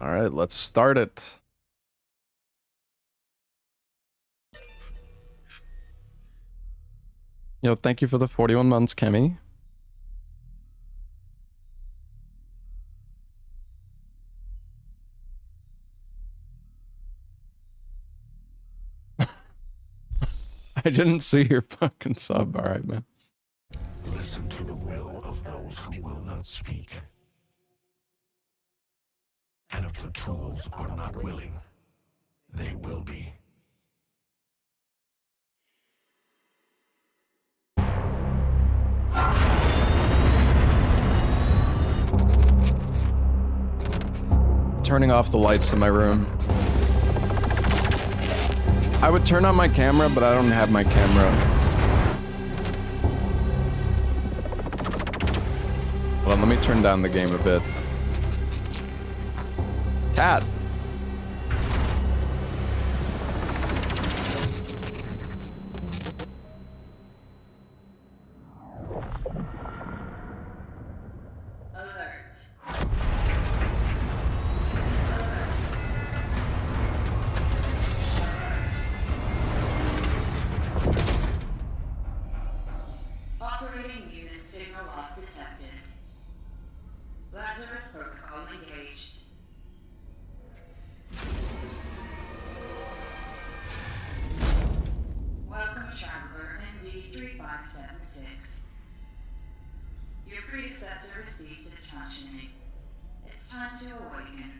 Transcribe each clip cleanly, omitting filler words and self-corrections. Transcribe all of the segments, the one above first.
All right, let's start it. Yo, thank you for the 41 months, Kemi. I didn't see your fucking sub. All right, man. Listen to the will of those who will not speak. And if the tools are not willing, they will be. Turning off the lights in my room. I would turn on my camera, but I don't have my camera. Hold on, let me turn down the game a bit. Cat. Operating unit signal loss detected. Lazarus protocol engaged. Welcome, traveler MD3576. Your predecessor has ceased its functioning. It's time to awaken.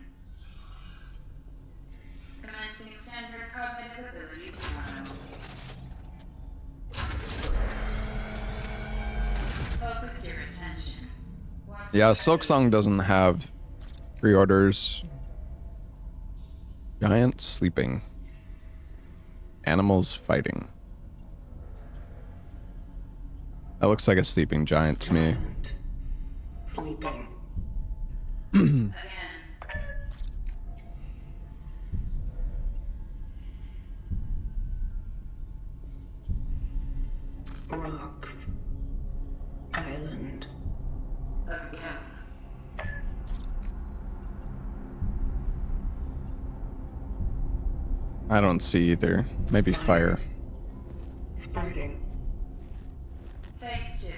Commencing standard cognitive abilities tomorrow. Focus your attention. Yeah, Silksong doesn't have pre-orders. Giants sleeping. Animals fighting. That looks like a sleeping giant to me. Sleeping. Again. Rocks. Island. Again. I don't see either. Maybe fire. Spreading. Phase 2.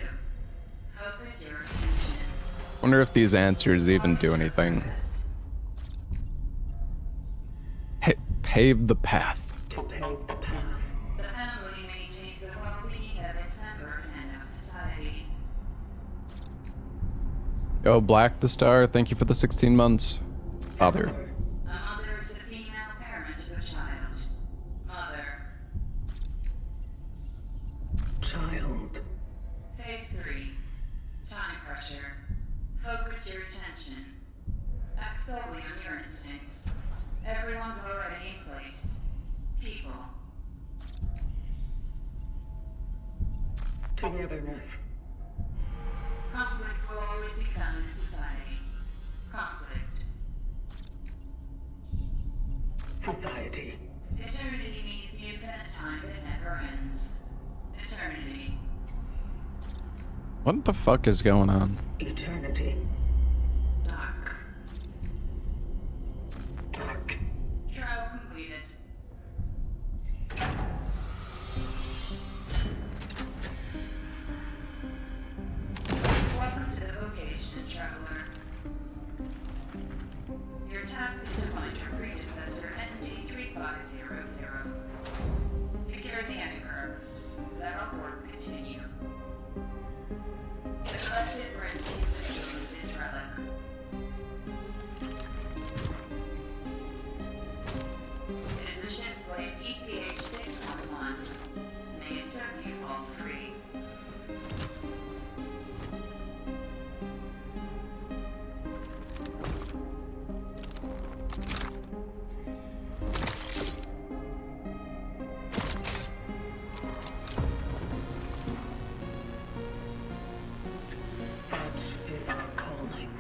Focus your attention. Wonder if these answers even do anything. Pave the path. To pave the path. The family maintains the well-being of its members and of society. Yo, Black the Star, thank you for the 16 months. Father. A mother is the female parent of a child. Mother. Child. Phase 3. Time pressure. Focus your attention. Act solely on your instincts. Everyone's already in place. People. Togetherness. Conflict will always be found in society. Conflict. Society. Eternity means the infinite time that never ends. Eternity. What the fuck is going on? Eternity. Dark. Dark. Trial completed. Welcome to the vocation, traveler. Your task is to find your predecessor, MD3500. Secure the anchor. Let our work continue. The collective grants you the name of this relic. It is the ship blade EPH-611. May it serve you all free. Such is our calling.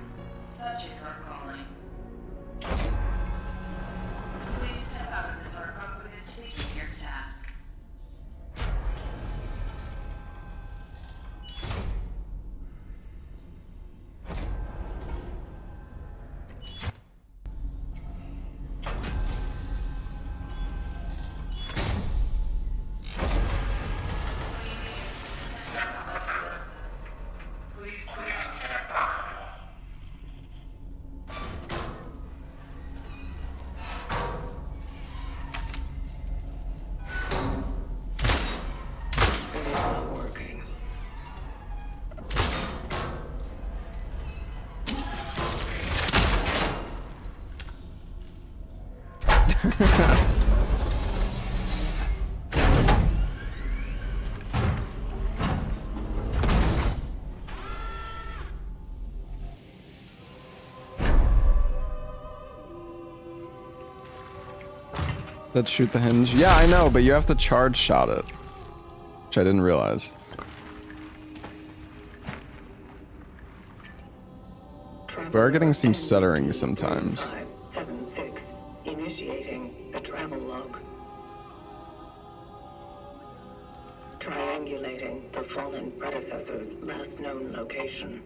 Let's shoot the hinge. Yeah, I know, but you have to charge shot it. Which I didn't realize. We are getting some stuttering sometimes. 576, initiating the travel log. Triangulating the fallen predecessor's last known location.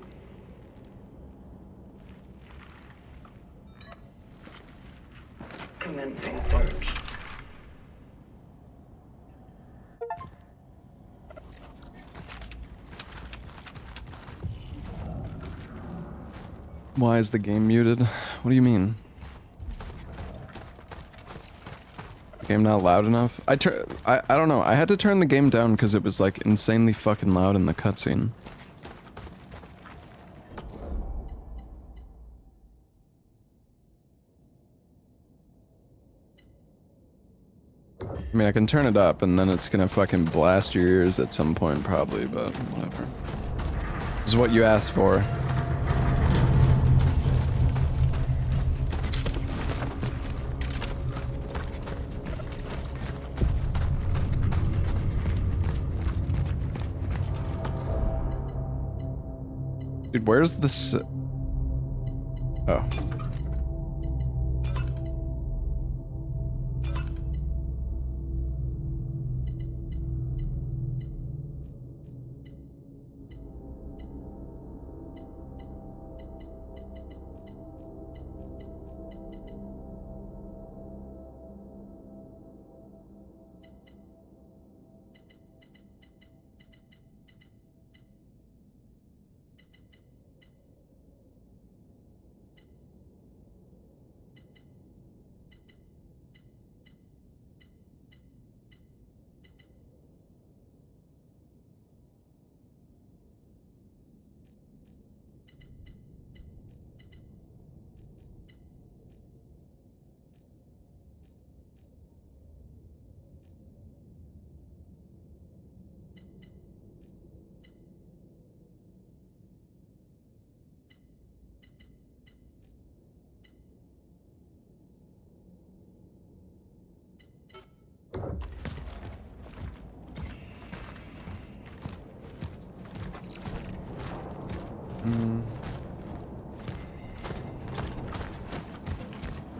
Commencing search. Why is the game muted? What do you mean? Game not loud enough? I don't know. I had to turn the game down because it was like insanely fucking loud in the cutscene. I mean, I can turn it up and then it's gonna fucking blast your ears at some point probably, but whatever. This is what you asked for. Dude, where's this? Oh.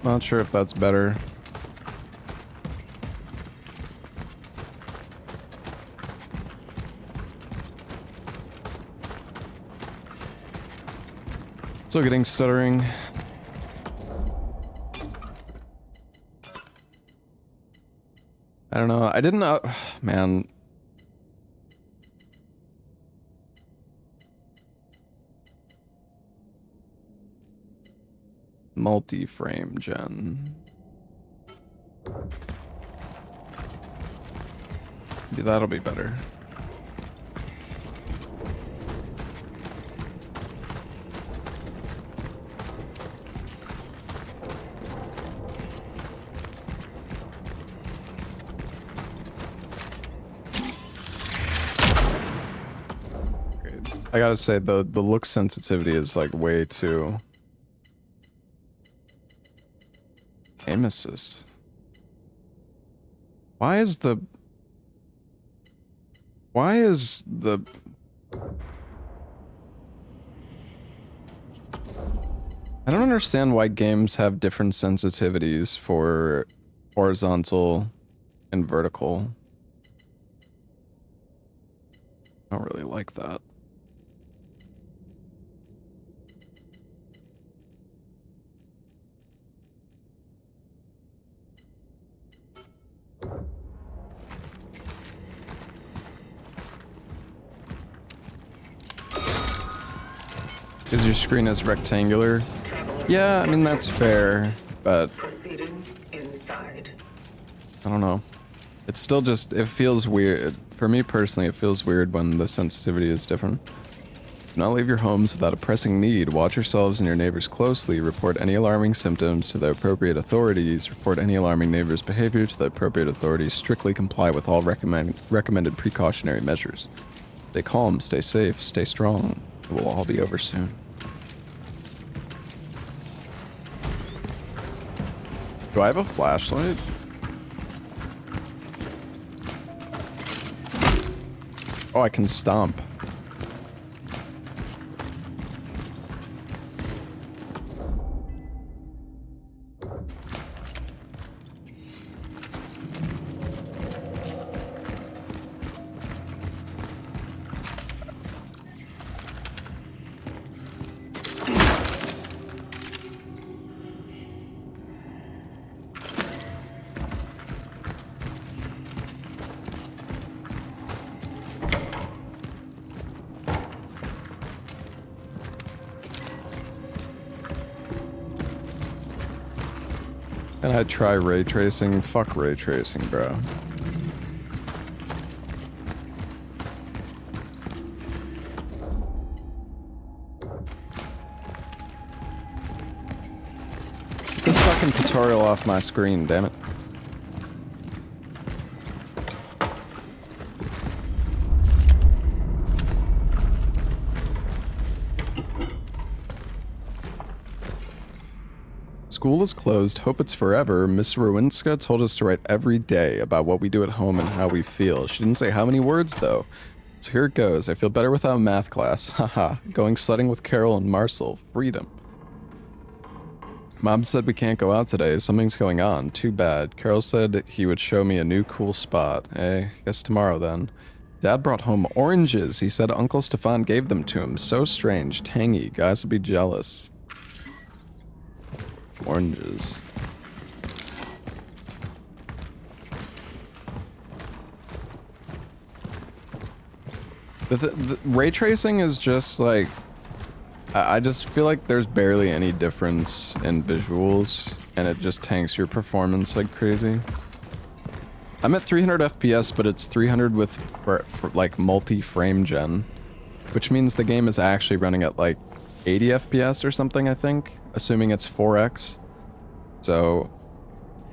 Not sure if that's better. Still getting stuttering. I don't know. I didn't know. Man. Multi-frame gen. Maybe that'll be better. I gotta say the look sensitivity is like way too. Aim assist. Why is the I don't understand why games have different sensitivities for horizontal and vertical. I don't really like that. Because your screen is rectangular. Yeah, I mean, that's fair, but Proceeding inside. I don't know. It's still just, it feels weird. For me personally, it feels weird when the sensitivity is different. Do not leave your homes without a pressing need. Watch yourselves and your neighbors closely. Report any alarming symptoms to the appropriate authorities. Report any alarming neighbors' behavior to the appropriate authorities. Strictly comply with all recommended precautionary measures. Stay calm, stay safe, stay strong. It will all be over soon. Do I have a flashlight? Oh, I can stomp. And I'd try ray tracing. Fuck ray tracing, bro. Get this fucking tutorial off my screen, damn it. School is closed. Hope it's forever. Miss Rowinska told us to write every day about what we do at home and how we feel. She didn't say how many words, though. So here it goes. I feel better without math class. Haha. Going sledding with Carol and Marcel. Freedom. Mom said we can't go out today. Something's going on. Too bad. Carol said he would show me a new cool spot. Hey, guess tomorrow then. Dad brought home oranges. He said Uncle Stefan gave them to him. So strange. Tangy. Guys will be jealous. Oranges. The ray tracing is just like, I just feel like there's barely any difference in visuals, and it just tanks your performance like crazy. I'm at 300 FPS, but it's 300 with for like multi-frame gen, which means the game is actually running at like 80 FPS or something, I think, assuming it's 4x. So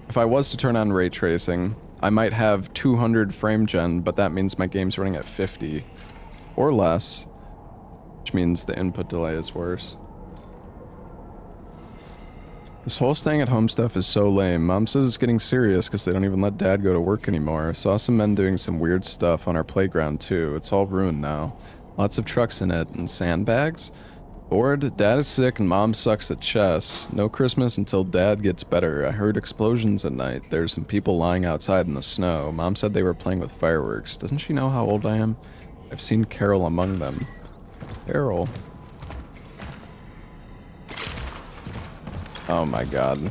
if I was to turn on ray tracing, I might have 200 frame gen, but that means my game's running at 50 or less, which means the input delay is worse. This whole staying at home stuff is so lame. Mom says it's getting serious because they don't even let Dad go to work anymore. Saw some men doing some weird stuff on our playground too. It's all ruined now. Lots of trucks in it and sandbags. Bored, Dad is sick, and Mom sucks at chess. No Christmas until Dad gets better. I heard explosions at night. There's some people lying outside in the snow. Mom said they were playing with fireworks. Doesn't she know how old I am? I've seen Carol among them. Carol. Oh my god.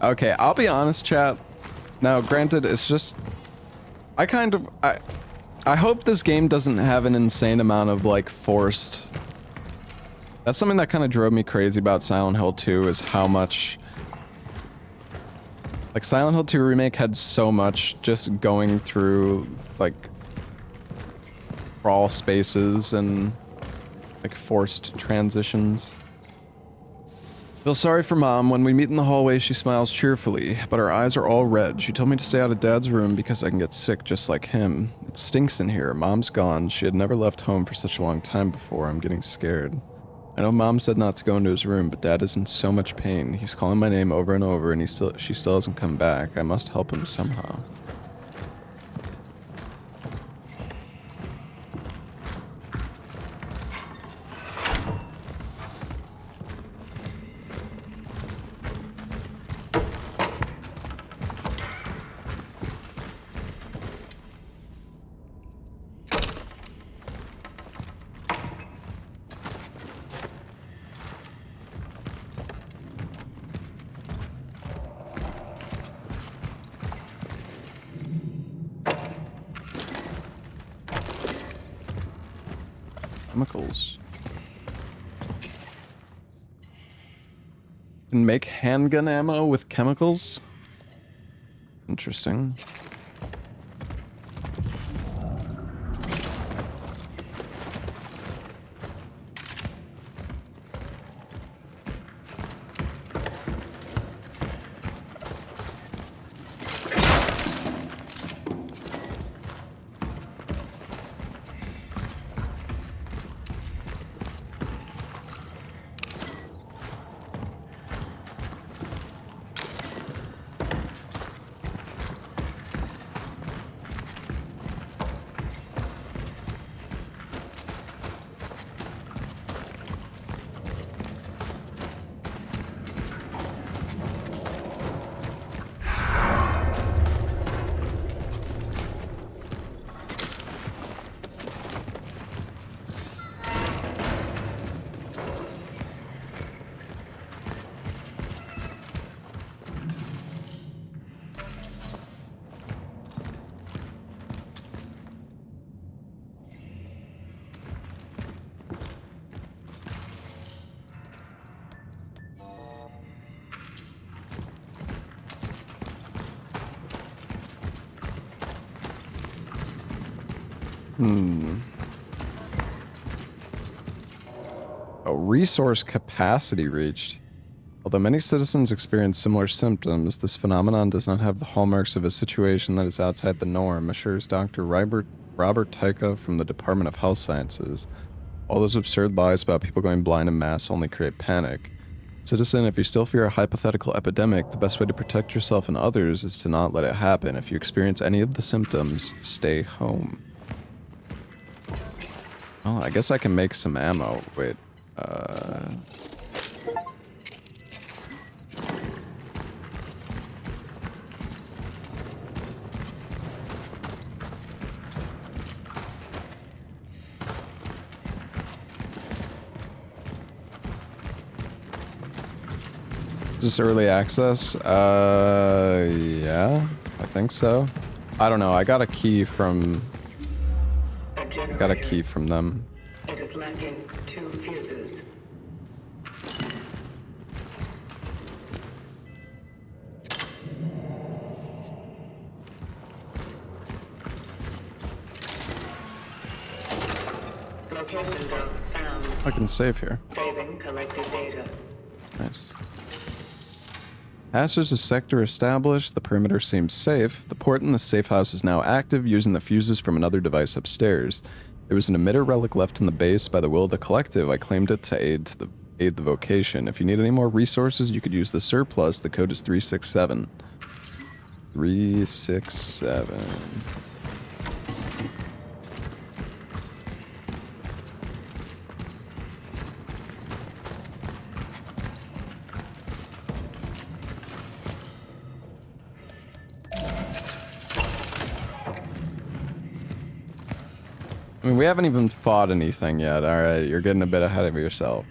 Okay, I'll be honest, chat. Now, granted, it's just... I hope this game doesn't have an insane amount of, like, forced... That's something that kind of drove me crazy about Silent Hill 2, is how much... Like, Silent Hill 2 Remake had so much just going through, like... crawl spaces and, like, forced transitions. Feel sorry for Mom. When we meet in the hallway, she smiles cheerfully, but her eyes are all red. She told me to stay out of Dad's room because I can get sick just like him. It stinks in here. Mom's gone. She had never left home for such a long time before. I'm getting scared. I know Mom said not to go into his room, but Dad is in so much pain. He's calling my name over and over, and she still hasn't come back. I must help him somehow. Chemicals. Can make handgun ammo with chemicals? Interesting. Oh, resource capacity reached. Although many citizens experience similar symptoms, this phenomenon does not have the hallmarks of a situation that is outside the norm, assures Dr. Robert Tyka from the Department of Health Sciences. All those absurd lies about people going blind en masse only create panic. Citizen, if you still fear a hypothetical epidemic, the best way to protect yourself and others is to not let it happen. If you experience any of the symptoms, stay home. Oh, I guess I can make some ammo. Wait, is this early access? Yeah, I think so. I don't know. I got a key from them. It is lacking 2 fuses. Location dog found. I can save here. Saving collected data. Nice. Hazardous sector established. The perimeter seems safe. The port in the safe house is now active, using the fuses from another device upstairs. There was an emitter relic left in the base by the will of the collective. I claimed it to aid the vocation. If you need any more resources, you could use the surplus. The code is 367. 367. I mean, we haven't even fought anything yet. Alright, you're getting a bit ahead of yourself.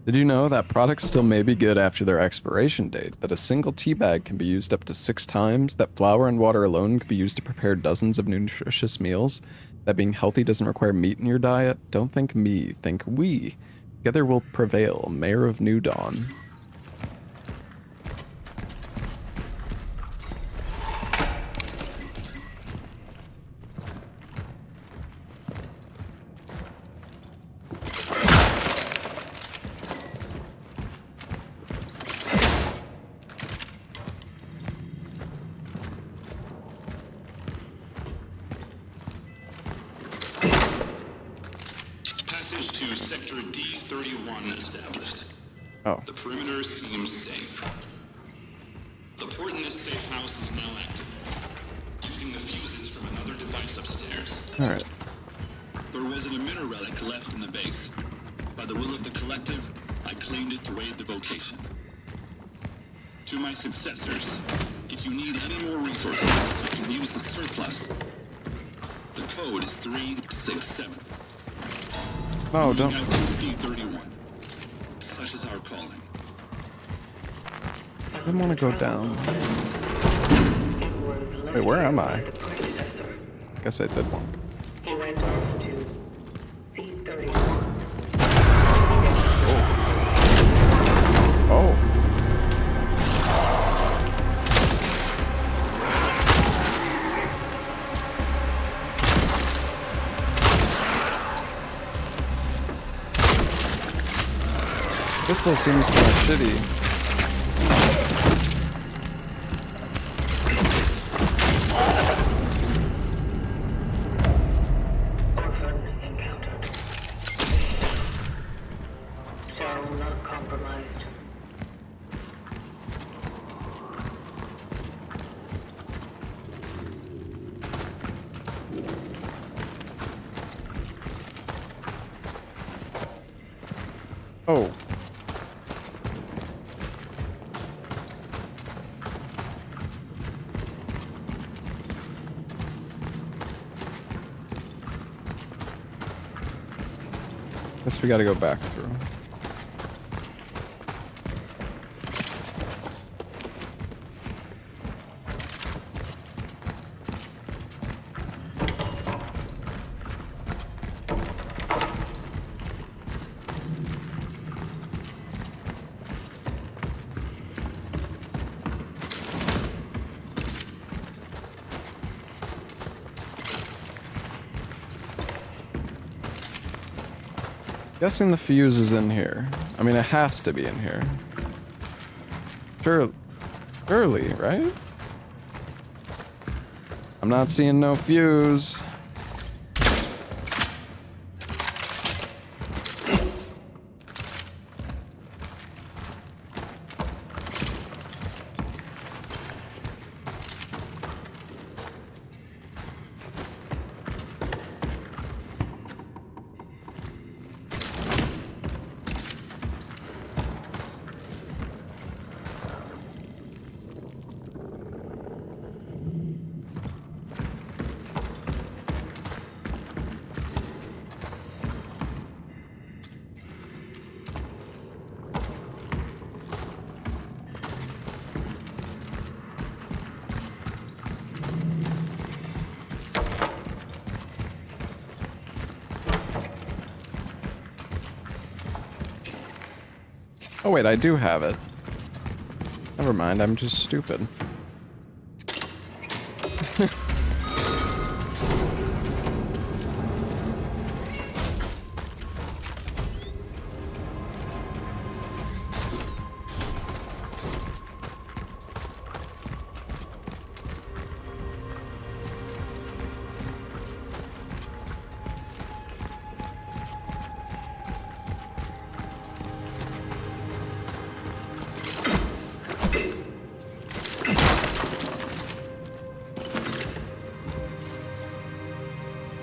Did you know that products still may be good after their expiration date? That a single tea bag can be used up to 6 times? That flour and water alone can be used to prepare dozens of nutritious meals? That being healthy doesn't require meat in your diet? Don't think me, think we. Together we'll prevail. Mayor of New Dawn. Oh. The perimeter seems safe. The port in this safe house is now active, using the fuses from another device upstairs. Alright. There was an emitter relic left in the base. By the will of the collective, I claimed it to aid the vocation. To my successors, if you need any more resources, I can use the surplus. The code is 367. Oh, We don't. have 2C31. Such is our calling. I didn't want to go down. It was Wait, where am I? by the predecessor. Guess I did one. He went on to C31. Oh. This still seems kind of shitty. Orphan encountered. Shell not compromised. Oh. Guess we gotta go back through. Guessing the fuse is in here. I mean, it has to be in here. Sure, surely, right? I'm not seeing no fuse. Oh wait, I do have it. Never mind, I'm just stupid.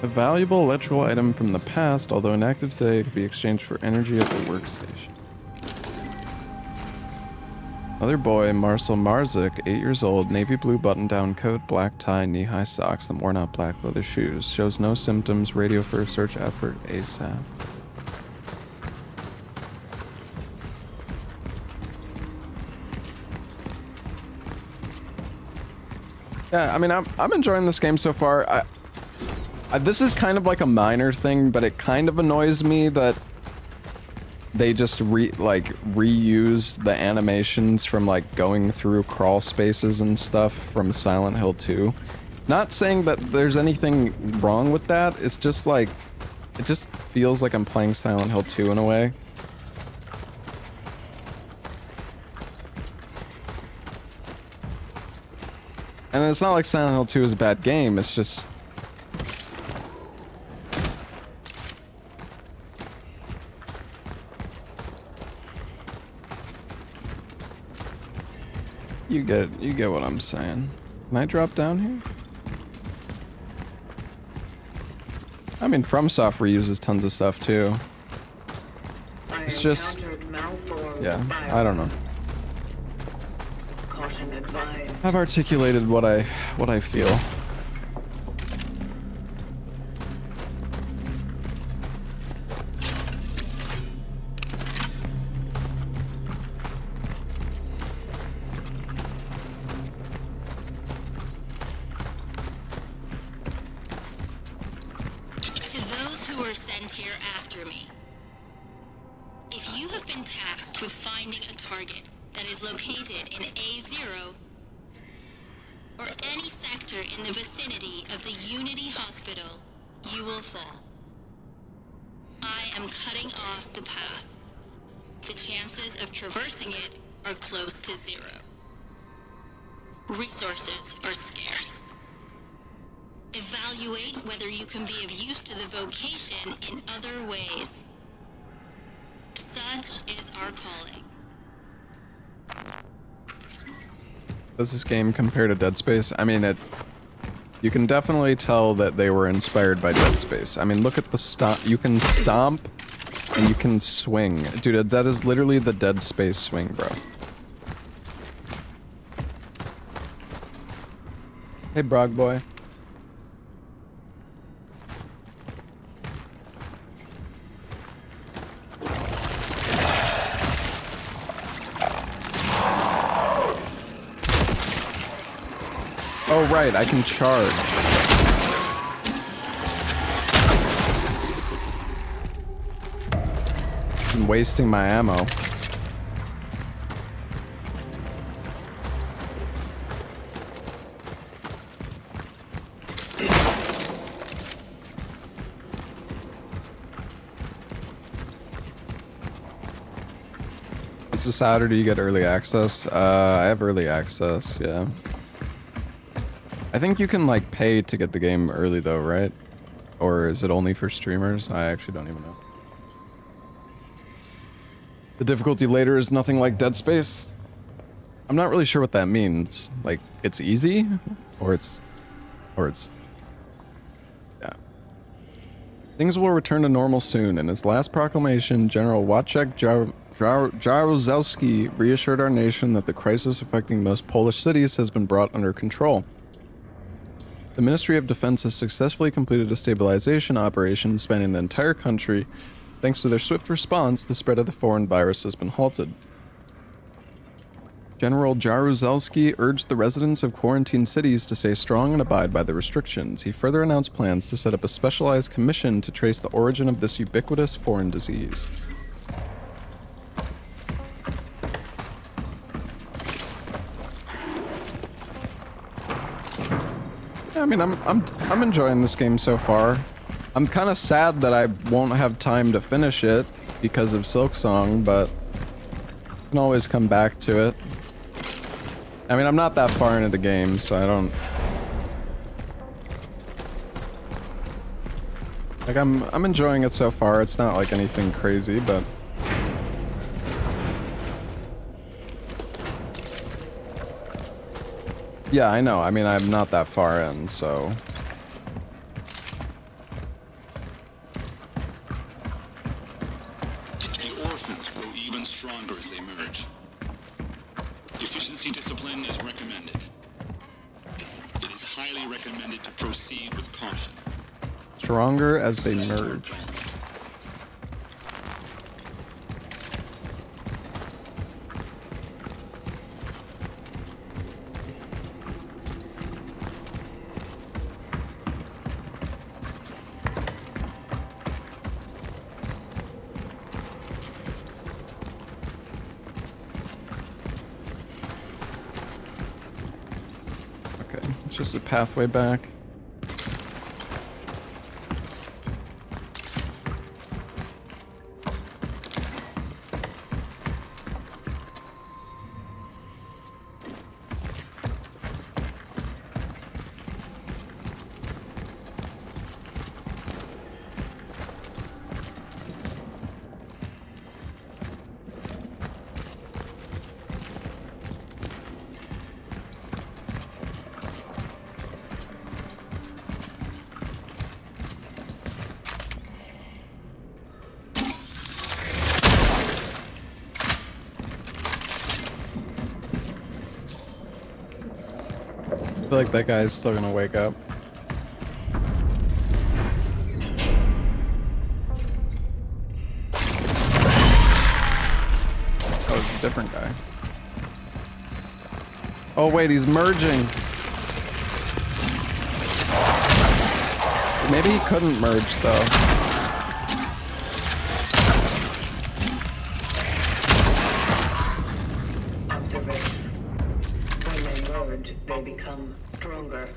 A valuable electrical item from the past, although inactive today, could be exchanged for energy at the workstation. Other boy, Marcel Marzik, 8 years old, navy blue button-down coat, black tie, knee-high socks, and worn-out black leather shoes. Shows no symptoms. Radio for a search effort ASAP. Yeah, I mean, I'm enjoying this game so far. This is kind of like a minor thing, but it kind of annoys me that they just reused the animations from like going through crawl spaces and stuff from Silent Hill 2. Not saying that there's anything wrong with that, it's just like, it just feels like I'm playing Silent Hill 2 in a way. And it's not like Silent Hill 2 is a bad game, it's just... You get what I'm saying. Can I drop down here? I mean, FromSoft reuses tons of stuff too. It's just... yeah, I don't know. Caution advised. I've articulated what I feel. Resources are scarce. Evaluate whether you can be of use to the vocation in other ways. Such is our calling. Does this game compare to Dead Space? I mean, you can definitely tell that they were inspired by Dead Space. I mean, look at the stomp. You can stomp and you can swing. Dude, that is literally the Dead Space swing, bro. Hey, Brog boy. Oh, right, I can charge. I'm wasting my ammo. makes this out, or do you get early access? I have early access, yeah. I think you can like pay to get the game early though, right? Or is it only for streamers? I actually don't even know. The difficulty later is nothing like Dead Space. I'm not really sure what that means. Like, it's easy? Or it's... Yeah. Things will return to normal soon. In his last proclamation, General Wojciech Jaruzelski reassured our nation that the crisis affecting most Polish cities has been brought under control. The Ministry of Defense has successfully completed a stabilization operation spanning the entire country. Thanks to their swift response, the spread of the foreign virus has been halted. General Jaruzelski urged the residents of quarantined cities to stay strong and abide by the restrictions. He further announced plans to set up a specialized commission to trace the origin of this ubiquitous foreign disease. I mean, I'm enjoying this game so far. I'm kind of sad that I won't have time to finish it because of Silksong, but I can always come back to it. I mean, I'm not that far into the game, so I don't... Like, I'm enjoying it so far. It's not like anything crazy, but... Yeah, I know. I mean, I'm not that far in, so... The orphans grow even stronger as they merge. Efficiency discipline is recommended. It is highly recommended to proceed with caution. Stronger as they merge. It's just a pathway back. I feel like that guy's still gonna wake up. Oh, it's a different guy. Oh wait, he's merging. Maybe he couldn't merge though. Observation. When they merge, they become stronger.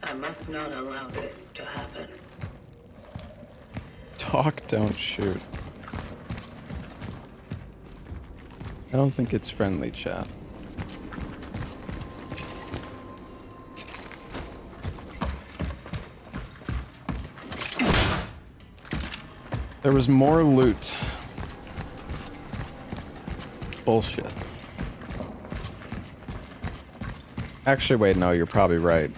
I must not allow this to happen. Talk, don't shoot. I don't think it's friendly, chat. There was more loot. Bullshit. Actually, wait, no, you're probably right.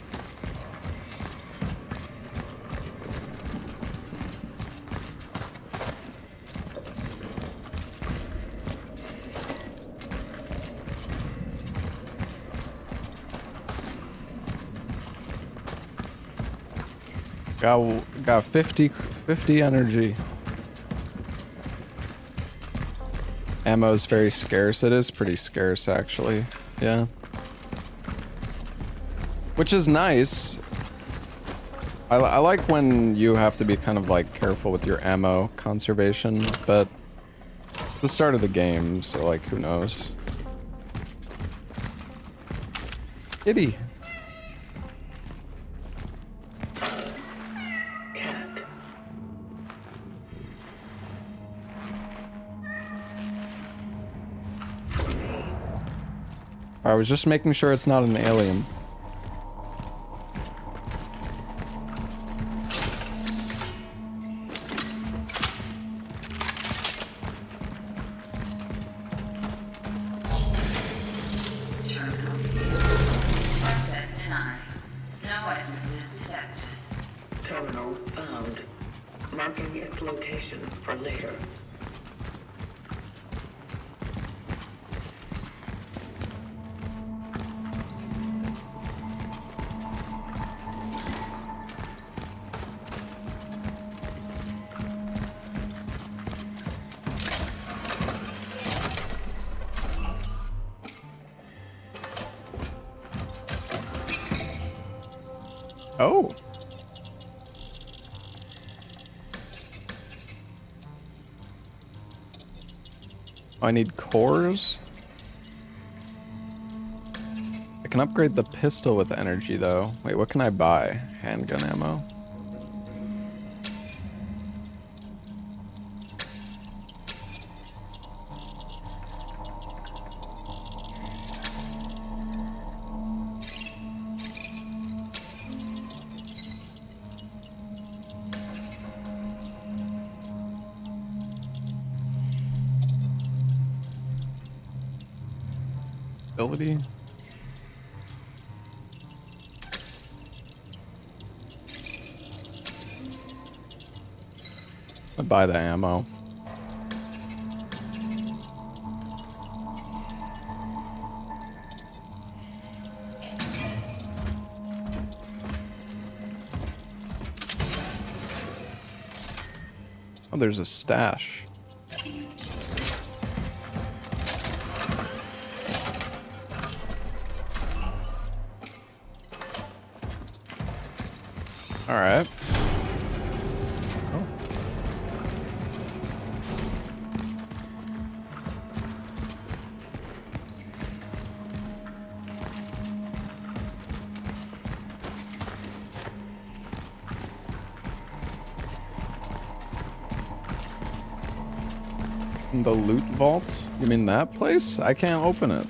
Got 50 energy. Ammo is very scarce. It is pretty scarce, actually. Yeah. Which is nice. I like when you have to be kind of like careful with your ammo conservation, but the start of the game, so like who knows. Kitty. Cat. I was just making sure it's not an alien. Terminal sealed. Access denied. No essences detected. Terminal bound. Marking its location for later. Oh. I need cores. I can upgrade the pistol with energy though. Wait, what can I buy? Handgun ammo. Ability. I buy the ammo. Oh, there's a stash. All right. Oh. The loot vault? You mean that place? I can't open it.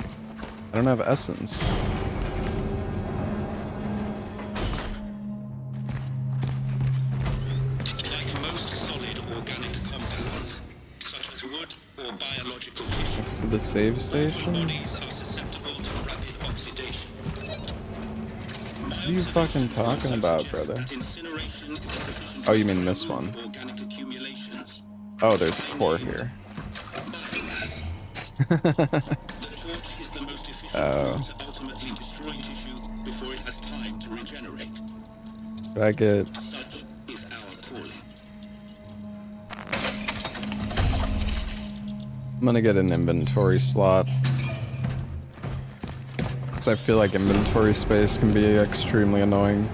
I don't have essence. Like most solid organic compounds, such as wood or biological tissue, Next to the save orphan station? bodies are susceptible to rapid oxidation. What are you fucking talking about, brother? Incineration is a efficient Oh, you mean this one? organic accumulations. Oh, there's a core here. The torch is the most efficient tool to ultimately destroy tissue before it has time to regenerate. Should I get... Such is our calling. I'm gonna get an inventory slot. Because I feel like inventory space can be extremely annoying.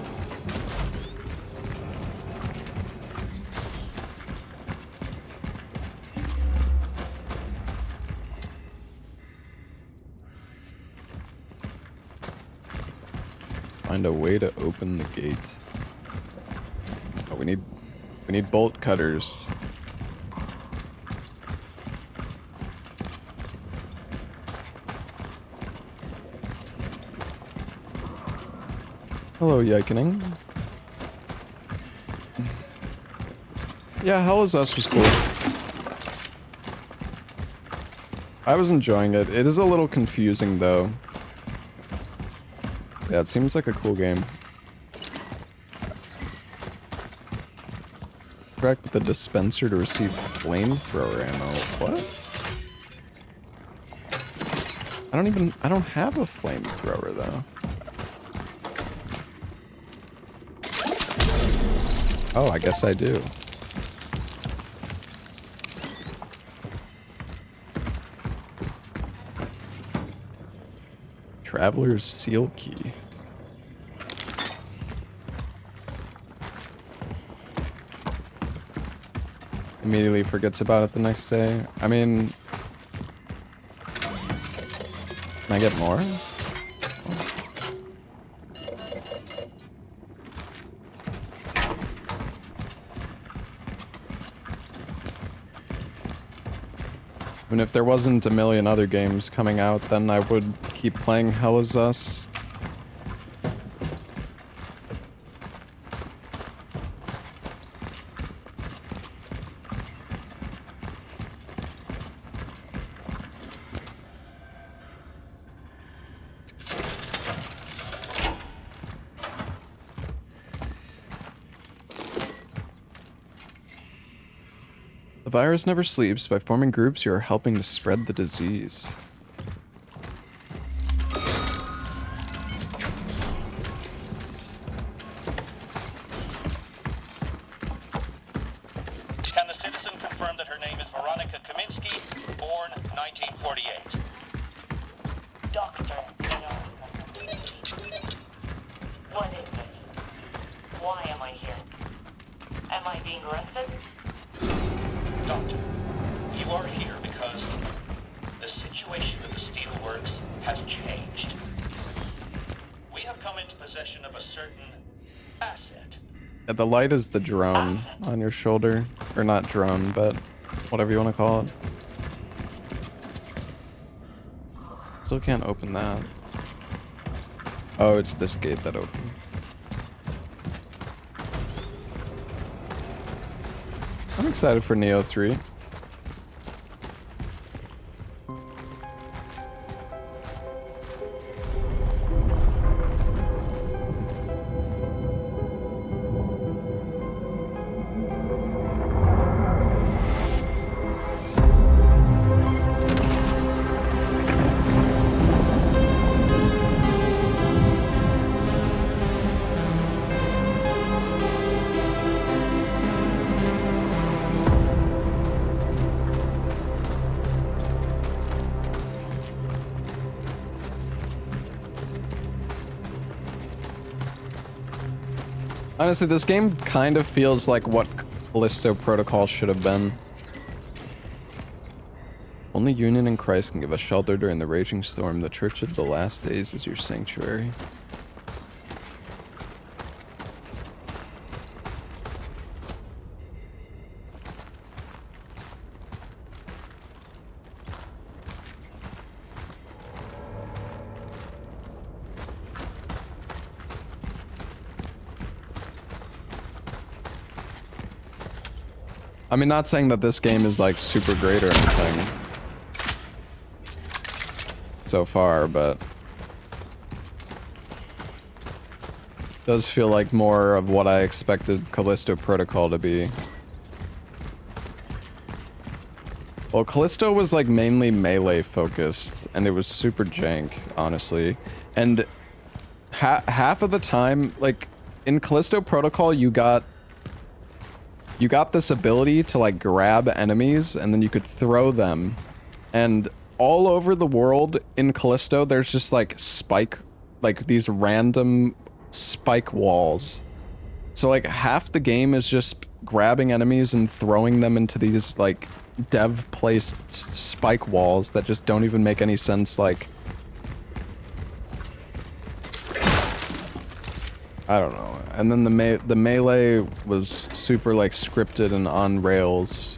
Find a way to open the gate. Oh, we need bolt cutters. Hello, Yikening. Yeah, Hell is Us was cool. I was enjoying it. It is a little confusing though. Yeah, it seems like a cool game. Correct with the dispenser to receive flamethrower ammo. What? I don't have a flamethrower though. Oh, I guess I do. Traveler's seal key. Immediately forgets about it the next day. I mean... Can I get more? I mean, if there wasn't a million other games coming out, then I would keep playing Hell Is Us. The virus never sleeps. By forming groups, you are helping to spread the disease. Can the citizen confirm that her name is Veronica Kaminsky, born 1948? Doctor Veronica Kaminsky. What is this? Why am I here? Am I being arrested? Doctor, you are here because the situation of the steelworks has changed. We have come into possession of a certain asset. Yeah, the light is the drone on your shoulder. Or not drone, but whatever you want to call it. Still can't open that. Oh, it's this gate that opened. I'm excited for Neo 3. Honestly, this game kind of feels like what Callisto Protocol should have been. Only Union in Christ can give us shelter during the raging storm. The Church of the Last Days is your sanctuary. I mean, not saying that this game is like super great or anything so far, but it does feel like more of what I expected Callisto Protocol to be. Well, Callisto was like mainly melee focused, and it was super jank, honestly. And half of the time, like in Callisto Protocol, you got this ability to like grab enemies and then you could throw them, and all over the world in Callisto there's just like these random spike walls. So like half the game is just grabbing enemies and throwing them into these like dev placed spike walls that just don't even make any sense. Like, I don't know. And then the melee was super like scripted and on rails.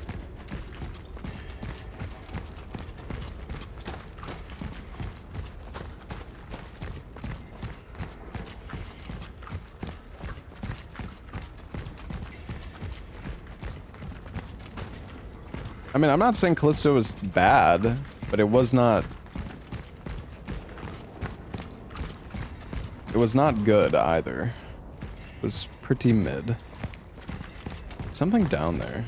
I mean, I'm not saying Callisto was bad, but it was not good either. It was pretty mid. Something down there.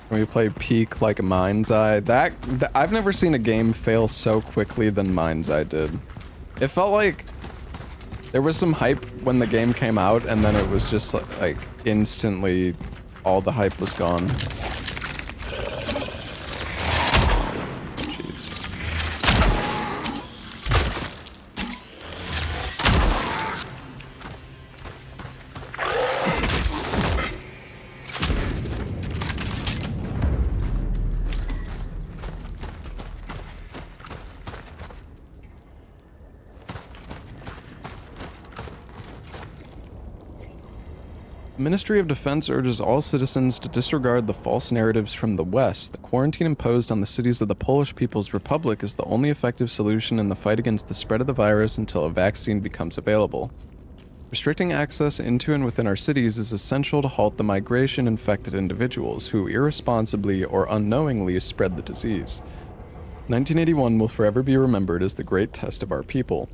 When we play Peak like a Mind's Eye, I've never seen a game fail so quickly than Mind's Eye did. It felt like there was some hype when the game came out, and then it was just like instantly all the hype was gone. Jeez. The Ministry of Defense urges all citizens to disregard the false narratives from the West. The quarantine imposed on the cities of the Polish People's Republic is the only effective solution in the fight against the spread of the virus until a vaccine becomes available. Restricting access into and within our cities is essential to halt the migration of infected individuals who irresponsibly or unknowingly spread the disease. 1981 will forever be remembered as the great test of our people.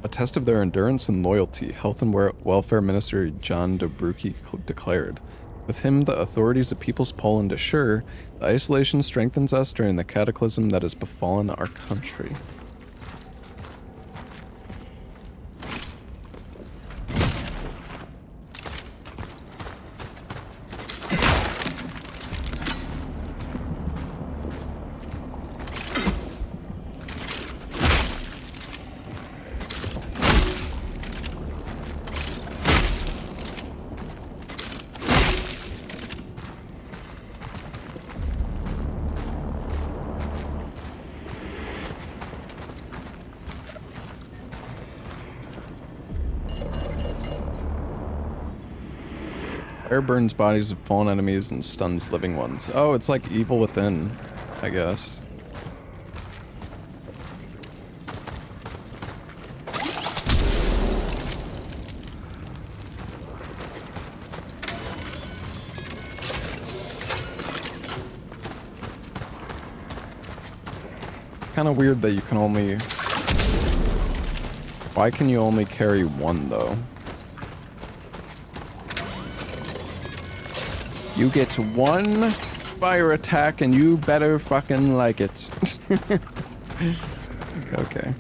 A test of their endurance and loyalty, Health and Welfare Minister John Dobrucki declared. With him, the authorities of People's Poland assure the isolation strengthens us during the cataclysm that has befallen our country. Fire burns bodies of fallen enemies and stuns living ones. Oh, it's like Evil Within, I guess. Kind of weird that you can only... Why can you only carry one, though? You get one fire attack and you better fucking like it. Okay.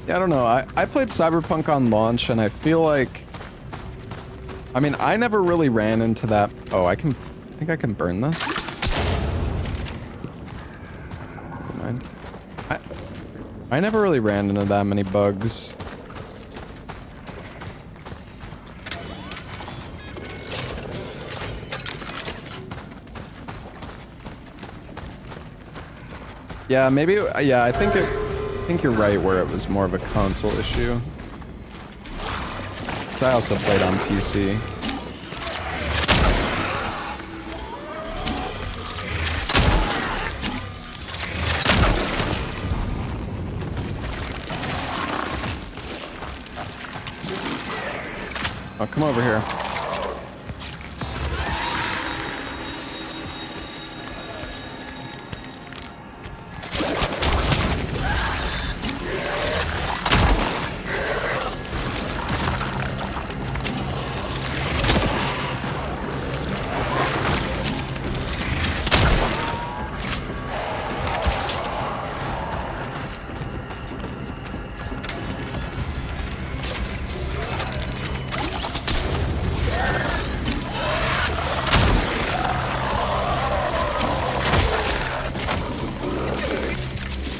I don't know. I played Cyberpunk on launch, and I feel like... I mean, I never really ran into that... Oh, I think I can burn this? Never mind. I never really ran into that many bugs. Yeah, maybe... Yeah, I think you're right where it was more of a console issue. I also played on PC. Oh, come over here.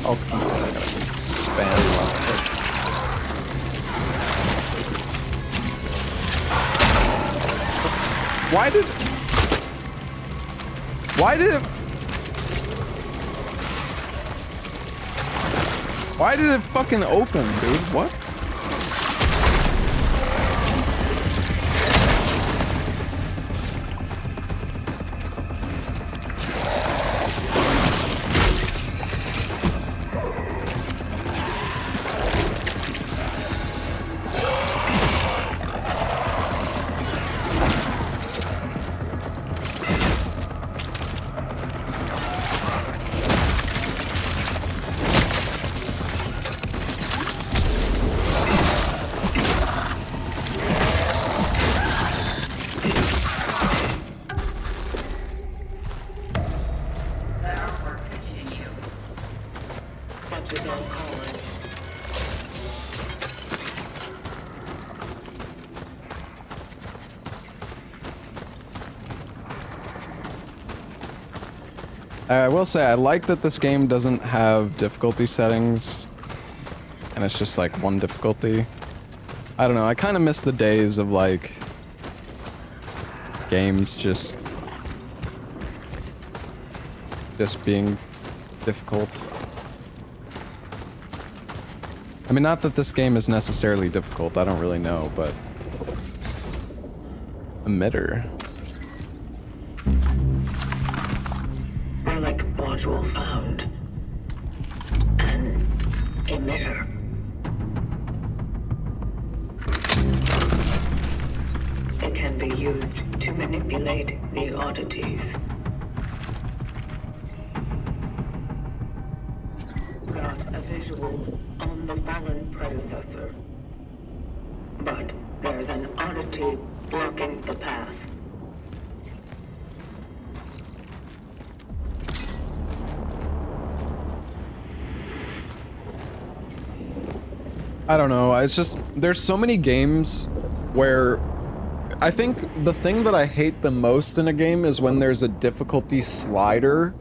Oh, come on, I gotta spam left click. Why did it fucking open, dude? What? I will say, I like that this game doesn't have difficulty settings. and it's just like one difficulty. I don't know, I kind of miss the days of like games just being difficult. I mean, not that this game is necessarily difficult, I don't really know, but emitter. Relic module found. An emitter. It can be used to manipulate the oddities. Got a visual on the fallen predecessor. But there's an oddity blocking the path. I don't know, it's just, there's so many games where I think the thing that I hate the most in a game is when there's a difficulty slider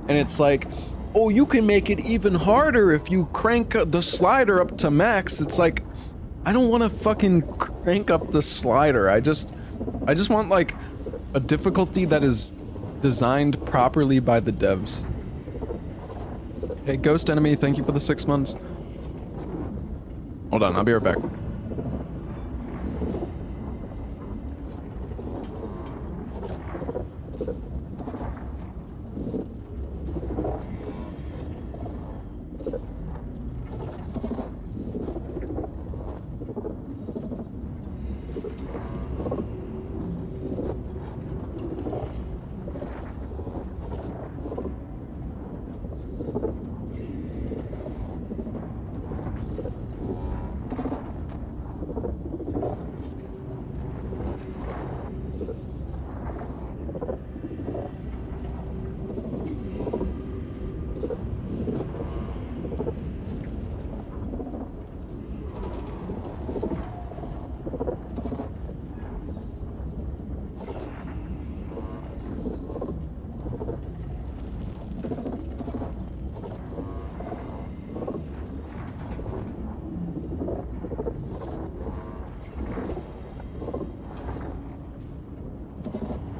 and it's like, oh, you can make it even harder if you crank the slider up to max. It's like, I don't want to fucking crank up the slider. I just want like a difficulty that is designed properly by the devs. Hey, Ghost Enemy, thank you for the 6 months. Hold on, I'll be right back.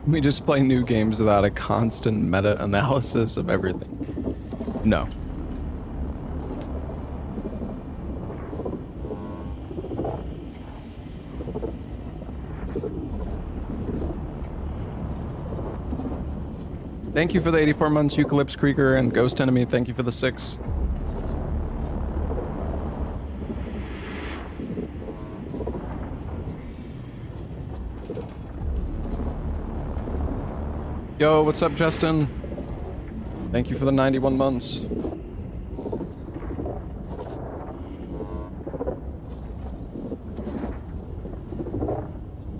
We just play new games without a constant meta-analysis of everything. No. Thank you for the 84 months, Eucalyptus Creeker, and Ghost Enemy, thank you for the 6. Yo, what's up, Justin? Thank you for the 91 months.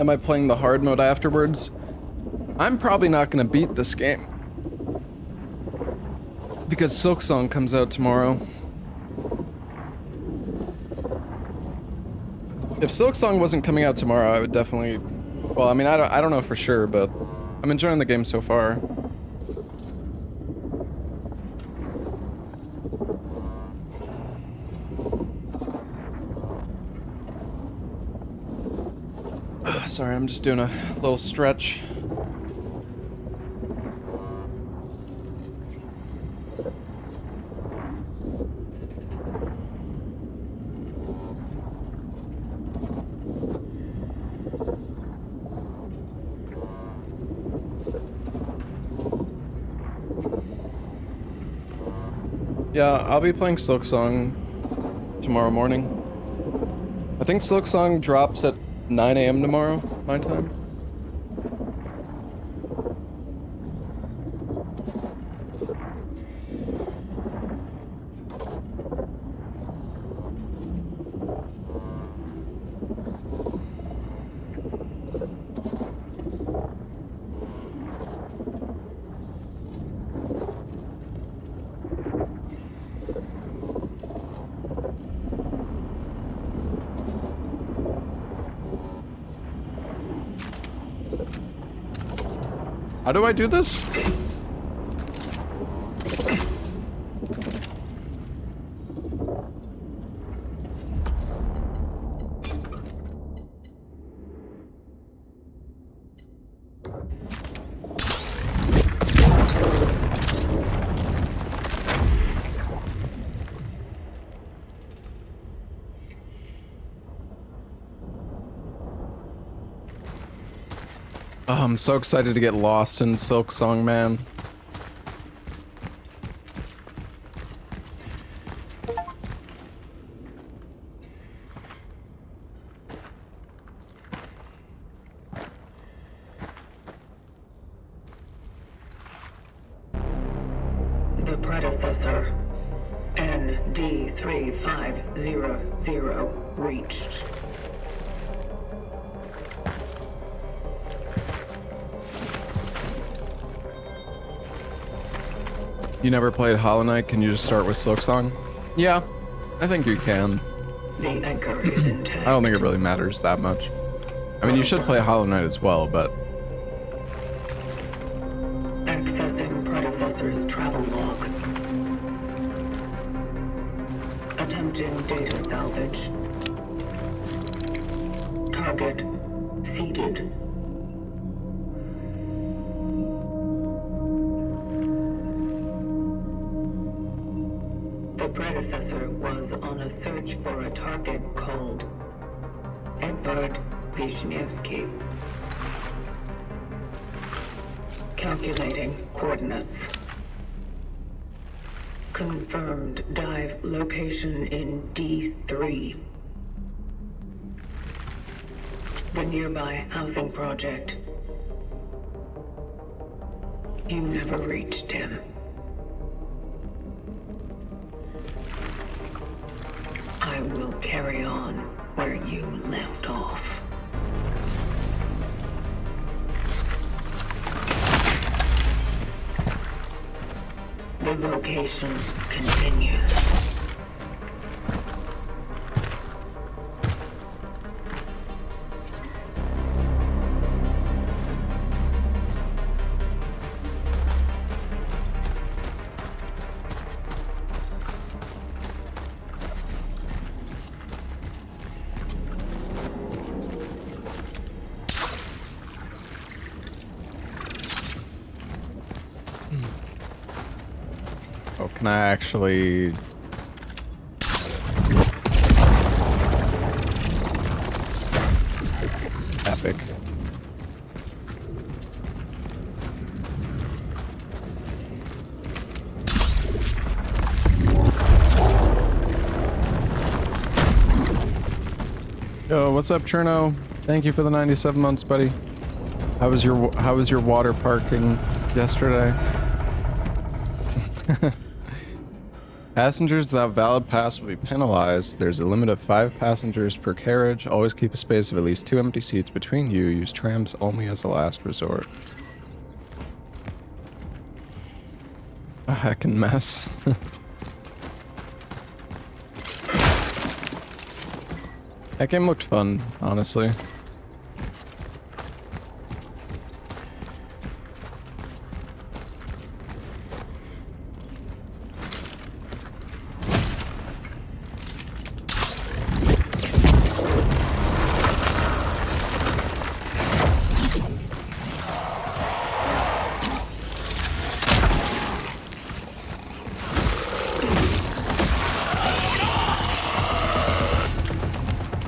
Am I playing the hard mode afterwards? I'm probably not gonna beat this game. Because Silksong comes out tomorrow. If Silksong wasn't coming out tomorrow, I would definitely... Well, I mean, I don't know for sure, but... I'm enjoying the game so far. Sorry, I'm just doing a little stretch. Yeah, I'll be playing Silksong tomorrow morning. I think Silksong drops at 9 AM tomorrow, my time. How do I do this? Oh, I'm so excited to get lost in Silksong, man. The predecessor, ND3500, reached. You never played Hollow Knight? Can you just start with Silksong? Yeah, I think you can. The anchor is intact. I don't think it really matters that much. I mean, you should play Hollow Knight as well, but... Accessing predecessor's travel log. Attempting data salvage. Target seeded. The predecessor was on a search for a target called Edvard Wisniewski. Calculating coordinates. Confirmed dive location in D3. The nearby housing project. You never reached him. I will carry on where you left off. The location continues. Oh, can I actually... Epic. Yo, what's up, Cherno? Thank you for the 97 months, buddy. How was your water parking yesterday? Passengers without valid pass will be penalized. There's a limit of 5 passengers per carriage. Always keep a space of at least 2 empty seats between you. Use trams only as a last resort. A heckin' mess. That game looked fun, honestly.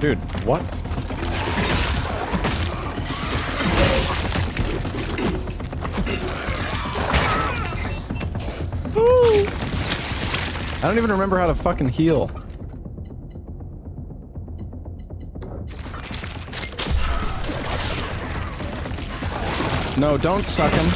Dude, what? I don't even remember how to fucking heal. No, don't suck him.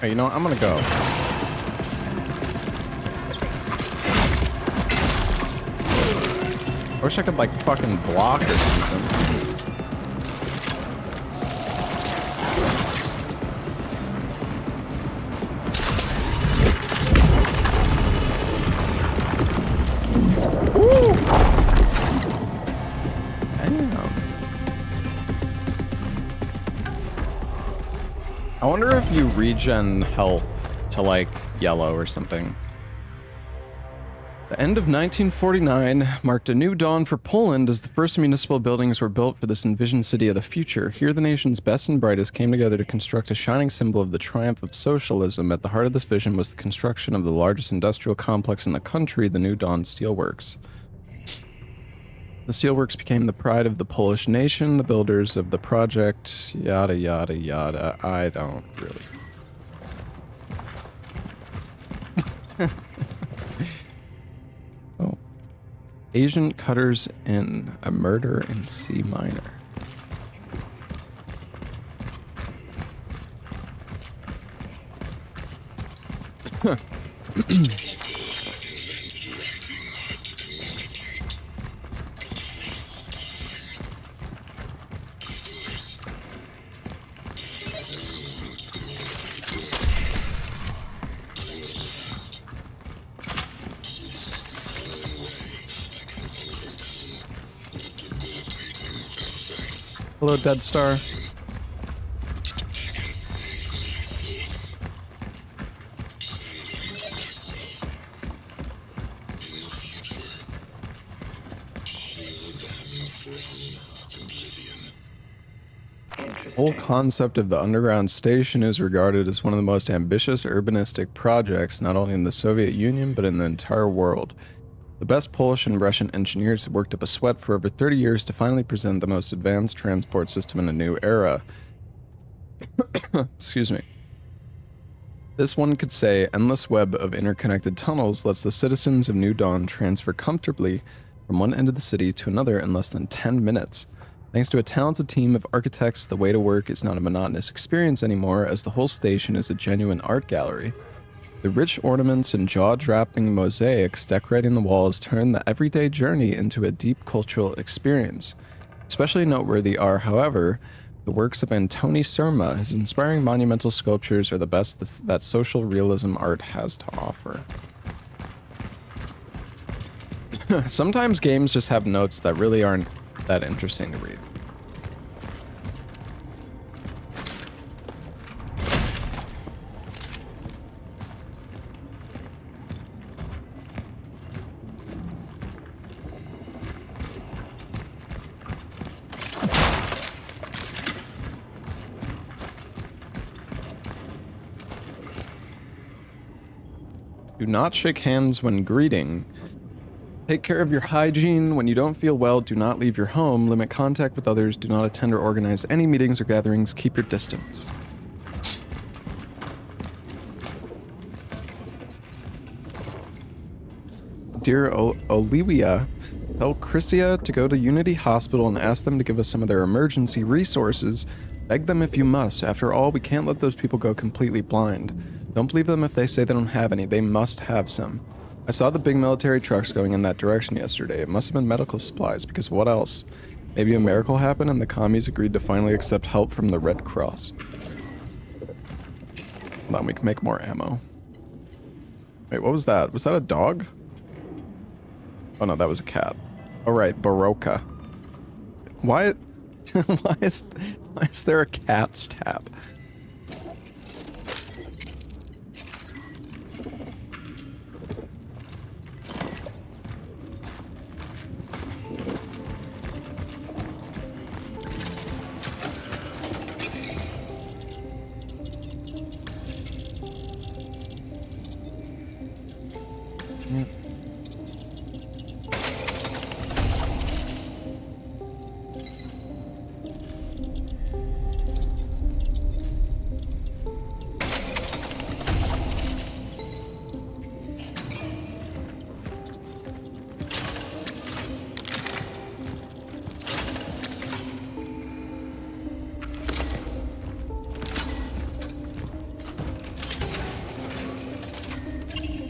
Hey, you know what? I'm gonna go. I wish I could, like, fucking block or something. Woo! Damn. I wonder if you regen health to, like, yellow or something. The end of 1949 marked a new dawn for Poland as the first municipal buildings were built for this envisioned city of the future. Here, the nation's best and brightest came together to construct a shining symbol of the triumph of socialism. At the heart of this vision was the construction of the largest industrial complex in the country, the New Dawn Steelworks. The steelworks became the pride of the Polish nation, the builders of the project, yada yada yada. I don't really... Oh. Agent Cutters in a murder in C minor. Hello, Dead Star. The whole concept of the underground station is regarded as one of the most ambitious urbanistic projects, not only in the Soviet Union, but in the entire world. The best Polish and Russian engineers have worked up a sweat for over 30 years to finally present the most advanced transport system in a new era. Excuse me. This, one could say, endless web of interconnected tunnels lets the citizens of New Dawn transfer comfortably from one end of the city to another in less than 10 minutes. Thanks to a talented team of architects, the way to work is not a monotonous experience anymore, as the whole station is a genuine art gallery. The rich ornaments and jaw-dropping mosaics decorating the walls turn the everyday journey into a deep cultural experience. Especially noteworthy are, however, the works of Antoni Surma. His inspiring monumental sculptures are the best that social realism art has to offer. Sometimes games just have notes that really aren't that interesting to read. Do not shake hands when greeting. Take care of your hygiene. When you don't feel well, do not leave your home. Limit contact with others. Do not attend or organize any meetings or gatherings. Keep your distance. Dear Olivia, tell Chrysia to go to Unity Hospital and ask them to give us some of their emergency resources. Beg them if you must. After all, we can't let those people go completely blind. Don't believe them if they say they don't have any. They must have some. I saw the big military trucks going in that direction yesterday. It must have been medical supplies, because what else? Maybe a miracle happened and the commies agreed to finally accept help from the Red Cross. Hold on, we can make more ammo. Wait, what was that? Was that a dog? Oh no, that was a cat. Alright, Baroka. Why is there a cat's tab?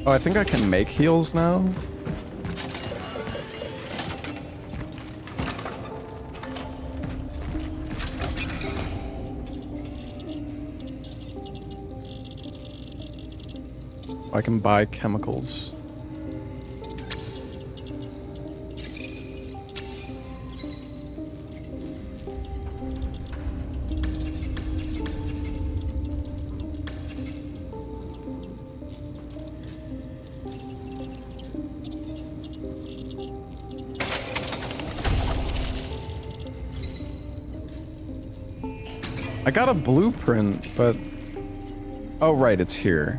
Oh, I think I can make heals now. I can buy chemicals. I got a blueprint, but... Oh, right, it's here.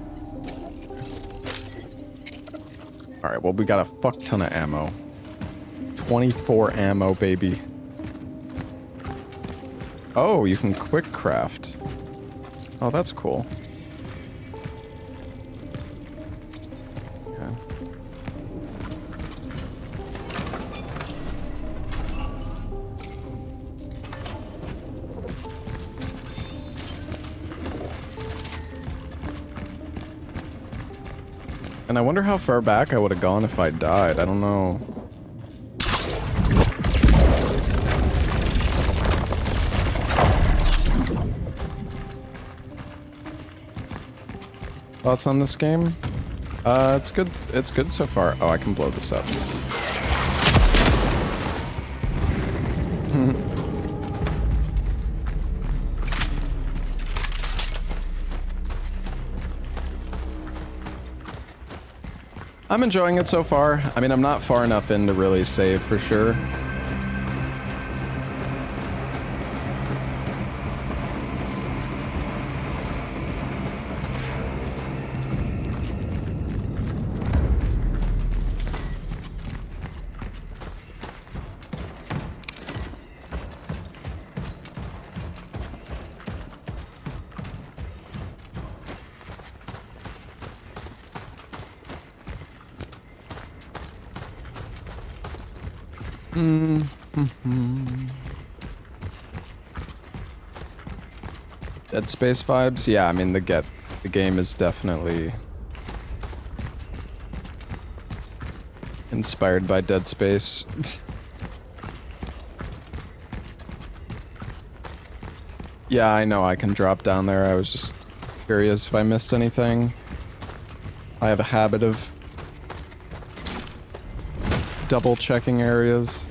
Alright, well, we got a fuck ton of ammo. 24 ammo, baby. Oh, you can quick craft. Oh, that's cool. Okay. And I wonder how far back I would have gone if I died. I don't know. Thoughts on this game? It's good. It's good so far. Oh, I can blow this up. I'm enjoying it so far. I mean, I'm not far enough in to really save for sure. Dead Space vibes? Yeah, I mean, the game is definitely inspired by Dead Space. Yeah, I know I can drop down there. I was just curious if I missed anything. I have a habit of double checking areas.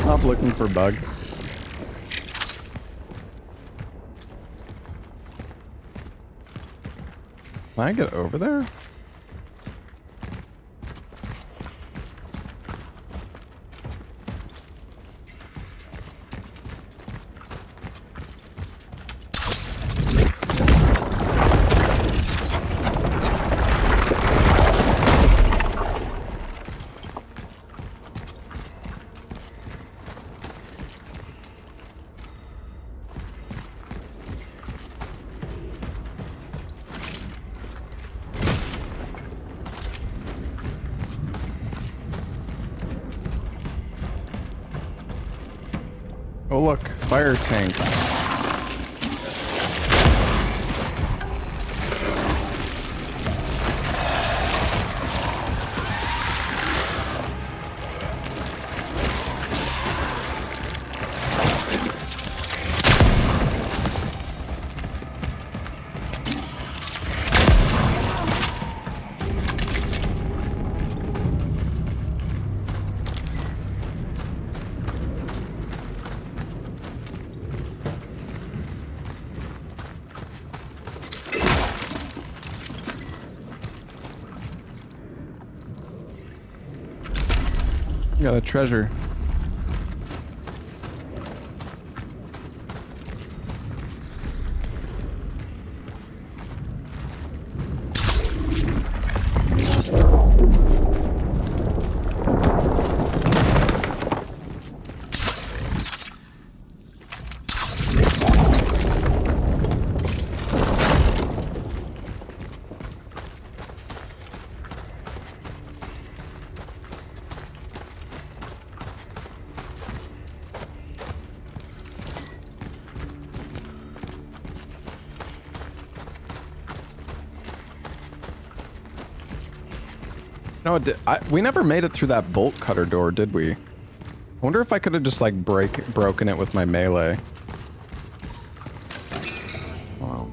Stop looking for bug. Can I get over there? Oh look, fire tanks. Got a treasure. No, we never made it through that bolt cutter door, did we? I wonder if I could have just like broken it with my melee. Wow.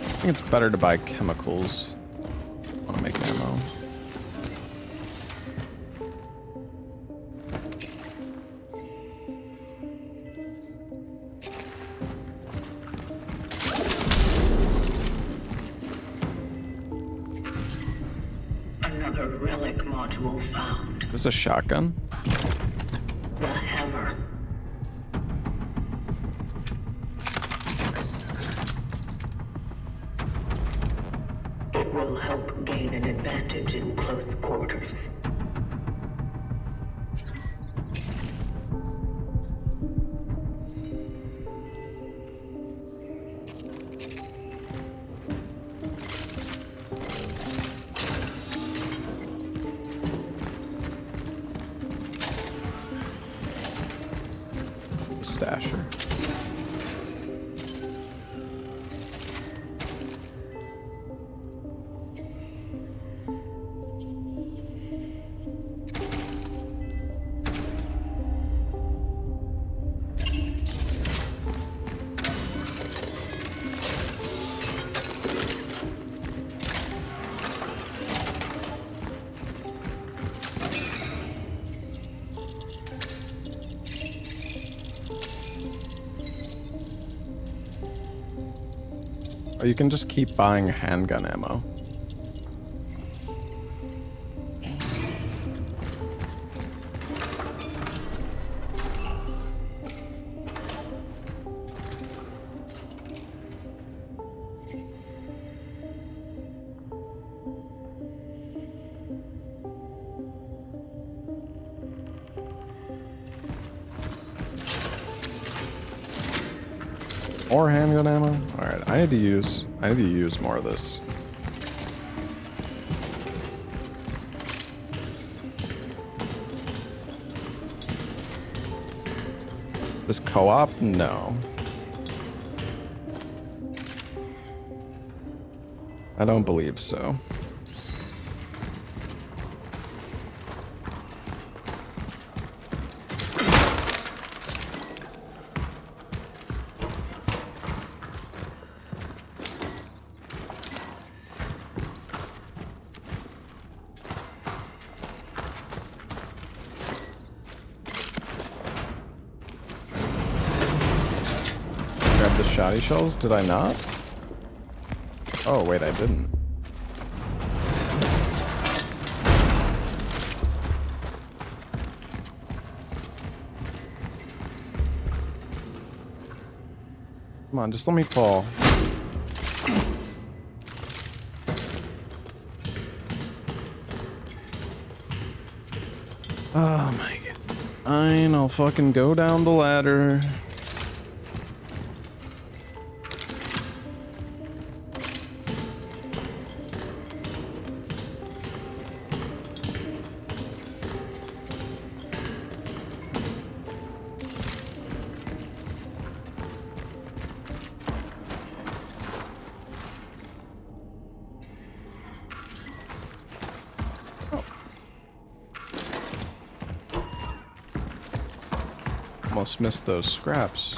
I think it's better to buy chemicals. I want to make ammo. Another relic module found. Is this a shotgun? The hammer. It will help gain an advantage in close quarters. Stasher. Oh, you can just keep buying handgun ammo. More handgun ammo? Alright, I need to use more of this. This co-op? No. I don't believe so. The shoddy shells? Did I not? Oh, wait, I didn't. Come on, just let me fall. Oh my god. Fine, I'll fucking go down the ladder. Almost missed those scraps.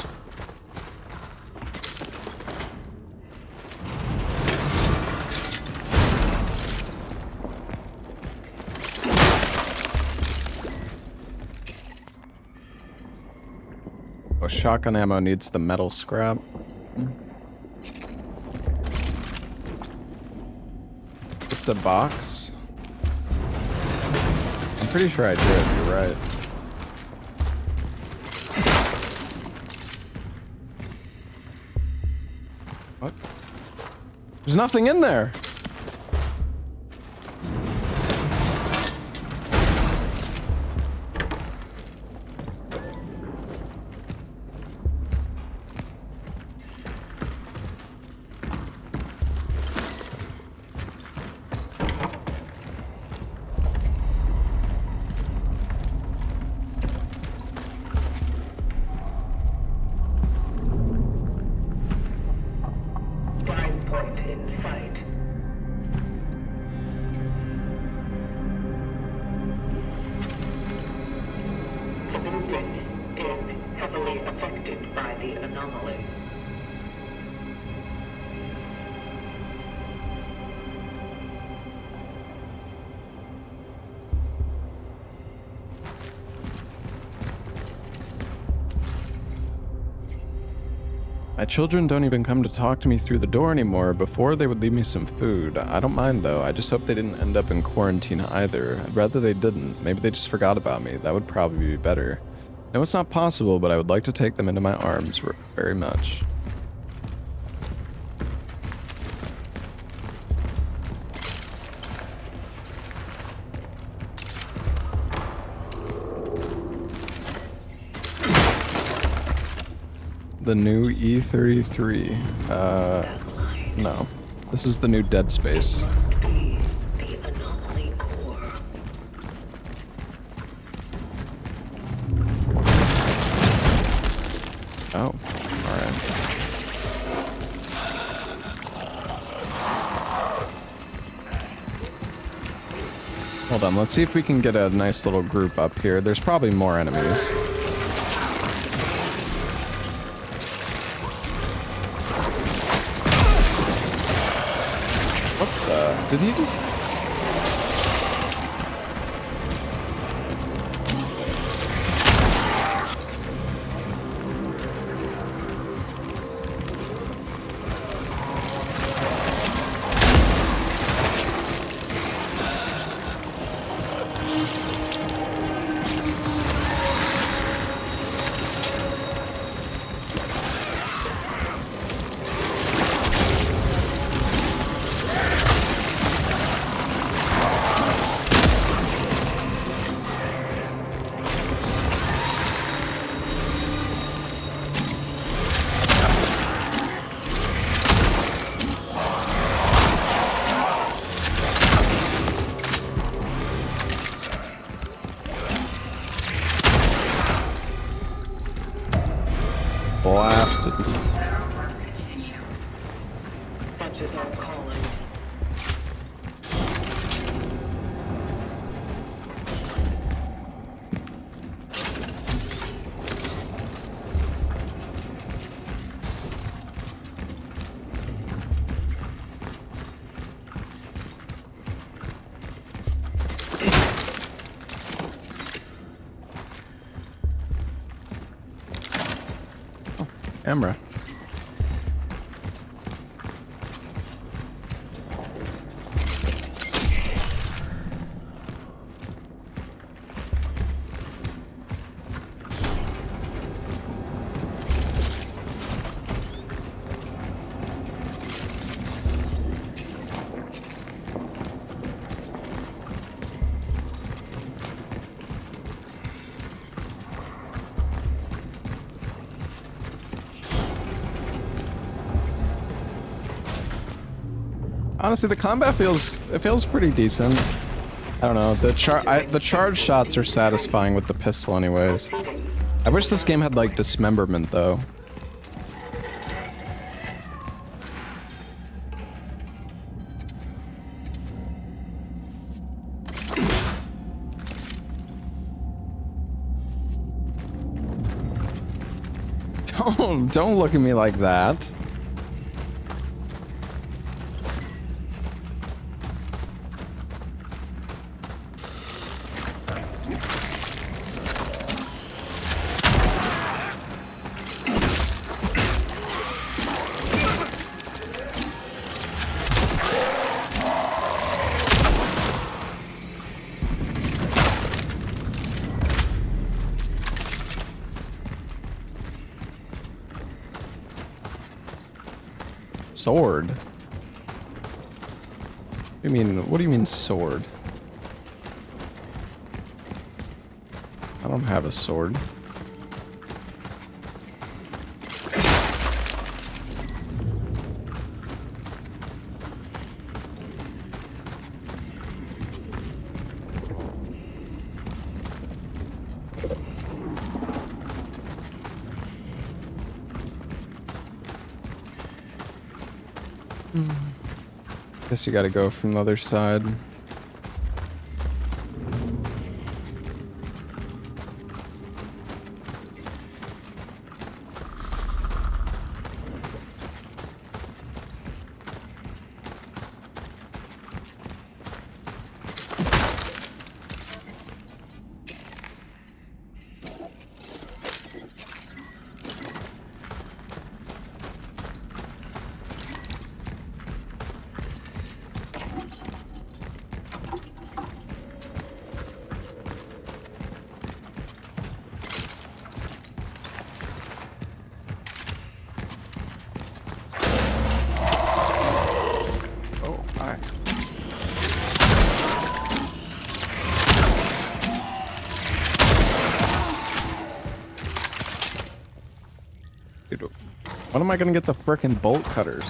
Oh, shotgun ammo needs the metal scrap. With the box? I'm pretty sure I did, you're right. What? There's nothing in there. point in sight. The building is heavily affected by the anomaly. My children don't even come to talk to me through the door anymore. Before, they would leave me some food. I don't mind, though. I just hope they didn't end up in quarantine either. I'd rather they didn't. Maybe they just forgot about me. That would probably be better. No, it's not possible, but I would like to take them into my arms very much. The new E33. No. This is the new Dead Space. Must be the anomaly core. Oh, alright. Hold on, let's see if we can get a nice little group up here. There's probably more enemies. Did he just... blasted. Such is our calling. Camera. Honestly, the combat feels pretty decent. I don't know. The charge shots are satisfying with the pistol, anyways. I wish this game had like dismemberment, though. Don't look at me like that. Sword? What do you mean sword? I don't have a sword. Guess you gotta go from the other side. Oh, hi. Dude, when am I gonna get the frickin' bolt cutters?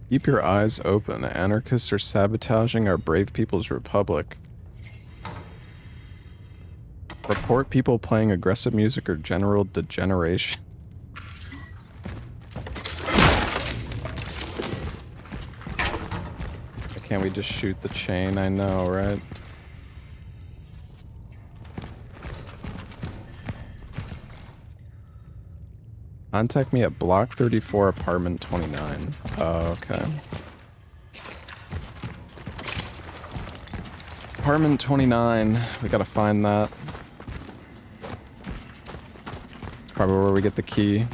Keep your eyes open. Anarchists are sabotaging our brave people's republic. Report people playing aggressive music or general degeneration. Can't we just shoot the chain? I know, right? Contact me at Block 34, Apartment 29. Oh, okay. Apartment 29. We gotta find that. It's probably where we get the key.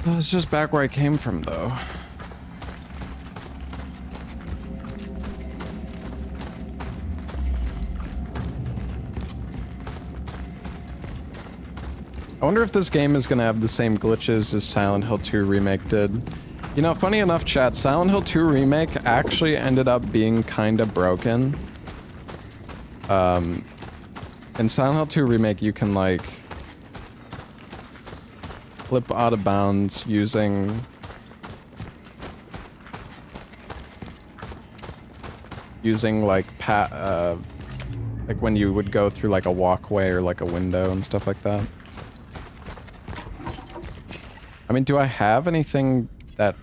Oh, it's just back where I came from, though. I wonder if this game is gonna have the same glitches as Silent Hill 2 Remake did. You know, funny enough, chat, Silent Hill 2 Remake actually ended up being kinda broken. In Silent Hill 2 Remake, you can, like, flip out of bounds using like like when you would go through like a walkway or like a window and stuff like that. I mean, do I have anything that...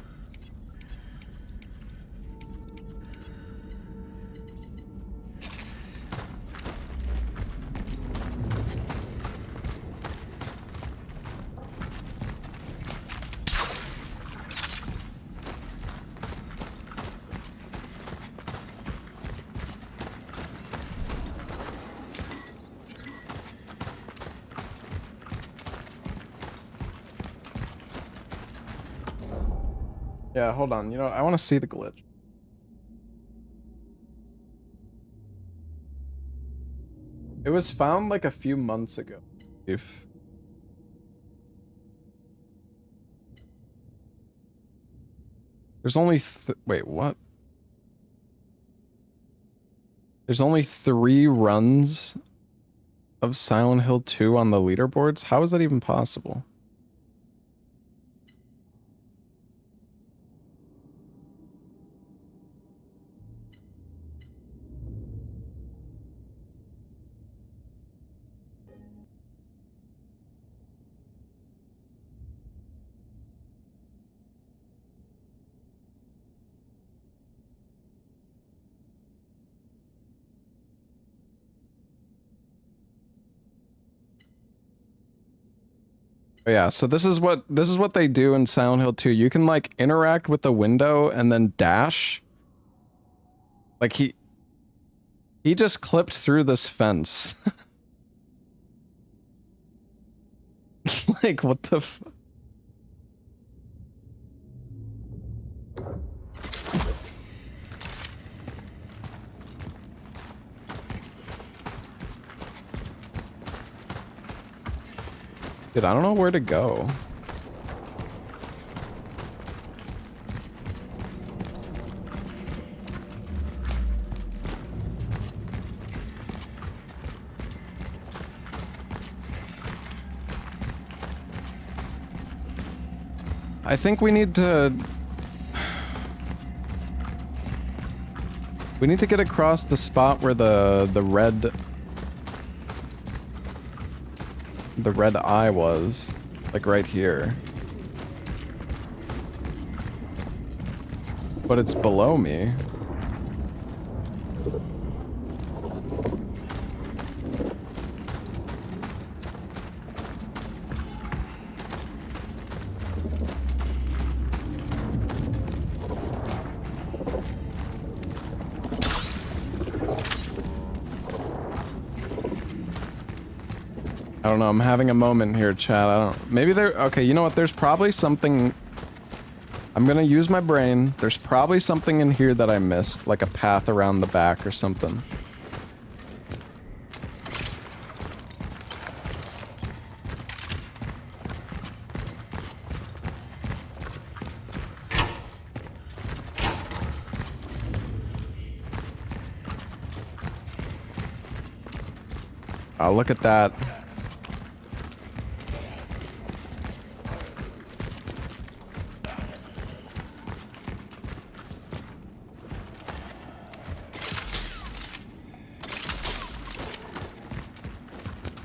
Yeah, hold on. You know, I want to see the glitch. It was found like a few months ago. If there's only wait, what? There's only 3 runs of Silent Hill 2 on the leaderboards? How is that even possible? Yeah, so this is what they do in Silent Hill 2. You can like interact with the window and then dash. Like he just clipped through this fence. Like what the f— Dude, I don't know where to go. I think we need to get across the spot where the red eye was, like right here. But it's below me. I don't know, I'm having a moment here, chat. I don't— maybe there— okay, you know what? There's probably something— I'm gonna use my brain. There's probably something in here that I missed, like a path around the back or something. Oh, look at that.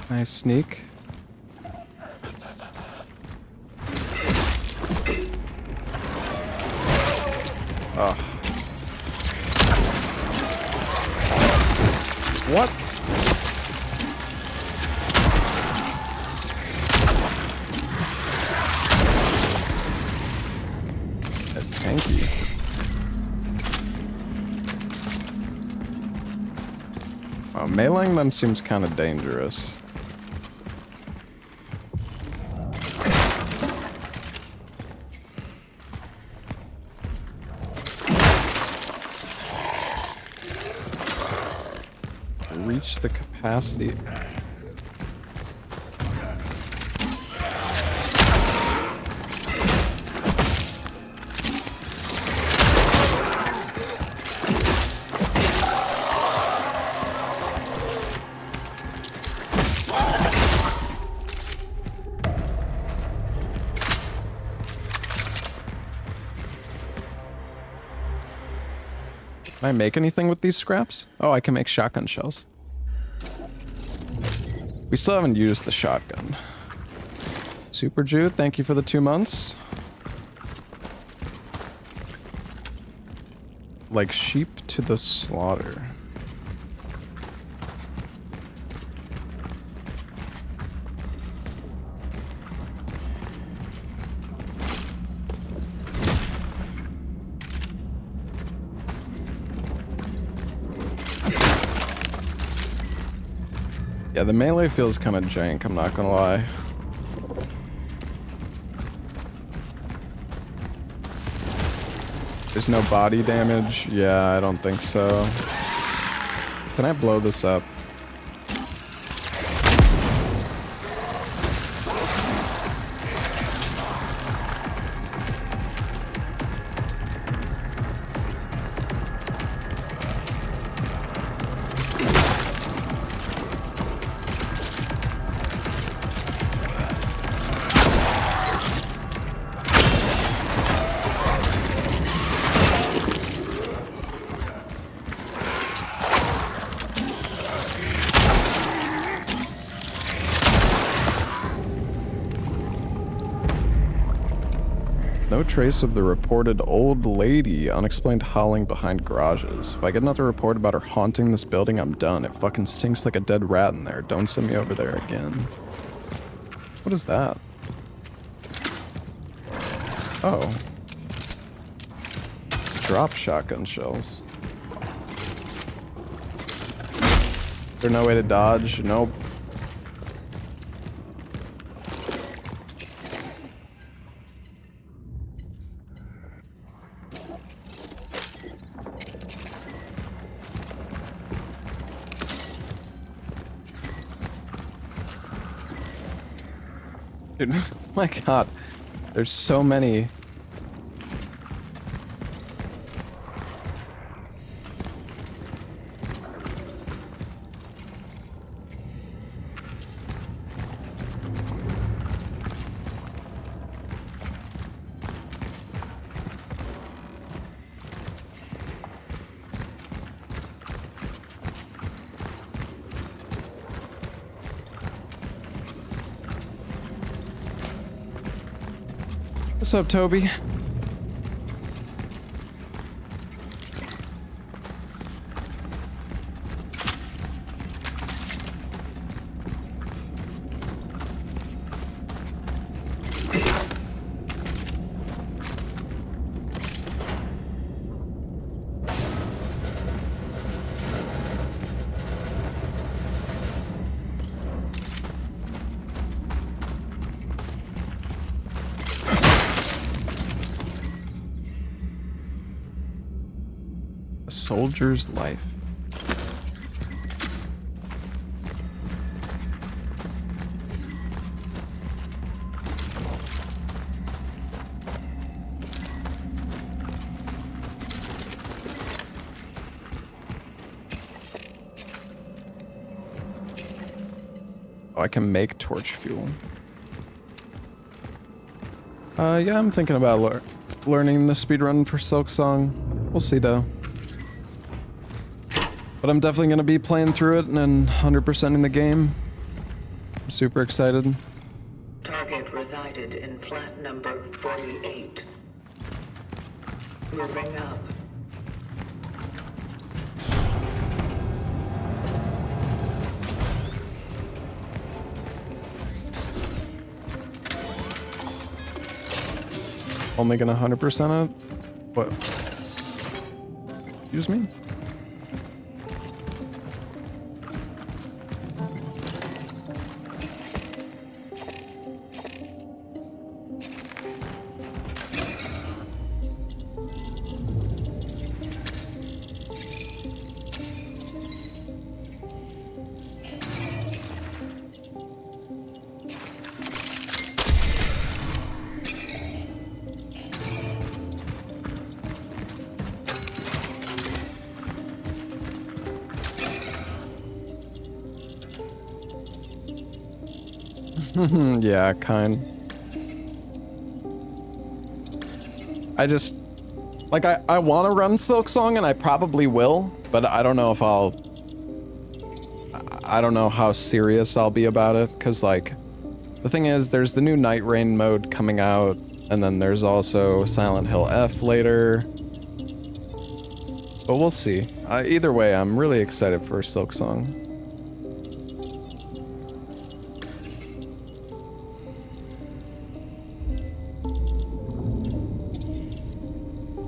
Nice sneak. Oh. What? That's tanky. Oh, meleeing them seems kind of dangerous. Reach the capacity. Can I make anything with these scraps? Oh, I can make shotgun shells. We still haven't used the shotgun. Super Jew, thank you for the 2 months. Like sheep to the slaughter. Yeah, the melee feels kind of jank, I'm not gonna lie. There's no body damage? Yeah, I don't think so. Can I blow this up? No trace of the reported old lady. Unexplained howling behind garages. If I get another report about her haunting this building, I'm done. It fucking stinks like a dead rat in there. Don't send me over there again. What is that? Oh. Drop shotgun shells. Is there no way to dodge? Nope. Dude, oh my god. There's so many. What's up, Toby? A soldier's life. Oh, I can make torch fuel. Yeah, I'm thinking about learning the speedrun for Silksong. We'll see though. But I'm definitely going to be playing through it and 100%ing the game. I'm super excited. Target resided in flat number 48. Moving up. Only gonna 100% it? What? Excuse me? Yeah, kind. I just... Like, I want to run Silksong, and I probably will, but I don't know if I'll... I don't know how serious I'll be about it, because, like... The thing is, there's the new Night Rain mode coming out, and then there's also Silent Hill F later. But we'll see. Either way, I'm really excited for Silksong.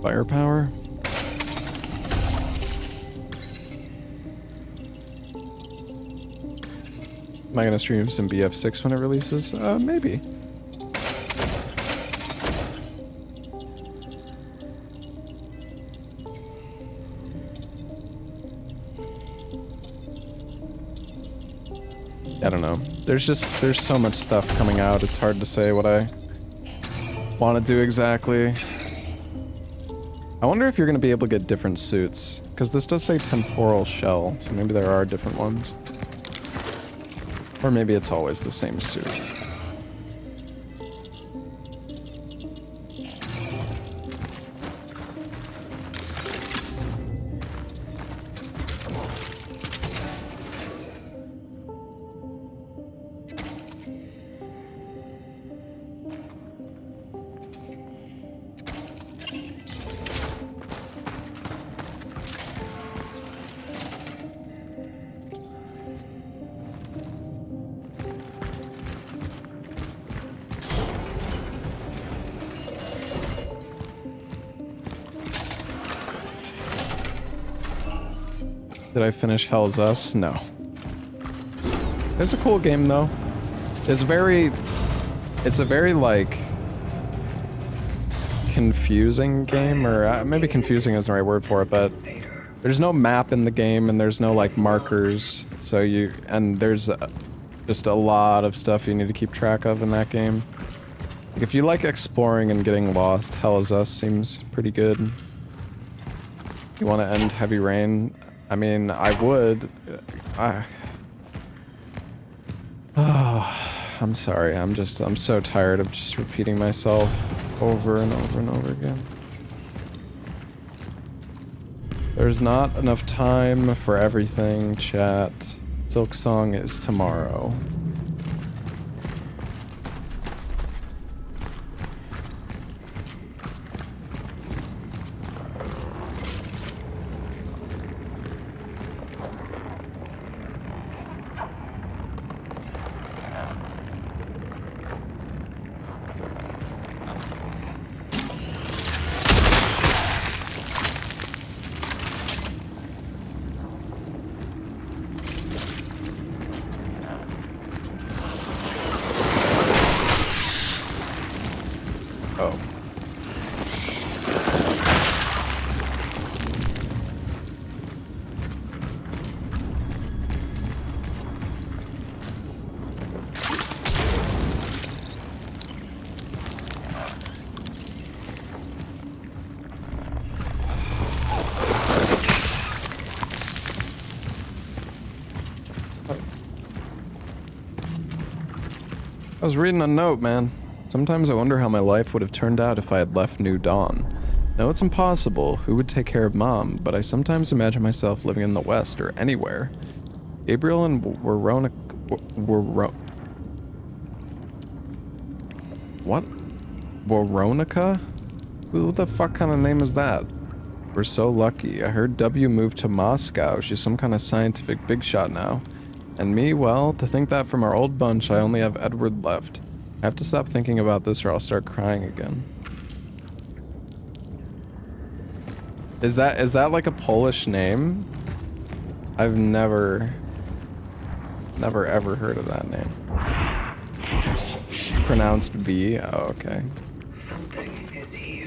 Firepower. Am I gonna stream some BF6 when it releases? Maybe. I don't know. There's so much stuff coming out, it's hard to say what I want to do exactly. I wonder if you're going to be able to get different suits, because this does say temporal shell, so maybe there are different ones. Or maybe it's always the same suit. Did I finish Hell's Us? No. It's a cool game though. It's a very like confusing game, or maybe confusing isn't the right word for it, but there's no map in the game and there's no like markers, so there's just a lot of stuff you need to keep track of in that game. Like, if you like exploring and getting lost, Hell's Us seems pretty good. You want to end Heavy Rain? I mean, I would. I'm sorry. I'm so tired of just repeating myself over and over and over again. There's not enough time for everything, chat. Silksong is tomorrow. I was reading a note, man. Sometimes I wonder how my life would have turned out if I had left New Dawn. No, it's impossible. Who would take care of Mom? But I sometimes imagine myself living in the West or anywhere. Gabriel and What? Veronica? Who the fuck kind of name is that? We're so lucky. I heard W moved to Moscow. She's some kind of scientific big shot now. And me, well, to think that from our old bunch, I only have Edward left. I have to stop thinking about this or I'll start crying again. Is that like a Polish name? I've never ever heard of that name. Pronounced V? Oh, okay. Something is here.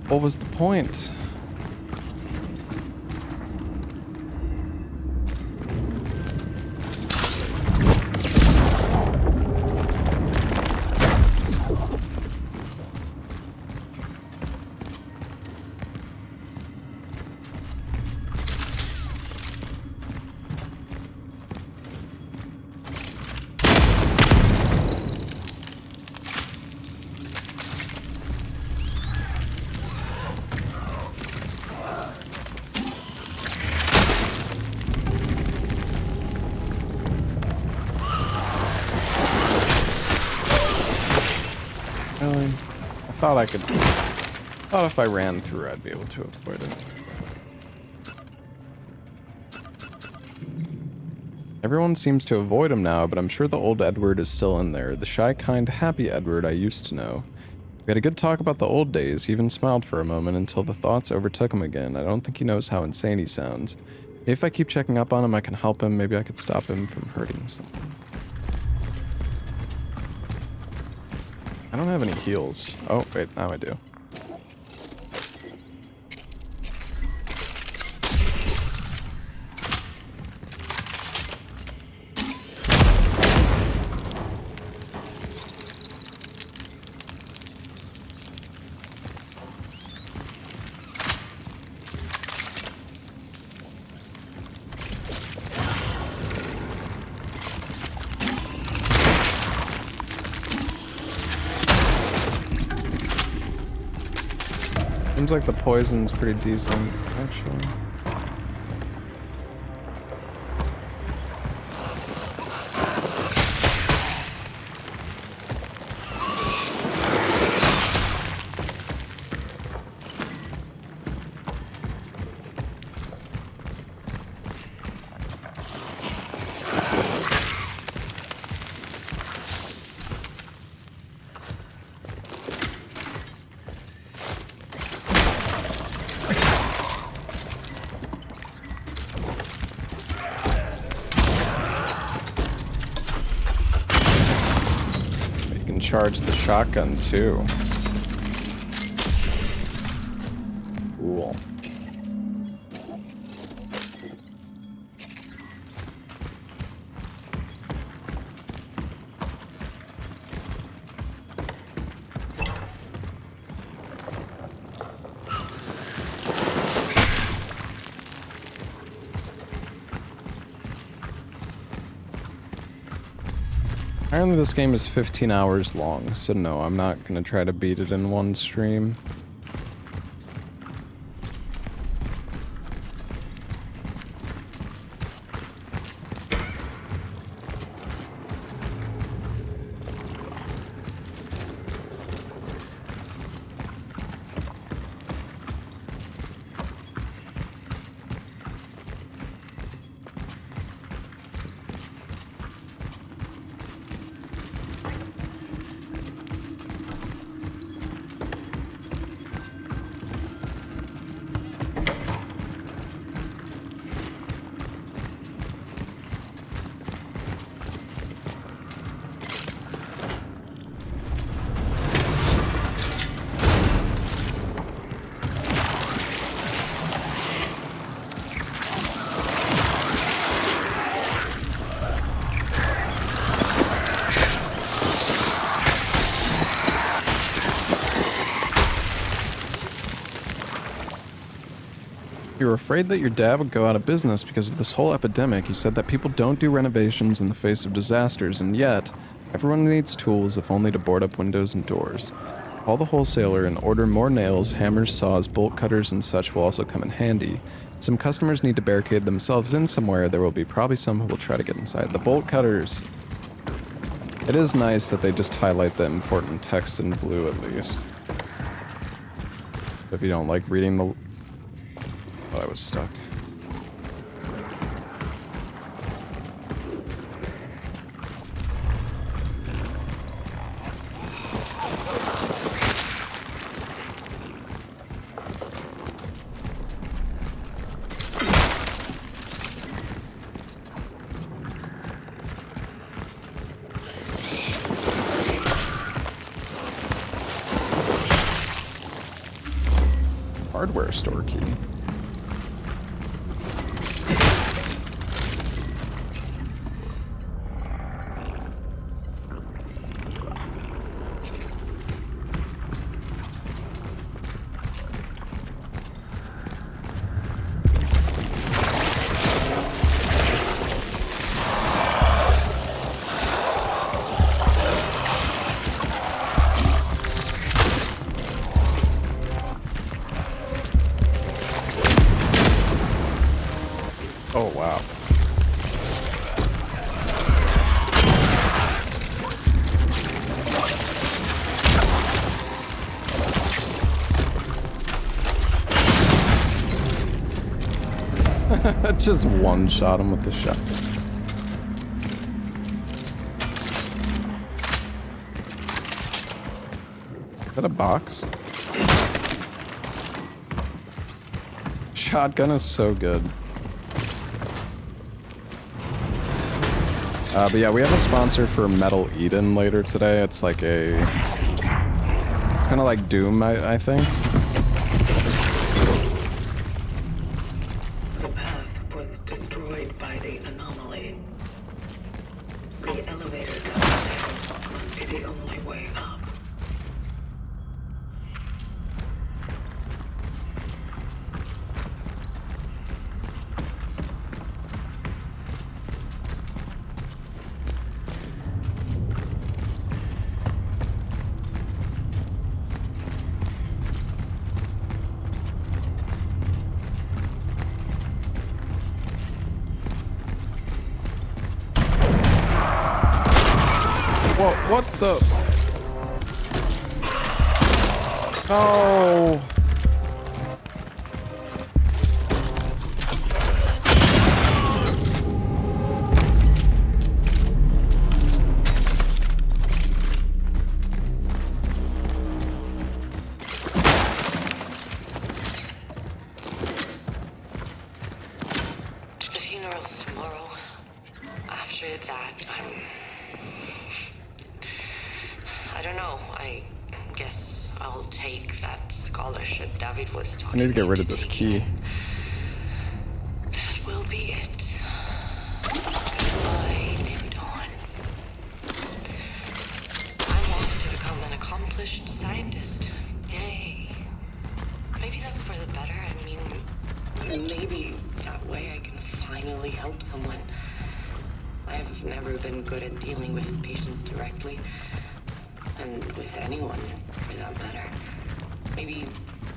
What was the point? Thought if I ran through, I'd be able to avoid it. Everyone seems to avoid him now, but I'm sure the old Edward is still in there. The shy, kind, happy Edward I used to know. We had a good talk about the old days. He even smiled for a moment until the thoughts overtook him again. I don't think he knows how insane he sounds. Maybe if I keep checking up on him, I can help him. Maybe I could stop him from hurting something. I don't have any heals. Oh, wait, now I do. Seems like the poison's pretty decent, actually. Charge the shotgun too. Cool. Apparently this game is 15 hours long, so no, I'm not gonna try to beat it in one stream. You were afraid that your dad would go out of business because of this whole epidemic. You said that people don't do renovations in the face of disasters, and yet, everyone needs tools if only to board up windows and doors. Call the wholesaler and order more nails, hammers, saws, bolt cutters, and such will also come in handy. Some customers need to barricade themselves in somewhere. There will be probably some who will try to get inside. The bolt cutters. It is nice that they just highlight the important text in blue at least. If you don't like reading the... Oh, I was stuck. Hardware store key. Oh, wow. Just one-shot him with the shotgun. Is that a box? Shotgun is so good. But yeah, we have a sponsor for Metal Eden later today. It's like a... It's kind of like Doom, I think. The path was destroyed by the anomaly. The elevator downstairs must be the only way up. What the? Oh. The funeral's tomorrow. After that, I don't know. I guess I'll take that scholarship David was I talking need to get me rid of into this taking. key. That will be it. Goodbye, New Dawn. I'm off to become an accomplished scientist. Yay. Maybe that's for the better. I mean, maybe that way I can finally help someone. I've never been good at dealing with patients directly. And with anyone, for that matter. Maybe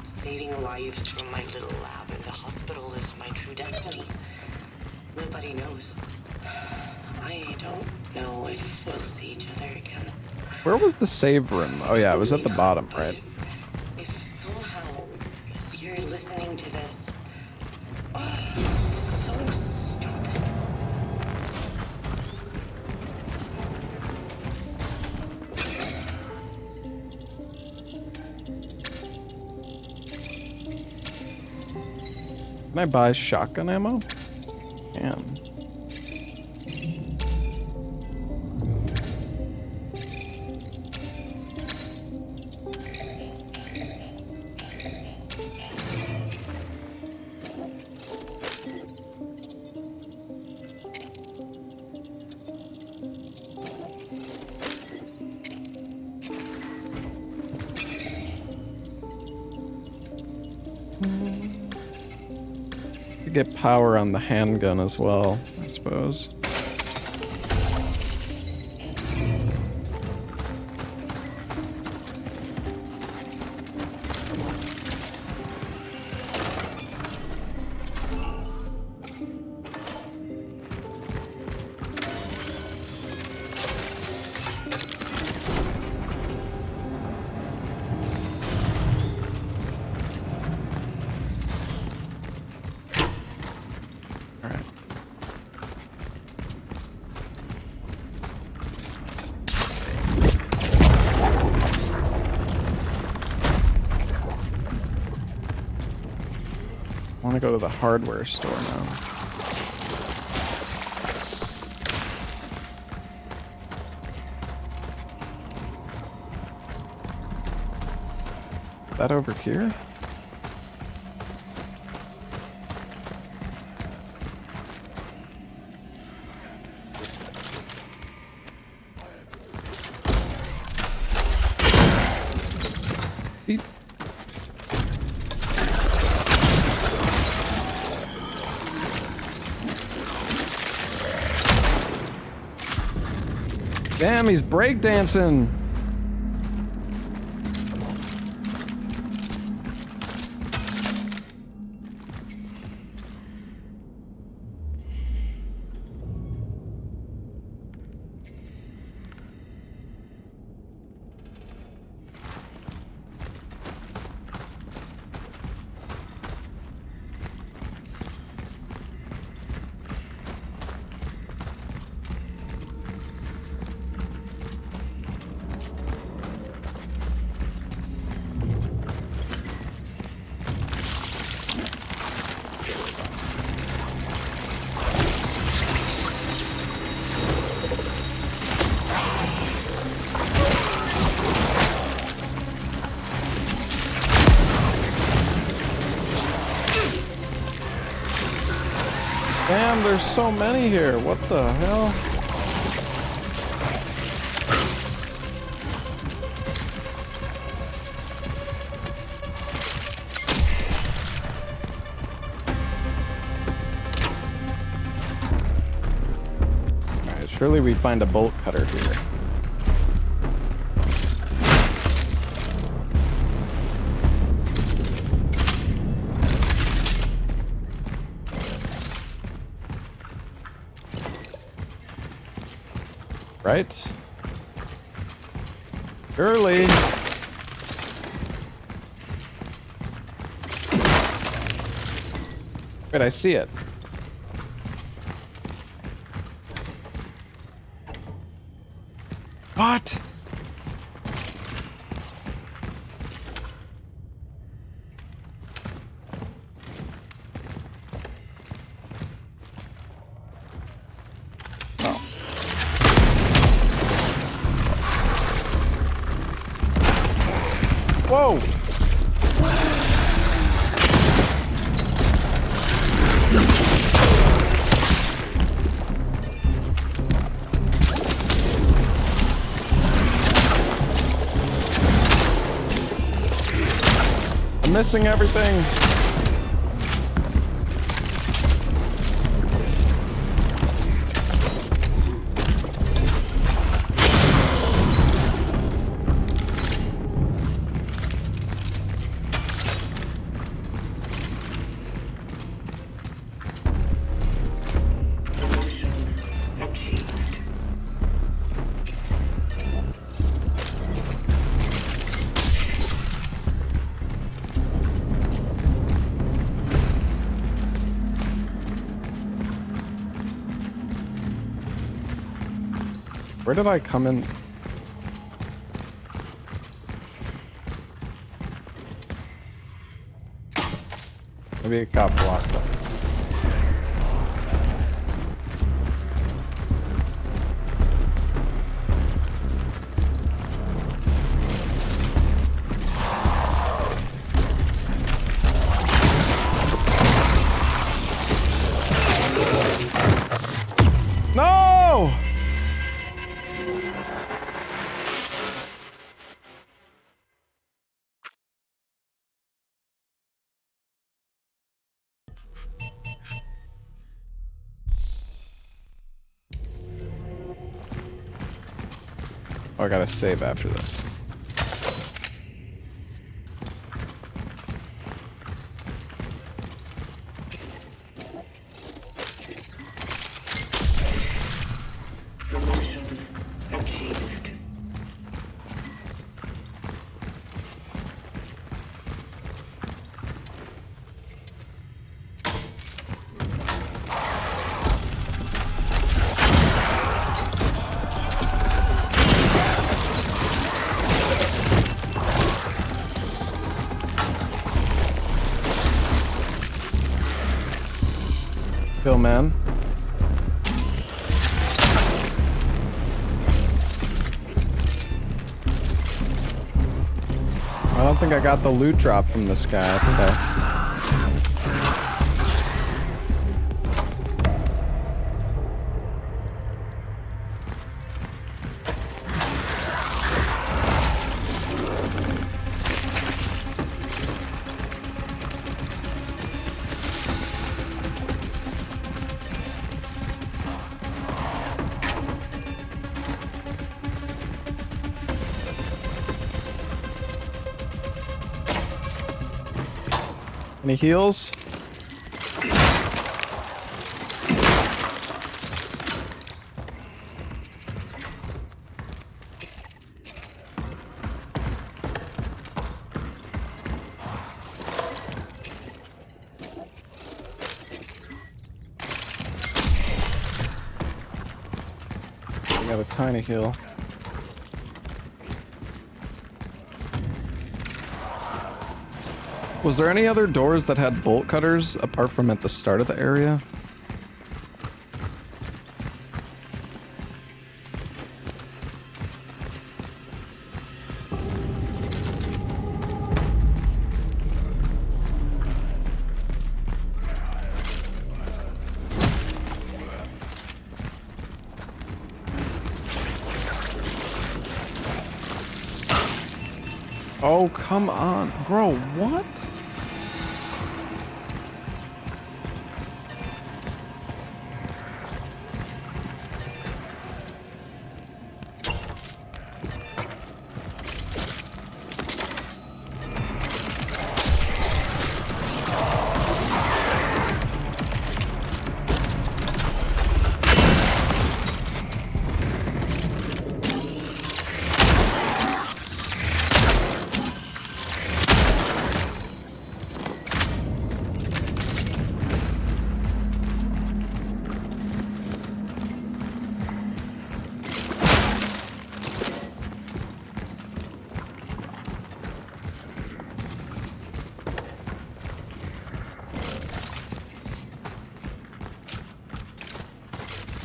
saving lives from my little lab in the hospital is my true destiny. Nobody knows. I don't know if we'll see each other again. Where was the save room? Oh yeah, it was at the bottom, right? If somehow you're listening to this, so stupid. Can I buy shotgun ammo? Damn. Get power on the handgun as well, I suppose. I want to go to the hardware store now. That over here? Beep. Damn, he's breakdancing. Damn, there's so many here. What the hell? Alright, surely we find a bolt cutter here. Right? Early. Wait, I see it. What? Whoa! I'm missing everything. Where did I come in? Maybe it got blocked up. No! Oh, I gotta save after this. Kill, man. I don't think I got the loot drop from this guy. I think I... Any heals? I got a tiny heal. Was there any other doors that had bolt cutters apart from at the start of the area? Oh, come on. Bro, what?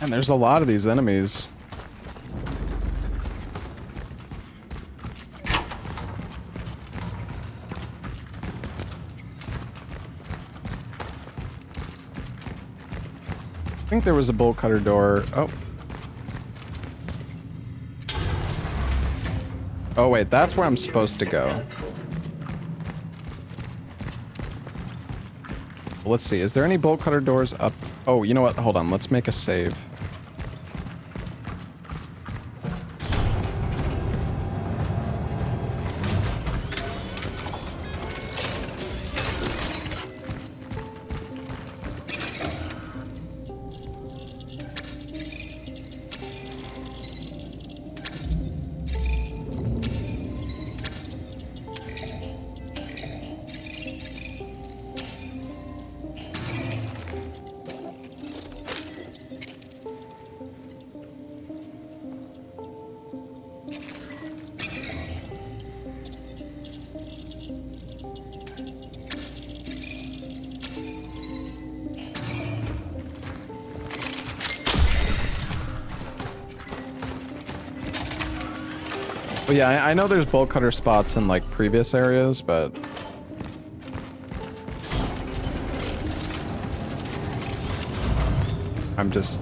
And there's a lot of these enemies. I think there was a bolt cutter door. Oh. Oh wait, that's where I'm supposed to go. Let's see, is there any bolt cutter doors up? Oh, you know what? Hold on, let's make a save. But yeah, I know there's bolt cutter spots in like previous areas, but I'm just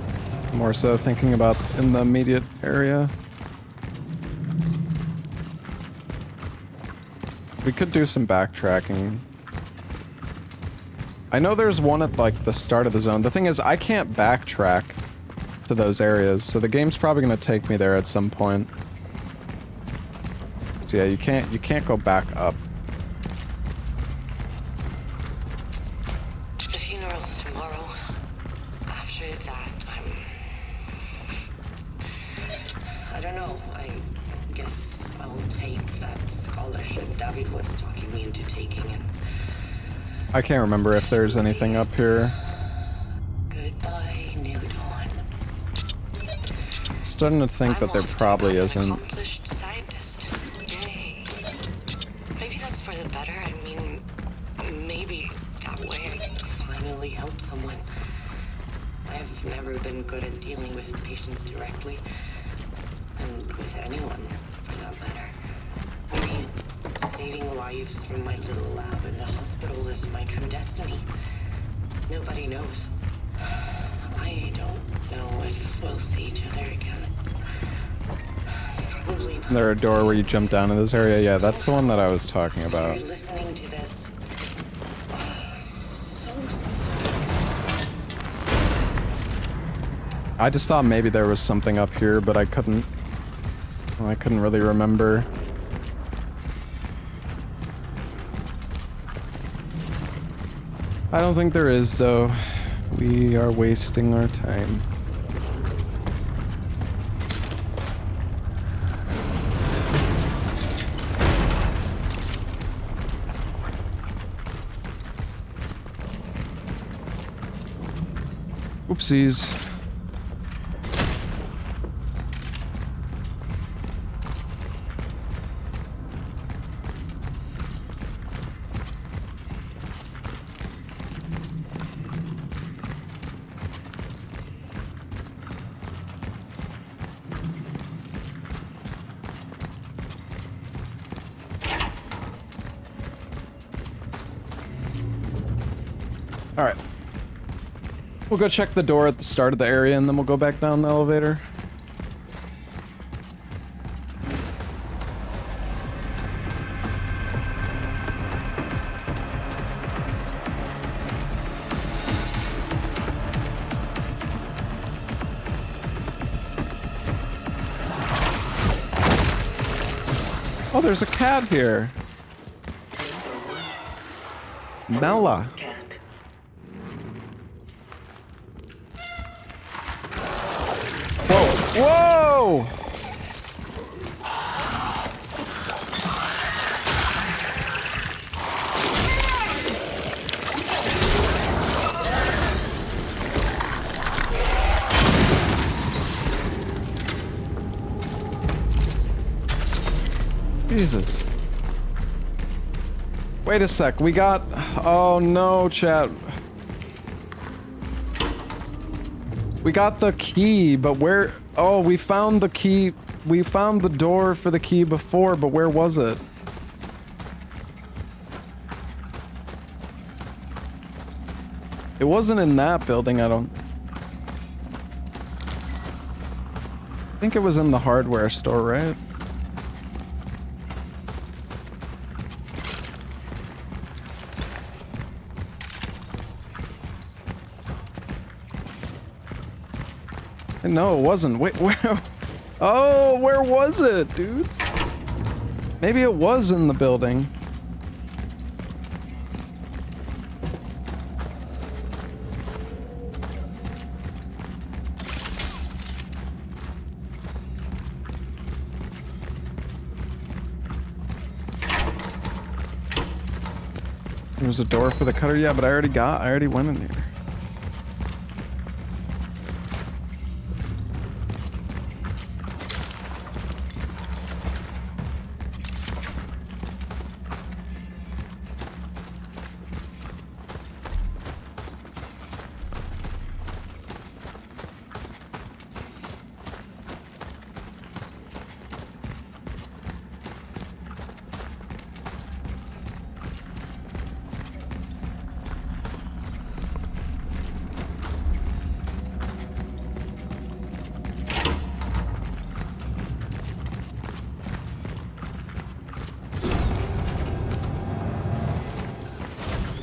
more so thinking about in the immediate area. We could do some backtracking. I know there's one at like the start of the zone. The thing is, I can't backtrack to those areas, so the game's probably gonna take me there at some point. So yeah, you can't go back up. The funeral's tomorrow. After that, I don't know. I guess I'll take that scholarship David was talking me into taking, and I can't remember if there's anything up here. goodbye, New Dawn. Starting to think that there probably isn't. Accomplished scientist. Yay. Maybe that's for the better. I mean, maybe that way I can finally help someone. I've never been good at dealing with patients directly, and with anyone, for that matter. Maybe saving lives from my little lab in the hospital is my true destiny. Nobody knows. I don't know if we'll see each other again. Probably not. There a door where you jump down in this area? Yeah, that's the one that I was talking If about. you're listening to this, so I just thought maybe there was something up here, but I couldn't really remember. I don't think there is, though. We are wasting our time. Oopsies. All right. We'll go check the door at the start of the area, and then we'll go back down the elevator. Oh, there's a cat here. Mela. Whoa! Jesus. Wait a sec, we got... Oh no, chat. We got the key, but where? Oh, we found the key. We found the door for the key before, but where was it? It wasn't in that building, I don't... I think it was in the hardware store, right? No, it wasn't. Wait, where? Oh, where was it, dude? Maybe it was in the building. There was a door for the cutter, yeah, but I already went in here.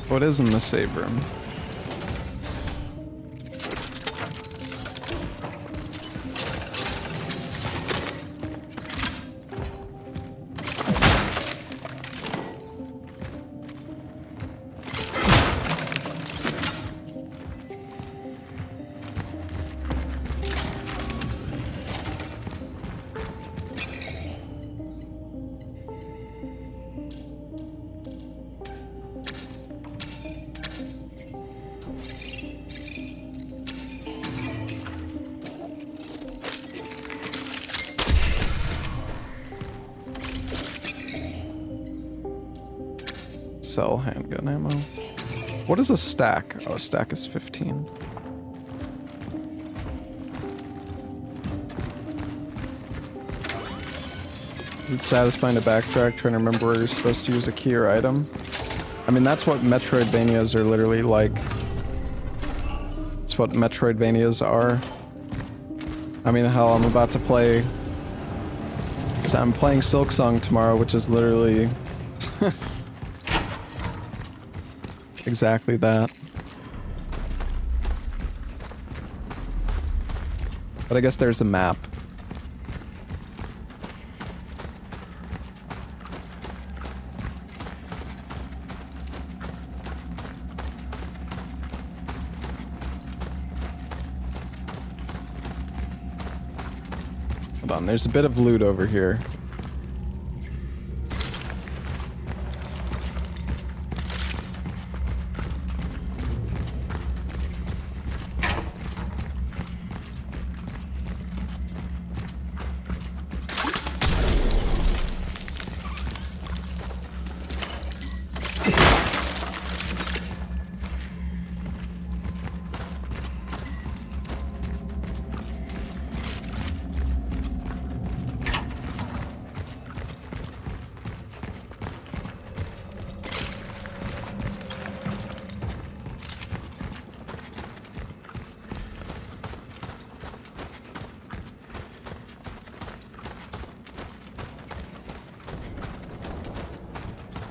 What is in the save room? Sell handgun ammo. What is a stack? Oh, a stack is 15. Is it satisfying to backtrack, trying to remember where you're supposed to use a key or item? I mean, that's what Metroidvanias are literally like. That's what Metroidvanias are. I mean, hell, I'm about to play... So I'm playing Silksong tomorrow, which is literally... exactly that. But I guess there's a map. Hold on, there's a bit of loot over here.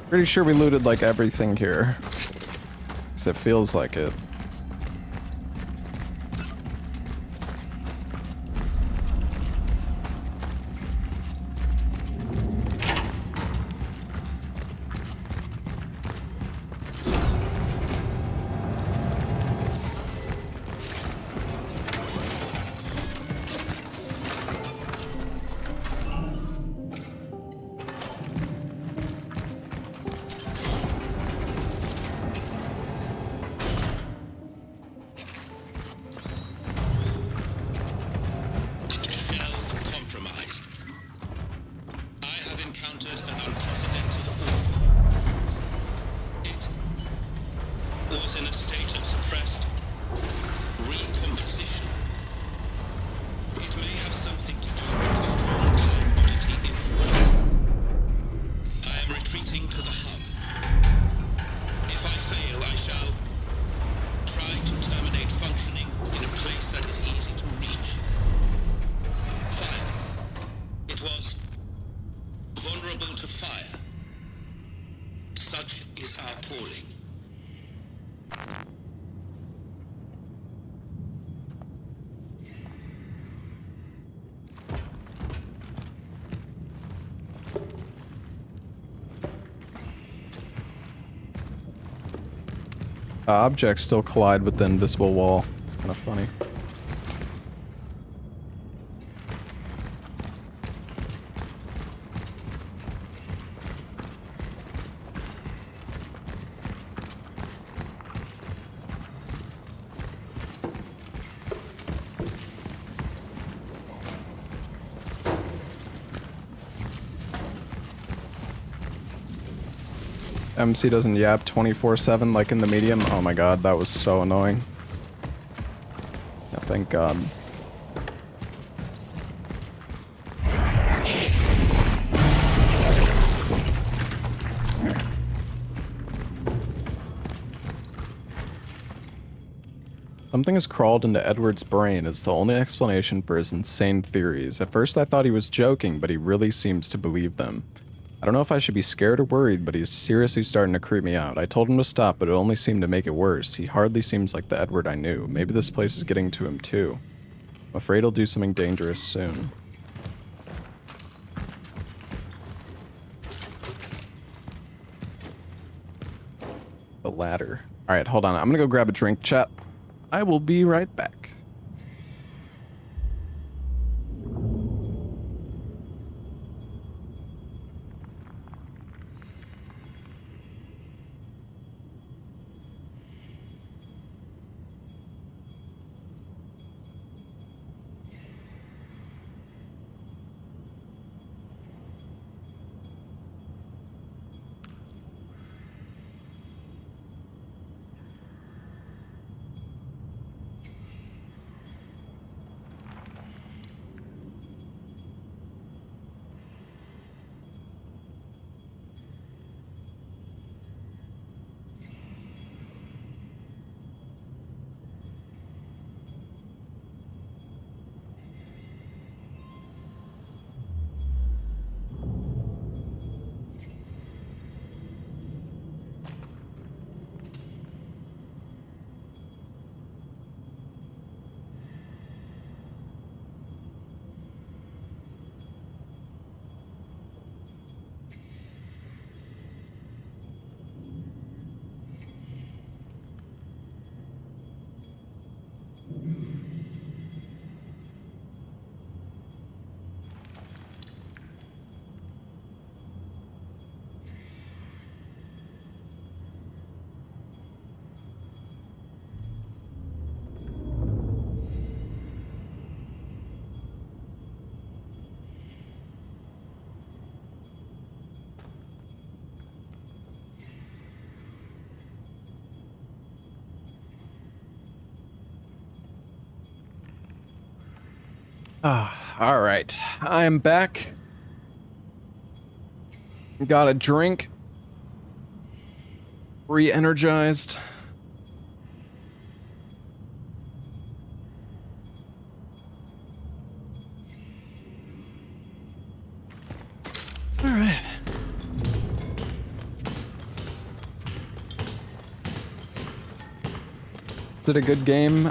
Pretty sure we looted like everything here. 'Cause it feels like it. Was in a state of suppressed recomposition. Objects still collide with the invisible wall. It's kind of funny. MC doesn't yap 24/7 like in the medium. Oh my god, that was so annoying. Yeah, thank god. Something has crawled into Edward's brain. It's the only explanation for his insane theories. At first I thought he was joking, but he really seems to believe them. I don't know if I should be scared or worried, but he's seriously starting to creep me out. I told him to stop, but it only seemed to make it worse. He hardly seems like the Edward I knew. Maybe this place is getting to him too. I'm afraid he'll do something dangerous soon. The ladder. Alright, hold on. I'm gonna go grab a drink, chat. I will be right back. All right, I'm back. Got a drink. Re-energized. All right. Is it a good game?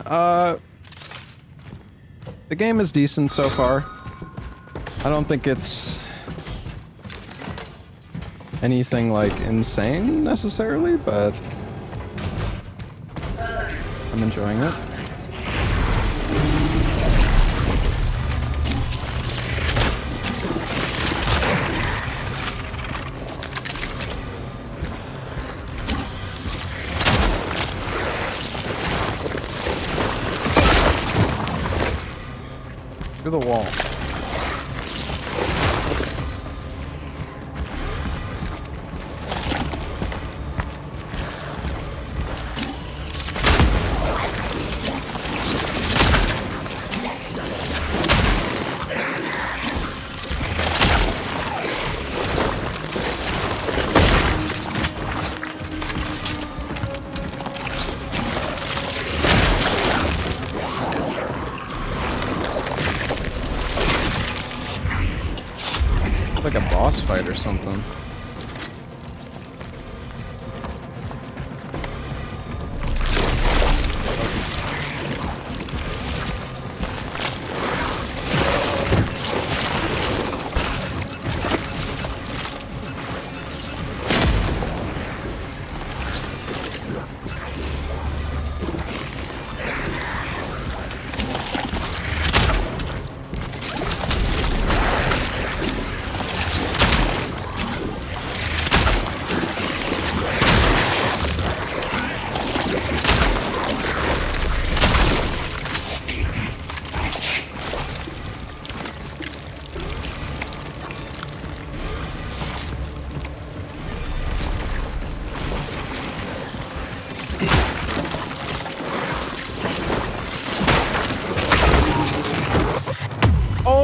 The game is decent so far. I don't think it's anything like insane necessarily, but I'm enjoying it. To the wall. Like a boss fight or something.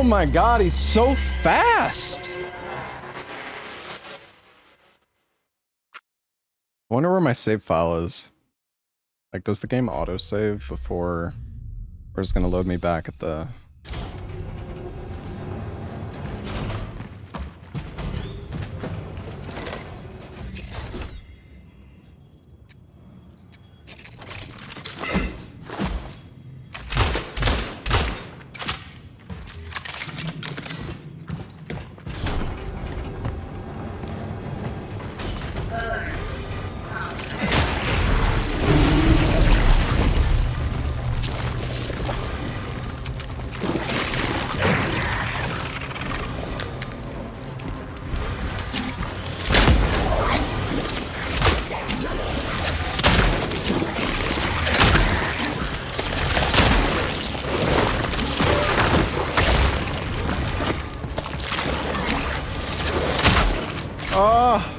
Oh my god, he's so fast! I wonder where my save file is. Like, does the game autosave before... Or is it gonna load me back at the... Oh!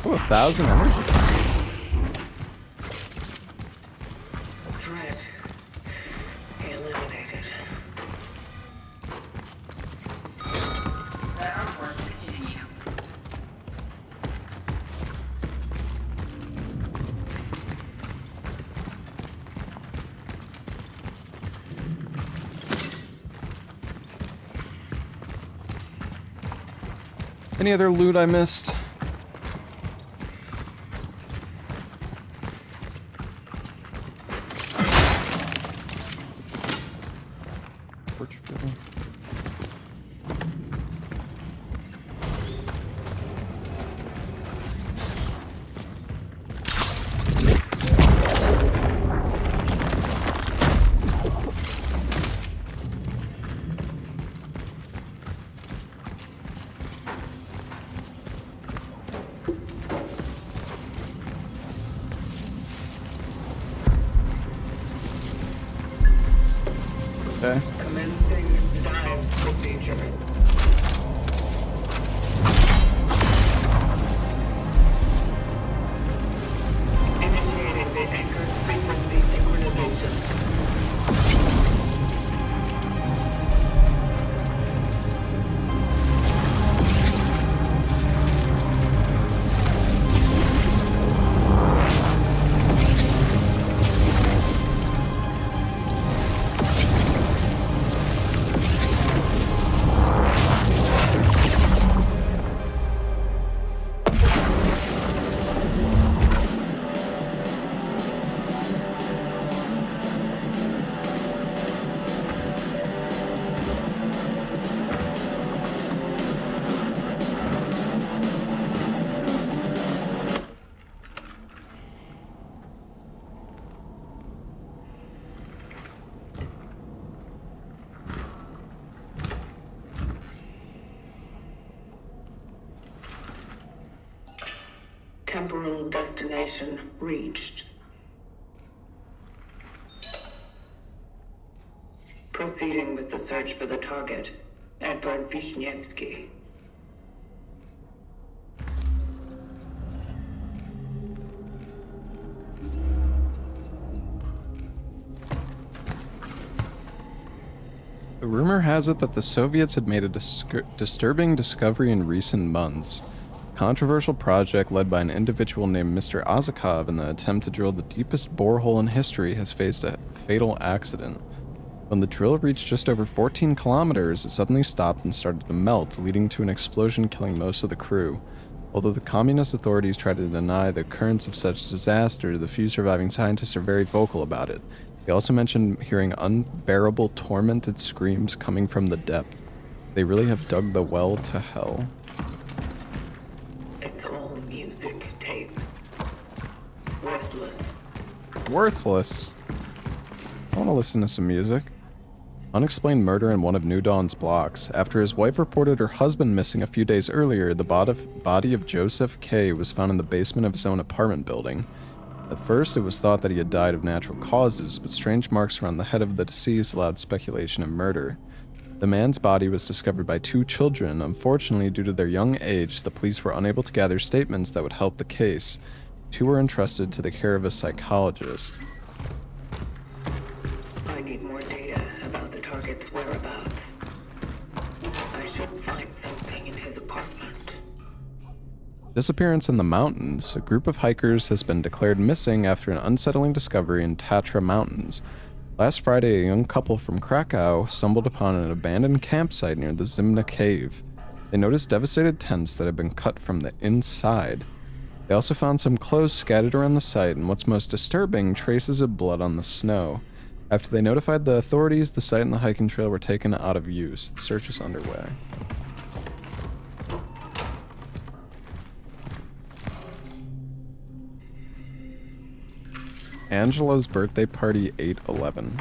Oh, 1,000 energy. Threat eliminated. Let our work continue. Any other loot I missed? Okay. Commencing dive procedure. Initiating the anchored frequency synchronization. Temporal destination reached. Proceeding with the search for the target, Edvard Vishnievsky. The rumor has it that the Soviets had made a disturbing discovery in recent months. A controversial project led by an individual named Mr. Azakov in the attempt to drill the deepest borehole in history has faced a fatal accident. When the drill reached just over 14 kilometers, it suddenly stopped and started to melt, leading to an explosion killing most of the crew. Although the communist authorities try to deny the occurrence of such disaster, the few surviving scientists are very vocal about it. They also mentioned hearing unbearable, tormented screams coming from the depth. They really have dug the well to hell. It's all music tapes. Worthless. Worthless? I want to listen to some music. Unexplained murder in one of New Dawn's blocks. After his wife reported her husband missing a few days earlier, the body of Joseph K. was found in the basement of his own apartment building. At first, it was thought that he had died of natural causes, but strange marks around the head of the deceased allowed speculation of murder. The man's body was discovered by 2 children. Unfortunately, due to their young age, the police were unable to gather statements that would help the case. 2 were entrusted to the care of a psychologist. I need more data about the target's whereabouts. I should find something in his apartment. Disappearance in the mountains. A group of hikers has been declared missing after an unsettling discovery in Tatra Mountains. Last Friday, a young couple from Krakow stumbled upon an abandoned campsite near the Zimna cave. They noticed devastated tents that had been cut from the inside. They also found some clothes scattered around the site, and what's most disturbing, traces of blood on the snow. After they notified the authorities, the site and the hiking trail were taken out of use. The search is underway. Angela's birthday party 8/11.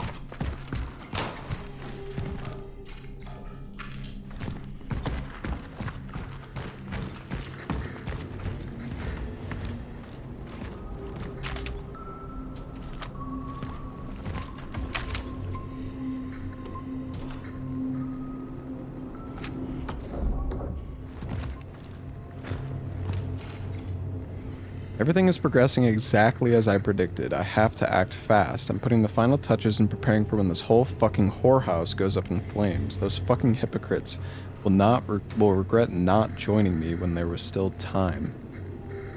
Everything is progressing exactly as I predicted. I have to act fast. I'm putting the final touches and preparing for when this whole fucking whorehouse goes up in flames. Those fucking hypocrites will regret not joining me when there was still time.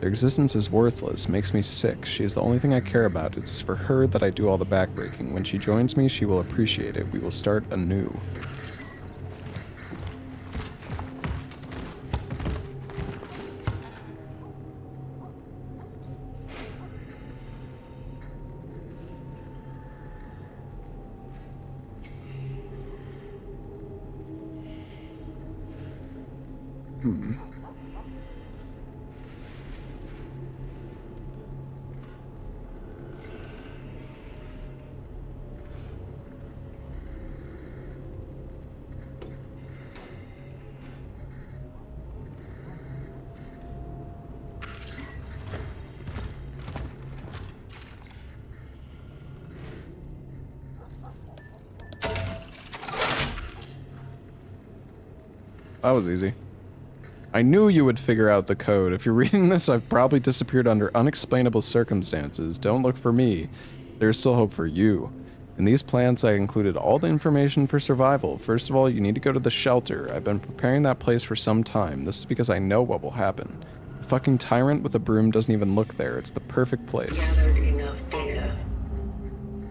Their existence is worthless, makes me sick. She is the only thing I care about. It's for her that I do all the backbreaking. When she joins me, she will appreciate it. We will start anew. That was easy. I knew you would figure out the code. If you're reading this, I've probably disappeared under unexplainable circumstances. Don't look for me. There's still hope for you. In these plans, I included all the information for survival. First of all, you need to go to the shelter. I've been preparing that place for some time. This is because I know what will happen. The fucking tyrant with a broom doesn't even look there. It's the perfect place. Gathered enough data.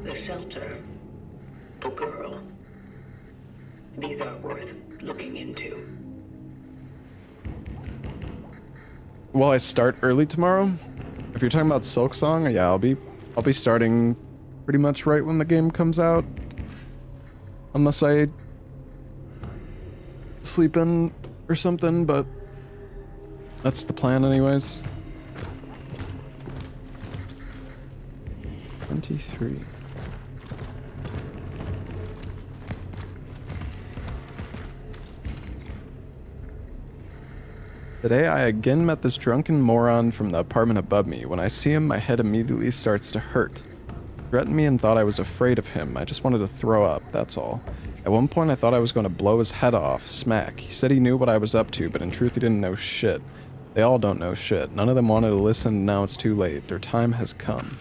The shelter. The girl. These are worth looking into. Will I start early tomorrow? If you're talking about Silksong, yeah, I'll be starting pretty much right when the game comes out. Unless I sleep in or something, but that's the plan anyways. 23. Today, I again met this drunken moron from the apartment above me. When I see him, my head immediately starts to hurt. Threatened me and thought I was afraid of him. I just wanted to throw up, that's all. At one point I thought I was going to blow his head off, smack. He said he knew what I was up to, but in truth he didn't know shit. They all don't know shit. None of them wanted to listen, now it's too late. Their time has come.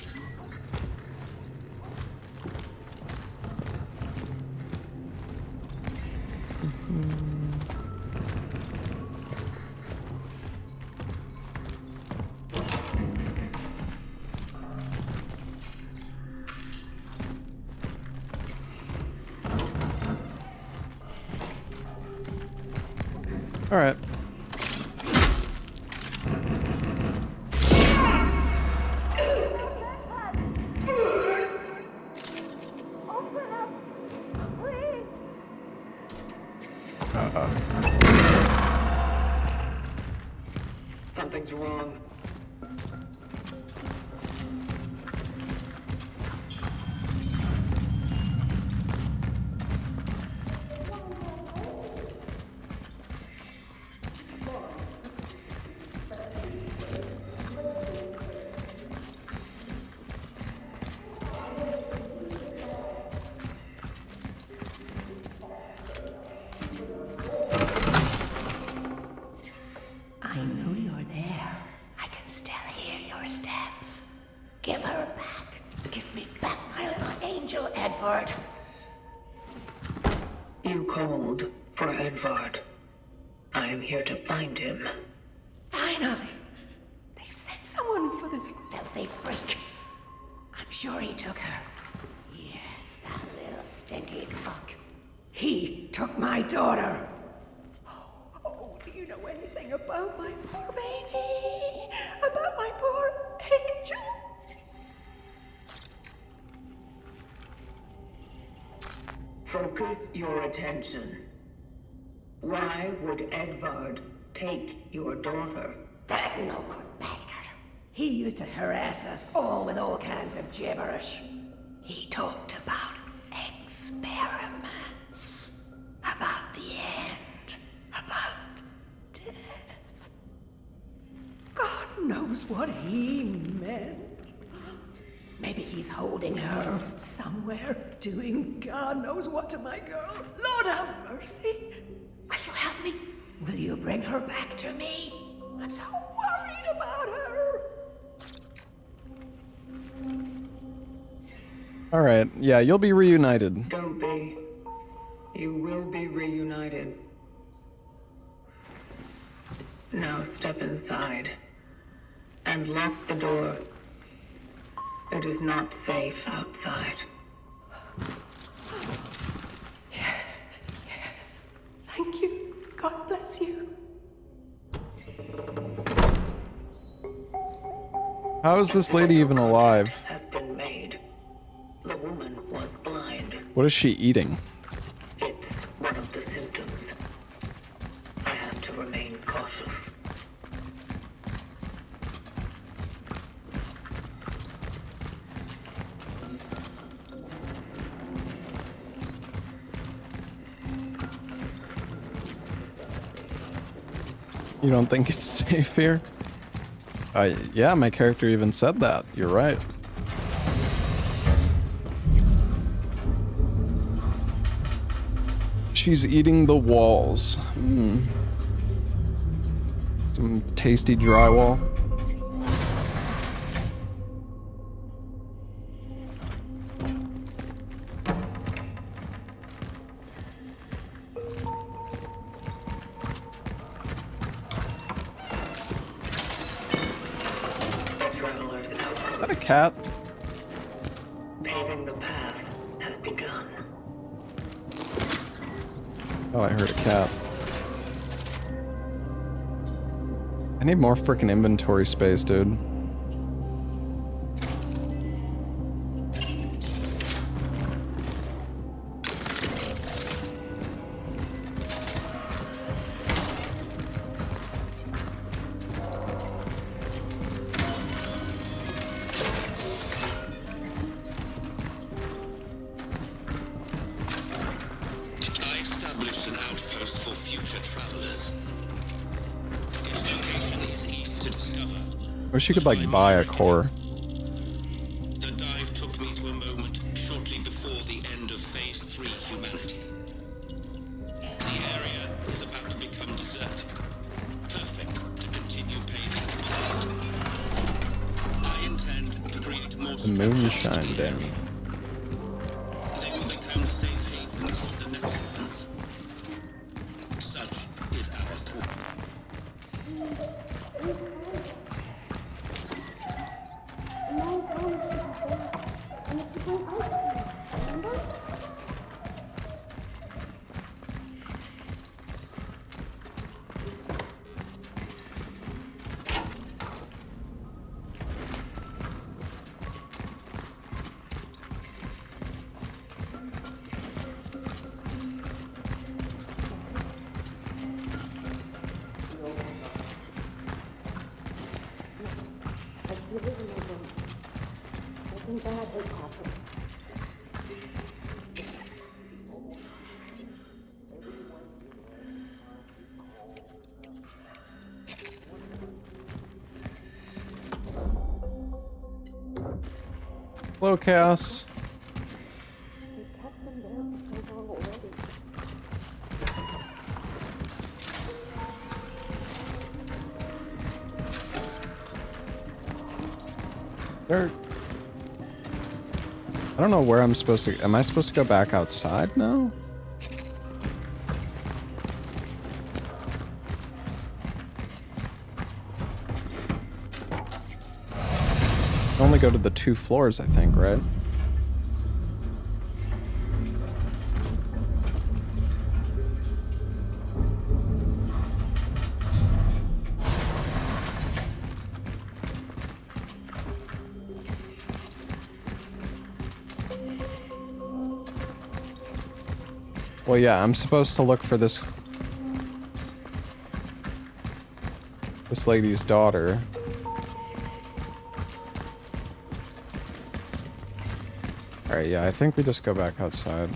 Alright. Something's wrong. I know you're there. I can still hear your steps. Give her back. Give me back my little angel, Edward. You called for Edvard. I am here to find him. Finally. They've sent someone for this filthy freak. I'm sure he took her. Yes, that little stinky fuck. He took my daughter. Oh, do you know anything about my poor baby? About my poor angel? Focus your attention. Why would Edvard take your daughter? That no-good bastard. He used to harass us all with all kinds of gibberish. He talked about experiments, about the end, about death. God knows what he meant. Maybe he's holding her somewhere, doing God knows what to my girl. Lord have mercy. Will you help me? Will you bring her back to me? I'm so worried about her. Alright, yeah, you'll be reunited. Don't be. You will be reunited. Now step inside and lock the door. It is not safe outside. Yes, yes. Thank you. God bless you. How is this lady even alive? Has been made. The woman was blind. What is she eating? It's one of the symptoms. I have to remain cautious. You don't think it's safe here? Yeah, my character even said that. You're right. She's eating the walls. Some tasty drywall. Traveler's Is that a outpost. cat? Paving the path has begun. Oh, I heard a cat. I need more freaking inventory space, dude. I established an outpost for future travelers. Its location is easy to discover. Wish you could like buy a core. The dive took me to a free humanity. The area is about to become deserted. Perfect to continue paving the path. I intend to create more The moonshine down. They will become safe havens for the next ones. Such is our core. Hello, Chaos. There. I don't know where I'm supposed to. Am I supposed to go back outside now? Only go to the 2 floors, I think, right? Well, yeah, I'm supposed to look for this lady's daughter. Alright, yeah, I think we just go back outside.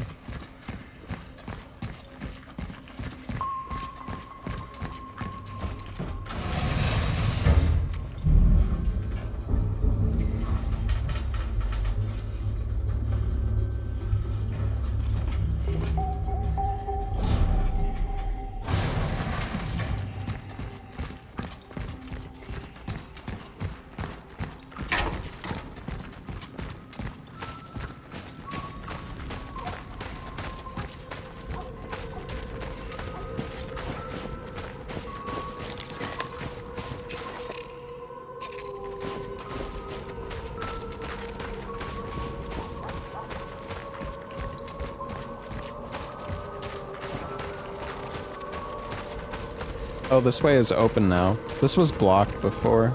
Oh, this way is open now. This was blocked before.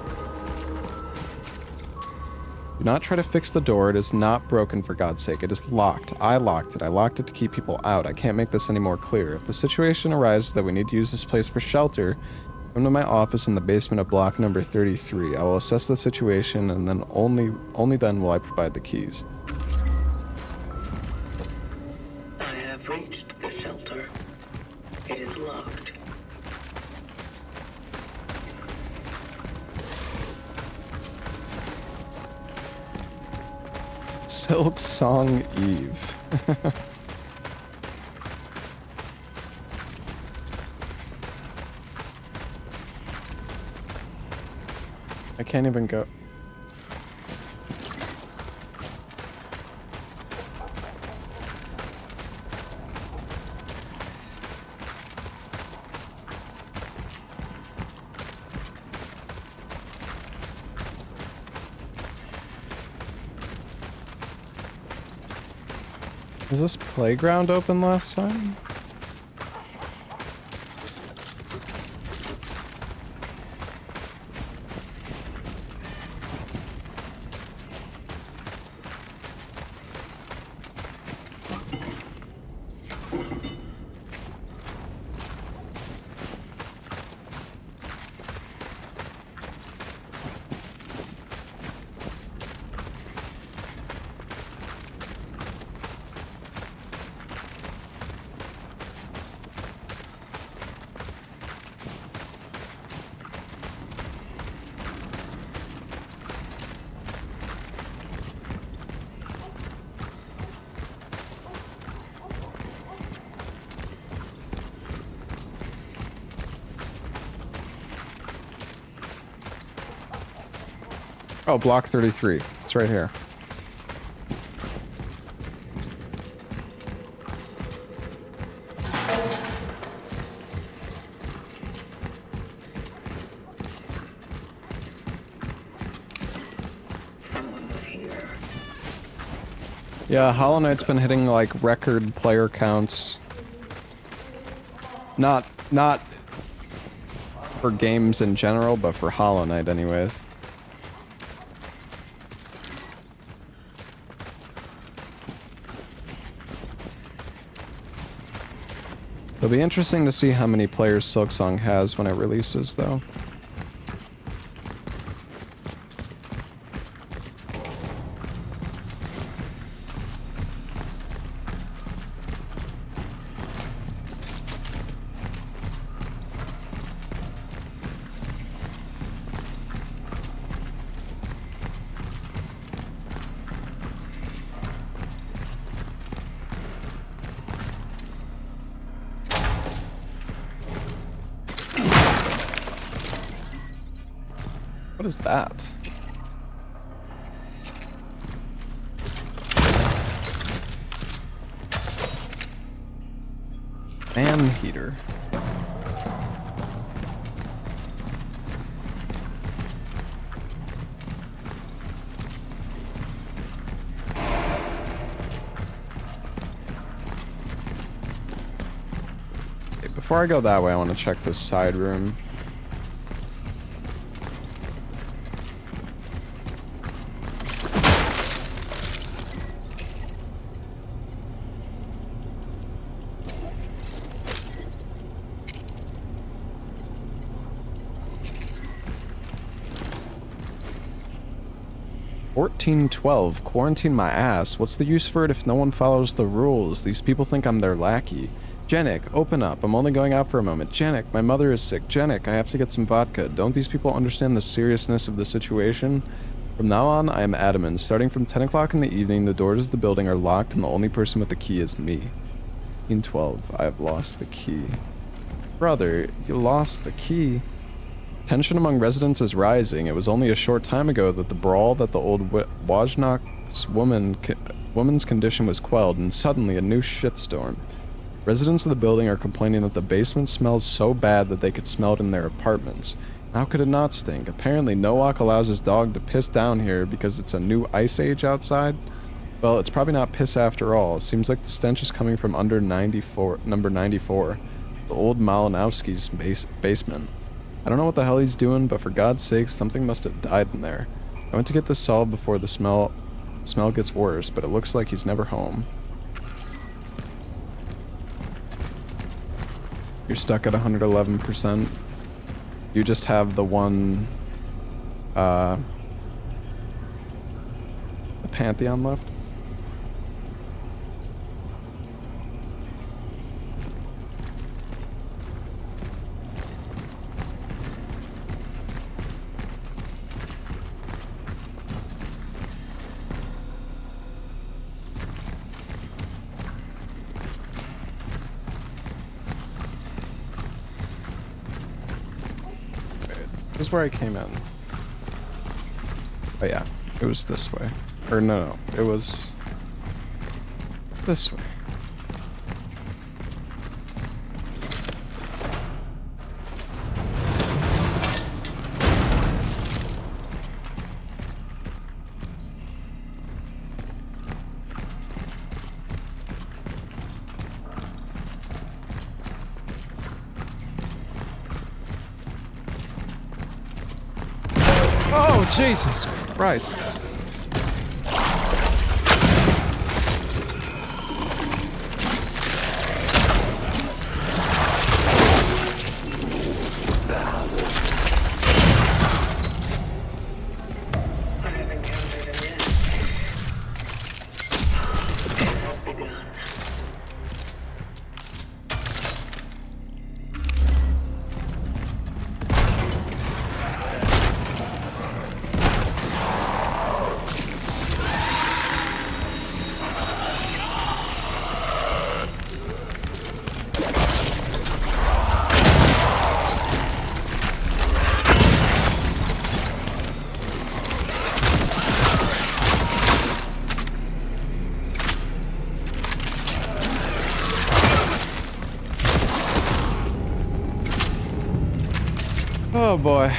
Do not try to fix the door. It is not broken, for God's sake. It is locked. I locked it. I locked it to keep people out. I can't make this any more clear. If the situation arises that we need to use this place for shelter, come to my office in the basement of block number 33. I will assess the situation, and then only then will I provide the keys. I have reached the shelter. It is locked. Silksong Eve. I can't even go. Was this playground open last time? Oh, block 33. It's right here. Someone was here. Yeah, Hollow Knight's been hitting like record player counts. Not for games in general, but for Hollow Knight anyways. It'll be interesting to see how many players Silksong has when it releases, though. What is that? Fan heater. Okay, before I go that way, I want to check this side room. $14.12. Quarantine my ass. What's the use for it if no one follows the rules? These people think I'm their lackey. Jennick, open up. I'm only going out for a moment. Jennick, my mother is sick. Jennick, I have to get some vodka. Don't these people understand the seriousness of the situation? From now on, I am adamant. Starting from 10 o'clock in the evening, the doors of the building are locked and the only person with the key is me. 14:12. I have lost the key. Brother, you lost the key. Tension among residents is rising. It was only a short time ago that the brawl that the old Wajnok's woman's condition was quelled, and suddenly a new shitstorm. Residents of the building are complaining that the basement smells so bad that they could smell it in their apartments. How could it not stink? Apparently Nowak allows his dog to piss down here because it's a new ice age outside. Well, it's probably not piss after all. It seems like the stench is coming from under number 94, the old Malinowski's basement. I don't know what the hell he's doing, but for God's sake, something must have died in there. I went to get this solved before the smell gets worse, but it looks like he's never home. You're stuck at 111%. You just have the one, the Pantheon left. This is where I came in. Oh yeah, it was this way. Or no, it was this way. Oh, Jesus Christ. I have encountered an end. It has begun. Oh boy.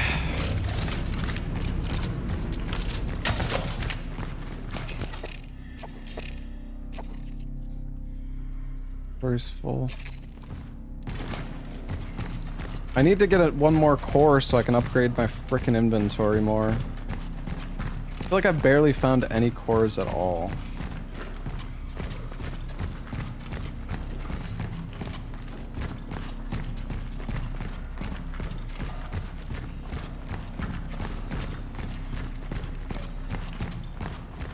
Where's full? I need to get one more core so I can upgrade my frickin' inventory more. I feel like I barely found any cores at all.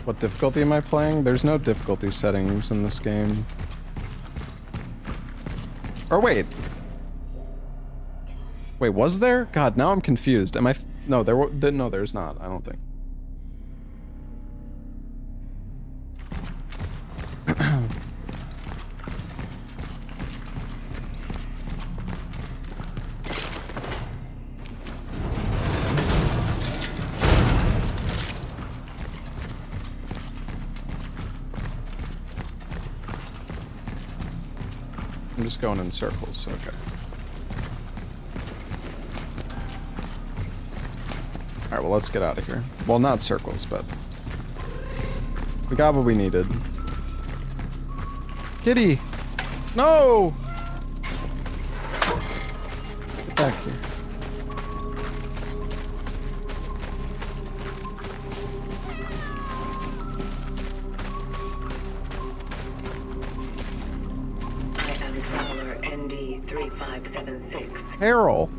What difficulty am I playing? There's no difficulty settings in this game. Or wait. Wait, was there? God, now I'm confused. Am I? No, no, there's not. I don't think. I'm just going in circles, okay. Alright, well, let's get out of here. Well, not circles, but... we got what we needed. Kitty! No! Get back here. Harold.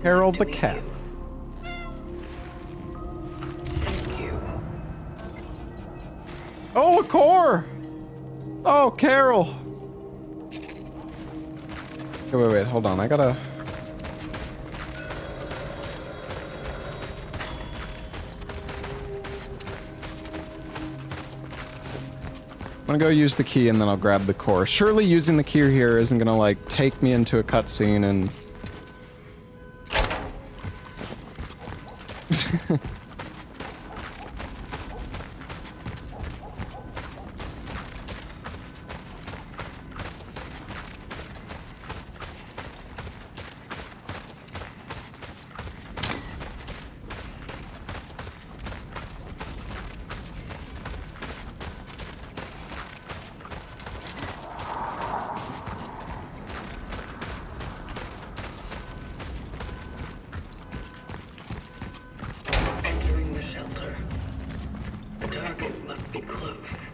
Harold the cat. Thank you. Oh, a core! Oh, Carol! Wait, hold on. I gotta... I'm gonna go use the key and then I'll grab the core. Surely using the key here isn't gonna, like, take me into a cutscene and... Entering the shelter. The target must be close.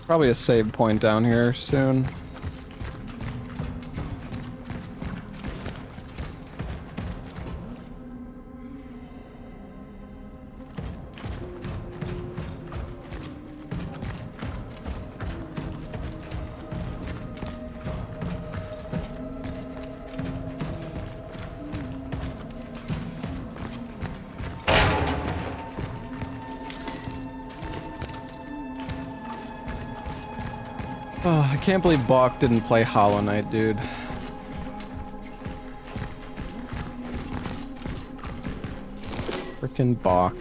Probably a save point down here soon. Oh, I can't believe Bach didn't play Hollow Knight, dude. Frickin' Bach.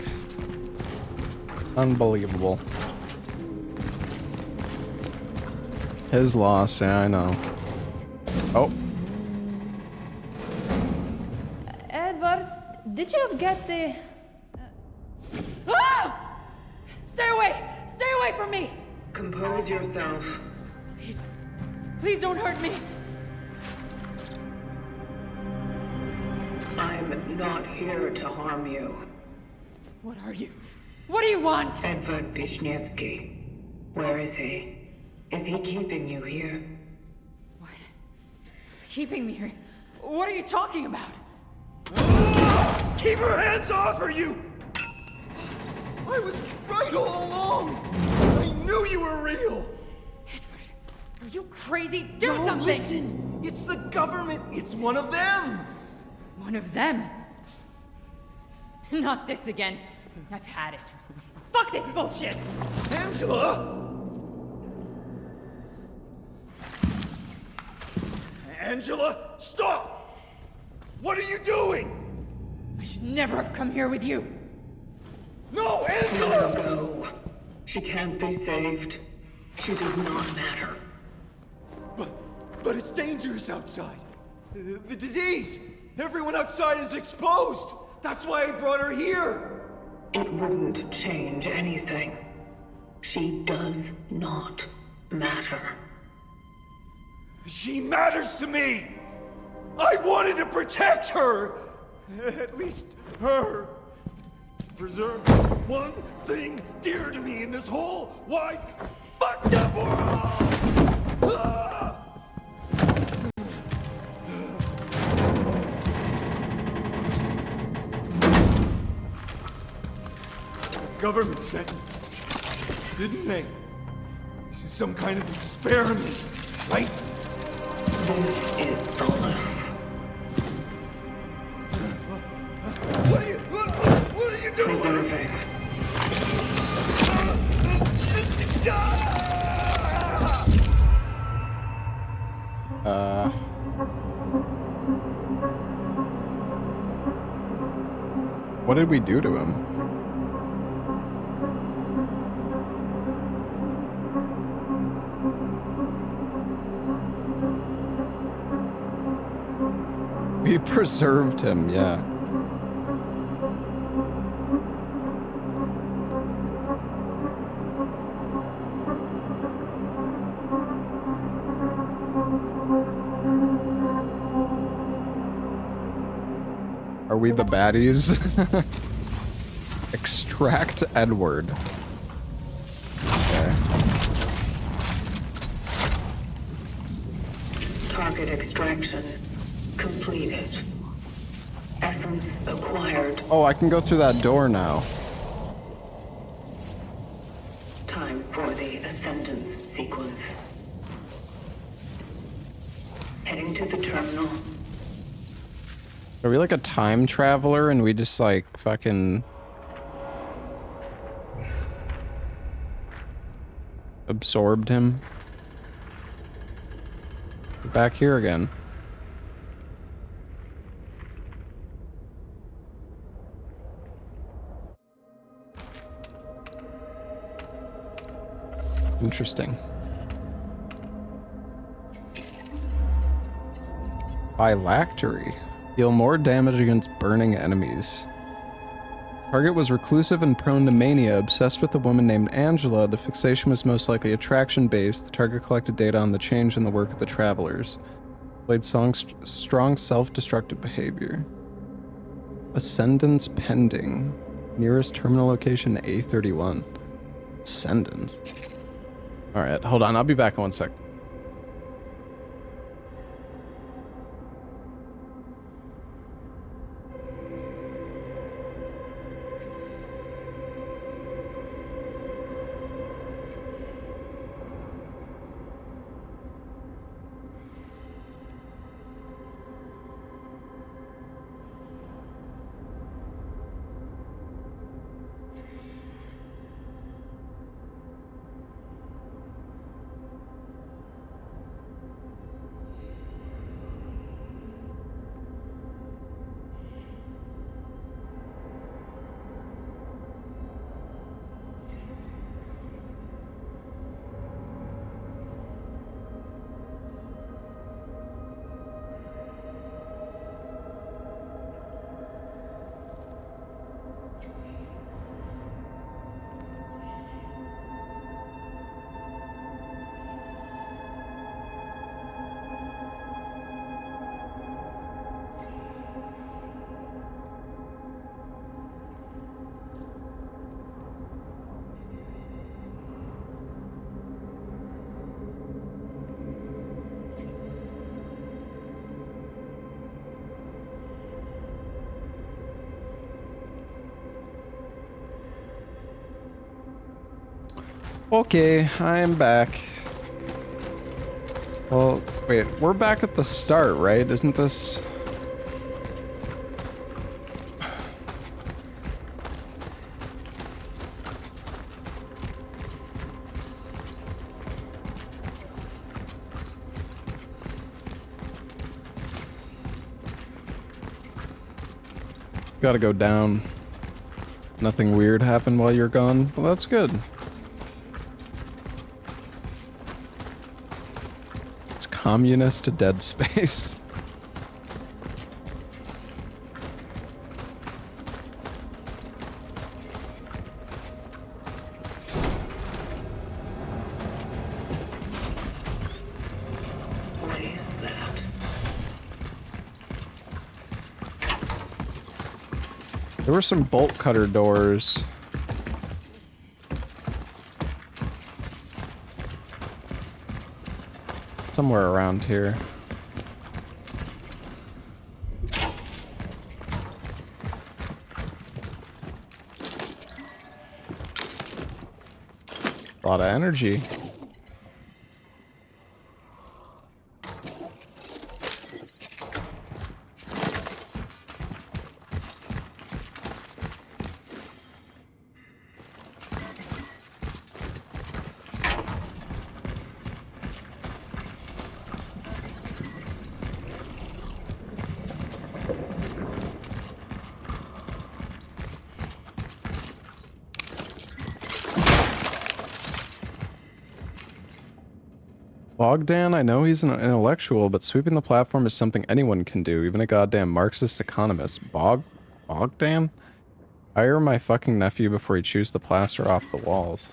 Unbelievable. His loss, yeah, I know. Oh. Edward, did you get the... Ah! Stay away! Stay away from me! Compose yourself. Please. Please don't hurt me. I'm not here to harm you. What are you? What do you want? Edward Vishnievsky. Where is he? Is he keeping you here? What? Keeping me here? What are you talking about? Keep your hands off her, you! I was right all along! I knew you were real! Edward, are you crazy? Do No, something! Listen! It's the government! It's one of them! One of them? Not this again. I've had it. Fuck this bullshit! Angela! Angela, stop! What are you doing? I should never have come here with you. No, Let Angela! her go. She can't be saved. She does not matter. But it's dangerous outside. The disease. Everyone outside is exposed! That's why I brought her here! It wouldn't change anything. She does not matter. She matters to me! I wanted to protect her! At least her. To preserve one thing dear to me in this whole wide, fucked up world! Ah! Government sent me, didn't they? This is some kind of experiment, right? This is Solace. What are you doing? Preserving. What did we do to him? We preserved him, yeah. Are we the baddies? Extract Edward. Okay. Target extraction completed. Essence acquired. Oh, I can go through that door now. Time for the ascendance sequence. Heading to the terminal. Are we like a time traveler and we just like fucking absorbed him? Back here again. Interesting. Phylactery. Deal more damage against burning enemies. Target was reclusive and prone to mania, obsessed with a woman named Angela. The fixation was most likely attraction-based. The target collected data on the change in the work of the travelers. Played strong self-destructive behavior. Ascendance pending. Nearest terminal location A31. Ascendance. Alright, hold on. I'll be back in 1 sec. Okay, I am back. Well, wait, we're back at the start, right? Isn't this... Gotta go down. Nothing weird happened while you're gone. Well, that's good. It's communist Dead Space. There were some bolt cutter doors. Somewhere around here. A lot of energy. Bogdan, I know he's an intellectual, but sweeping the platform is something anyone can do, even a goddamn Marxist economist. Bogdan? Hire my fucking nephew before he chews the plaster off the walls.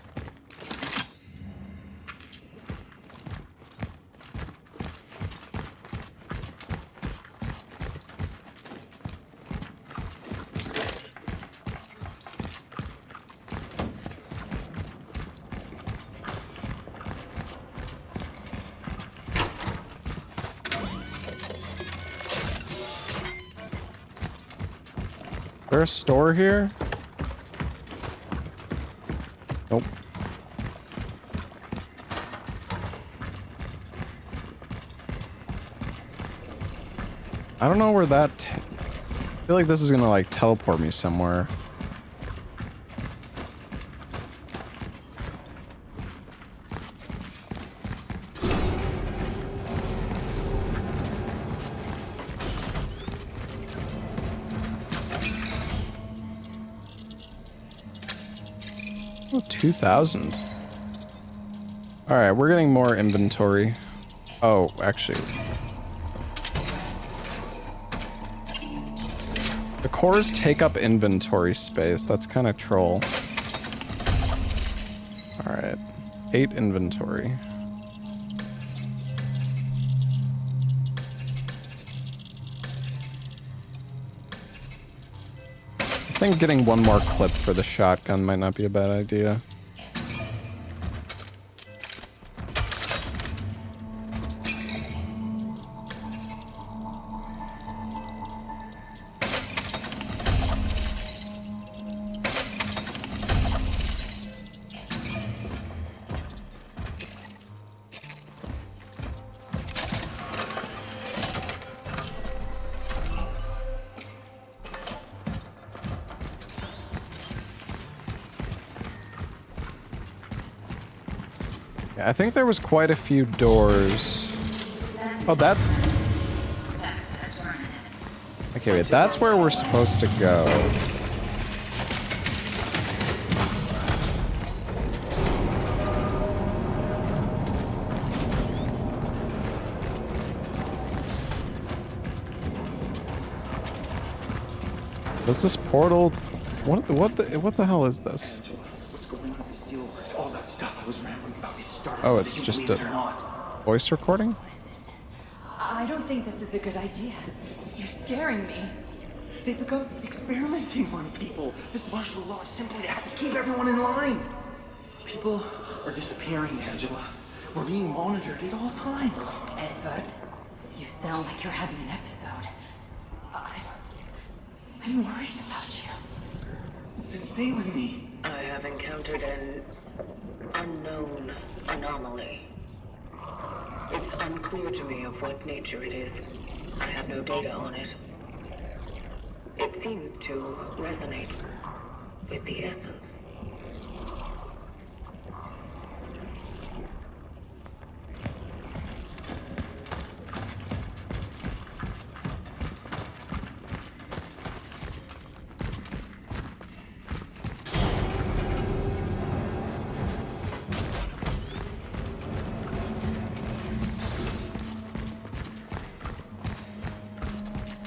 Is there a store here? Nope. I don't know where that... I feel like this is gonna like teleport me somewhere. Oh, 2,000. Alright, we're getting more inventory. Oh, actually. The cores take up inventory space. That's kind of troll. Alright. 8 inventory. I think getting one more clip for the shotgun might not be a bad idea. I think there was quite a few doors. Oh, that's... Okay, wait, that's where we're supposed to go. Does this portal... What the hell is this? What's going on with the steelworks? All that stuff I was rambling about. It started. Oh, it's just a voice recording? Listen, I don't think this is a good idea. You're scaring me. They've begun experimenting on people. This martial law is simply to keep everyone in line. People are disappearing, Angela. We're being monitored at all times. Edward, you sound like you're having an episode. I'm worried about you. Then stay with me. I have encountered an unknown anomaly. It's unclear to me of what nature it is. I have no data on it. It seems to resonate with the essence.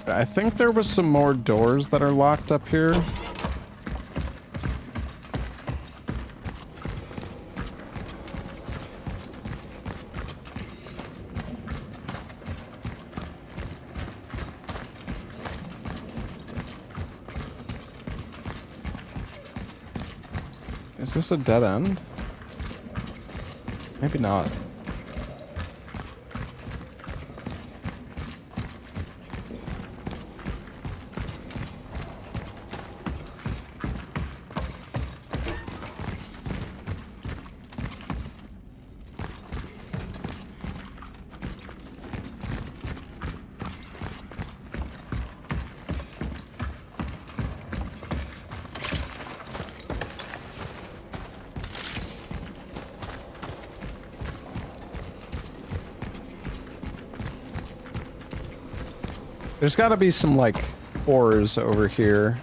I think there was some more doors that are locked up here. this a dead end? Maybe not. There's gotta be some, like, ores over here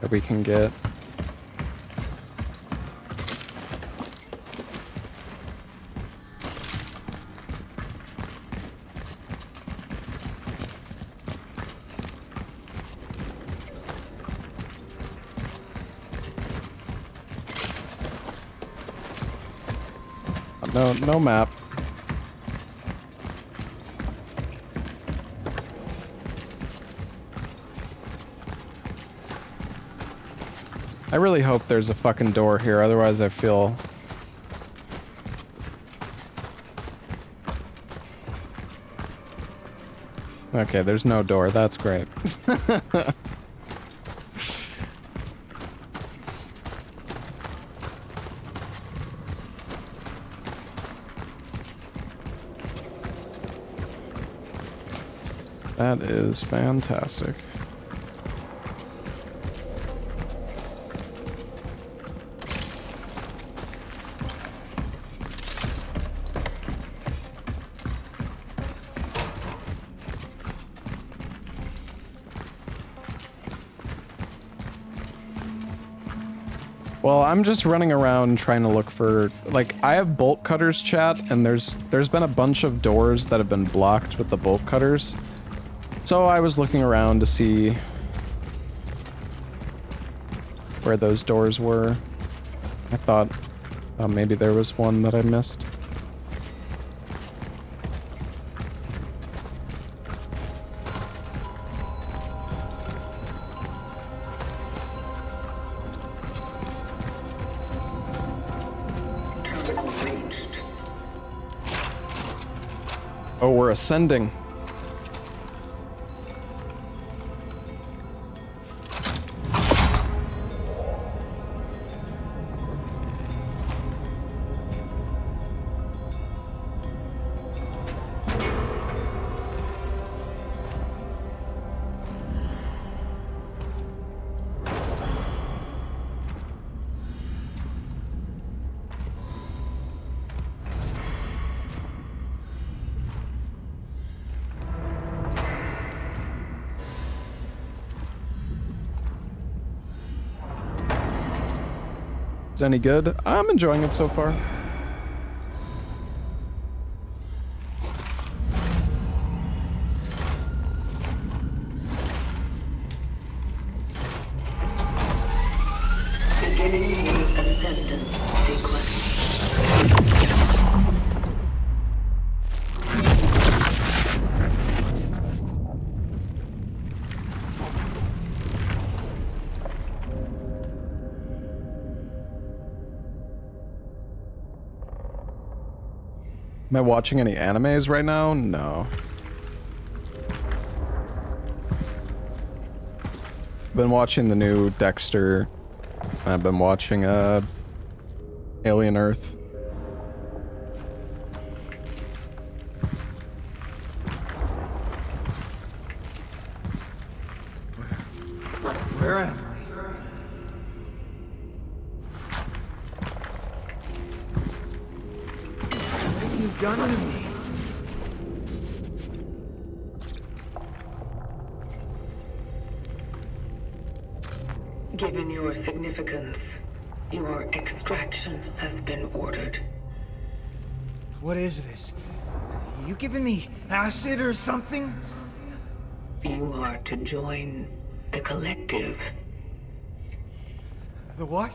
that we can get. No map. I really hope there's a fucking door here, otherwise I feel... Okay, there's no door, that's great. That is fantastic. Well, I'm just running around trying to look for, like, I have bolt cutters, chat, and there's been a bunch of doors that have been blocked with the bolt cutters. So I was looking around to see where those doors were. I thought maybe there was one that I missed. Oh, we're ascending. Is it any good? I'm enjoying it so far. Beginning the ascendance sequence. Am I watching any animes right now? No. Been watching the new Dexter. I've been watching Alien Earth. Where am I? What have you done to me? Given your significance, your extraction has been ordered. What is this? You giving me acid or something? You are to join the collective. The what?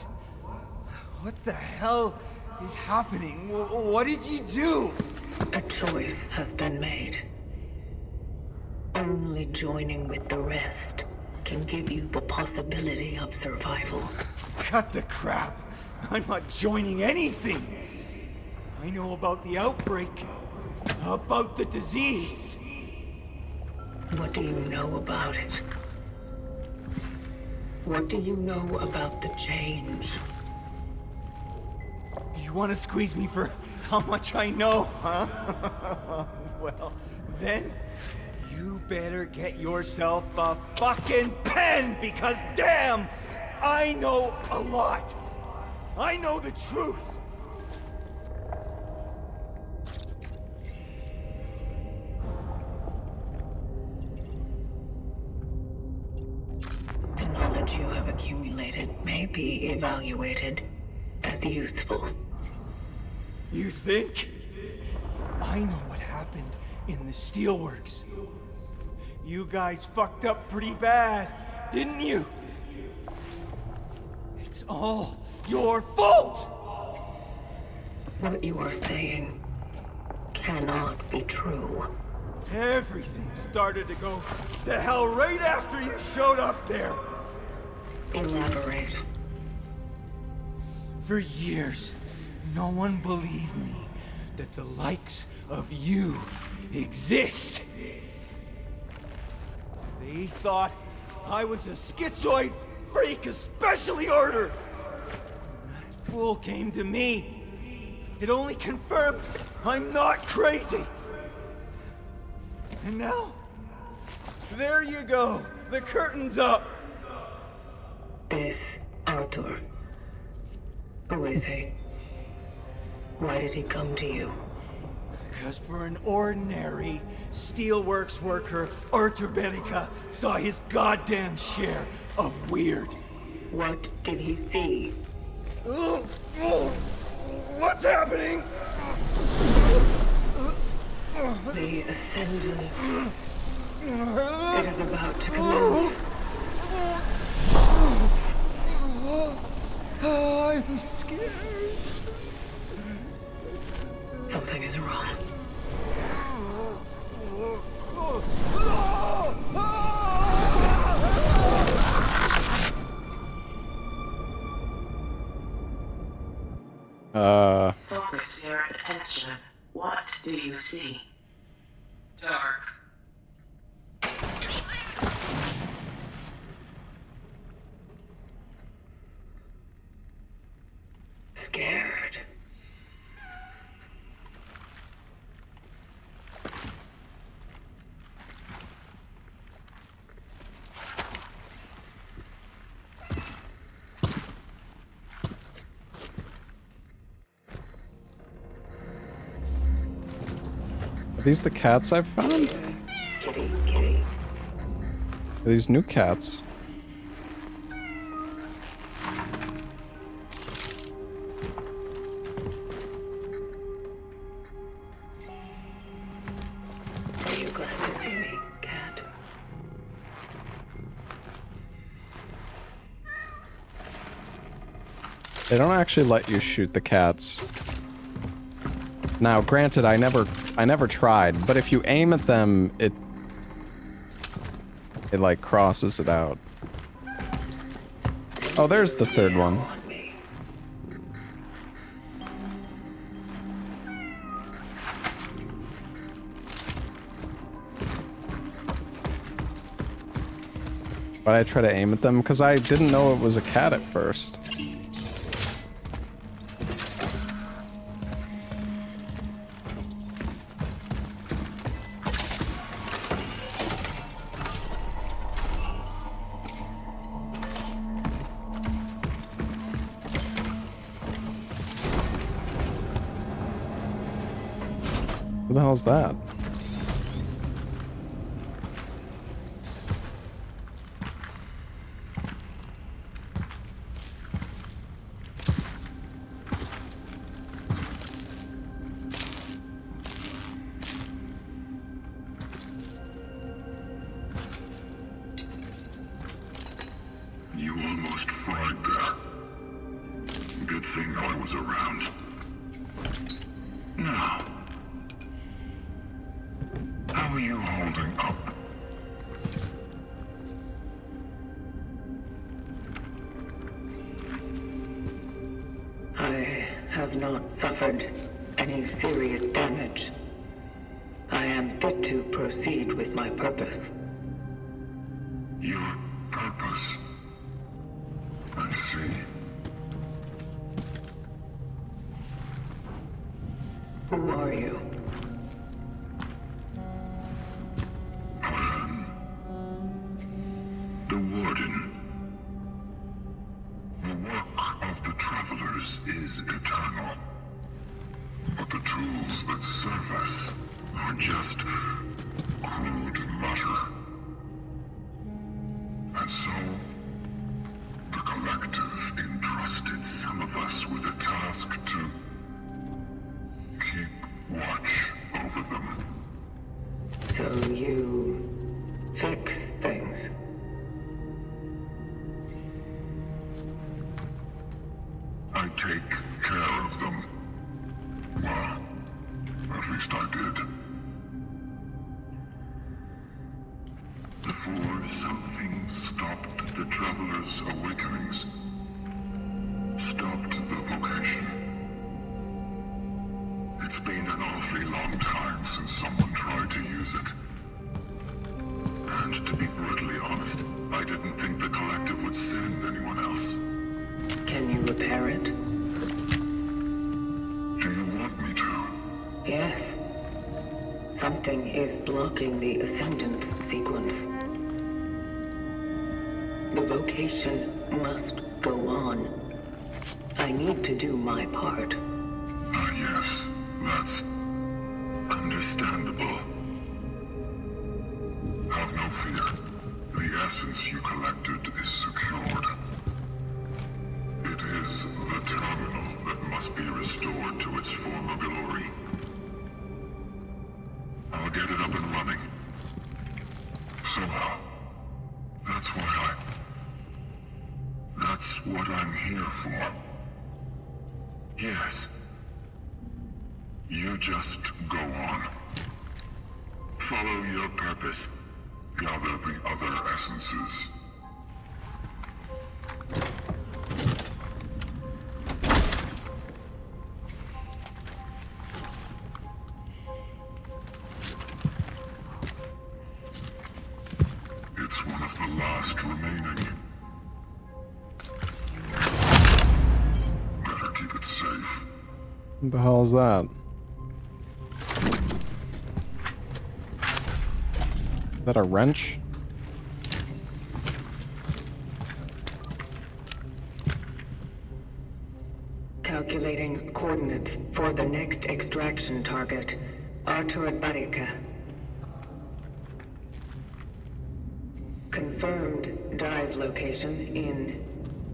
What the hell is happening? What did you do? A choice has been made. Only joining with the rest can give you the possibility of survival. Cut the crap. I'm not joining anything. I know about the outbreak, about the disease. What do you know about it? What do you know about the change? You want to squeeze me for how much I know, huh? Well, then you better get yourself a fucking pen, because damn, I know a lot. I know the truth. The knowledge you have accumulated may be evaluated as useful. You think? I know what happened in the steelworks. You guys fucked up pretty bad, didn't you? It's all your fault! What you are saying cannot be true. Everything started to go to hell right after you showed up there. Elaborate. For years, no one believed me that the likes of you exist. They thought I was a schizoid freak of specially order. That fool came to me. It only confirmed I'm not crazy. And now, there you go. The curtain's up. This Arthur. Who is he? Why did he come to you? Because for an ordinary steelworks worker, Arthur Berica saw his goddamn share of weird. What did he see? What's happening? The Ascendance. It is about to commence. I'm scared. Something is wrong. Focus your attention. What do you see? Dark. Scared. Are these the cats I've found? Kitty, kitty. Are these new cats? Are you glad to see me, cat? They don't actually let you shoot the cats. Now, granted, I never tried, but if you aim at them, it like crosses it out. Oh, there's the third one. But I try to aim at them because I didn't know it was a cat at first. Who the hell's that? You almost fried there. Good thing I was around. Now, how are you holding up? have not suffered any serious damage. I am fit to proceed with my purpose. Your purpose? I see. Who are you? The Warden. The work of the Travelers is eternal. But the tools that serve us are just crude matter. And so, the Collective entrusted some of us with a task to keep watch over them. So you fix things? I take care of them. Well, at least I did. Before something stopped the Travelers' awakenings. Stopped the vocation. It's been an awfully long time since someone tried to use it. And to be brutally honest, I didn't think the Collective would send anyone else. Can you repair it? Do you want me to? Yes. Something is blocking the Ascendance sequence. The vocation must go on. I need to do my part. Yes, that's understandable. Have no fear. The essence you collected is secured. It is the terminal that must be restored to its former glory. I'll get it up and running. Somehow. That's what I'm here for. Yes. You just go on. Follow your purpose. Gather the other essences. It's one of the last remaining. Better keep it safe. What the hell is that? Is that a wrench? Calculating coordinates for the next extraction target, Artur Barika. Confirmed dive location in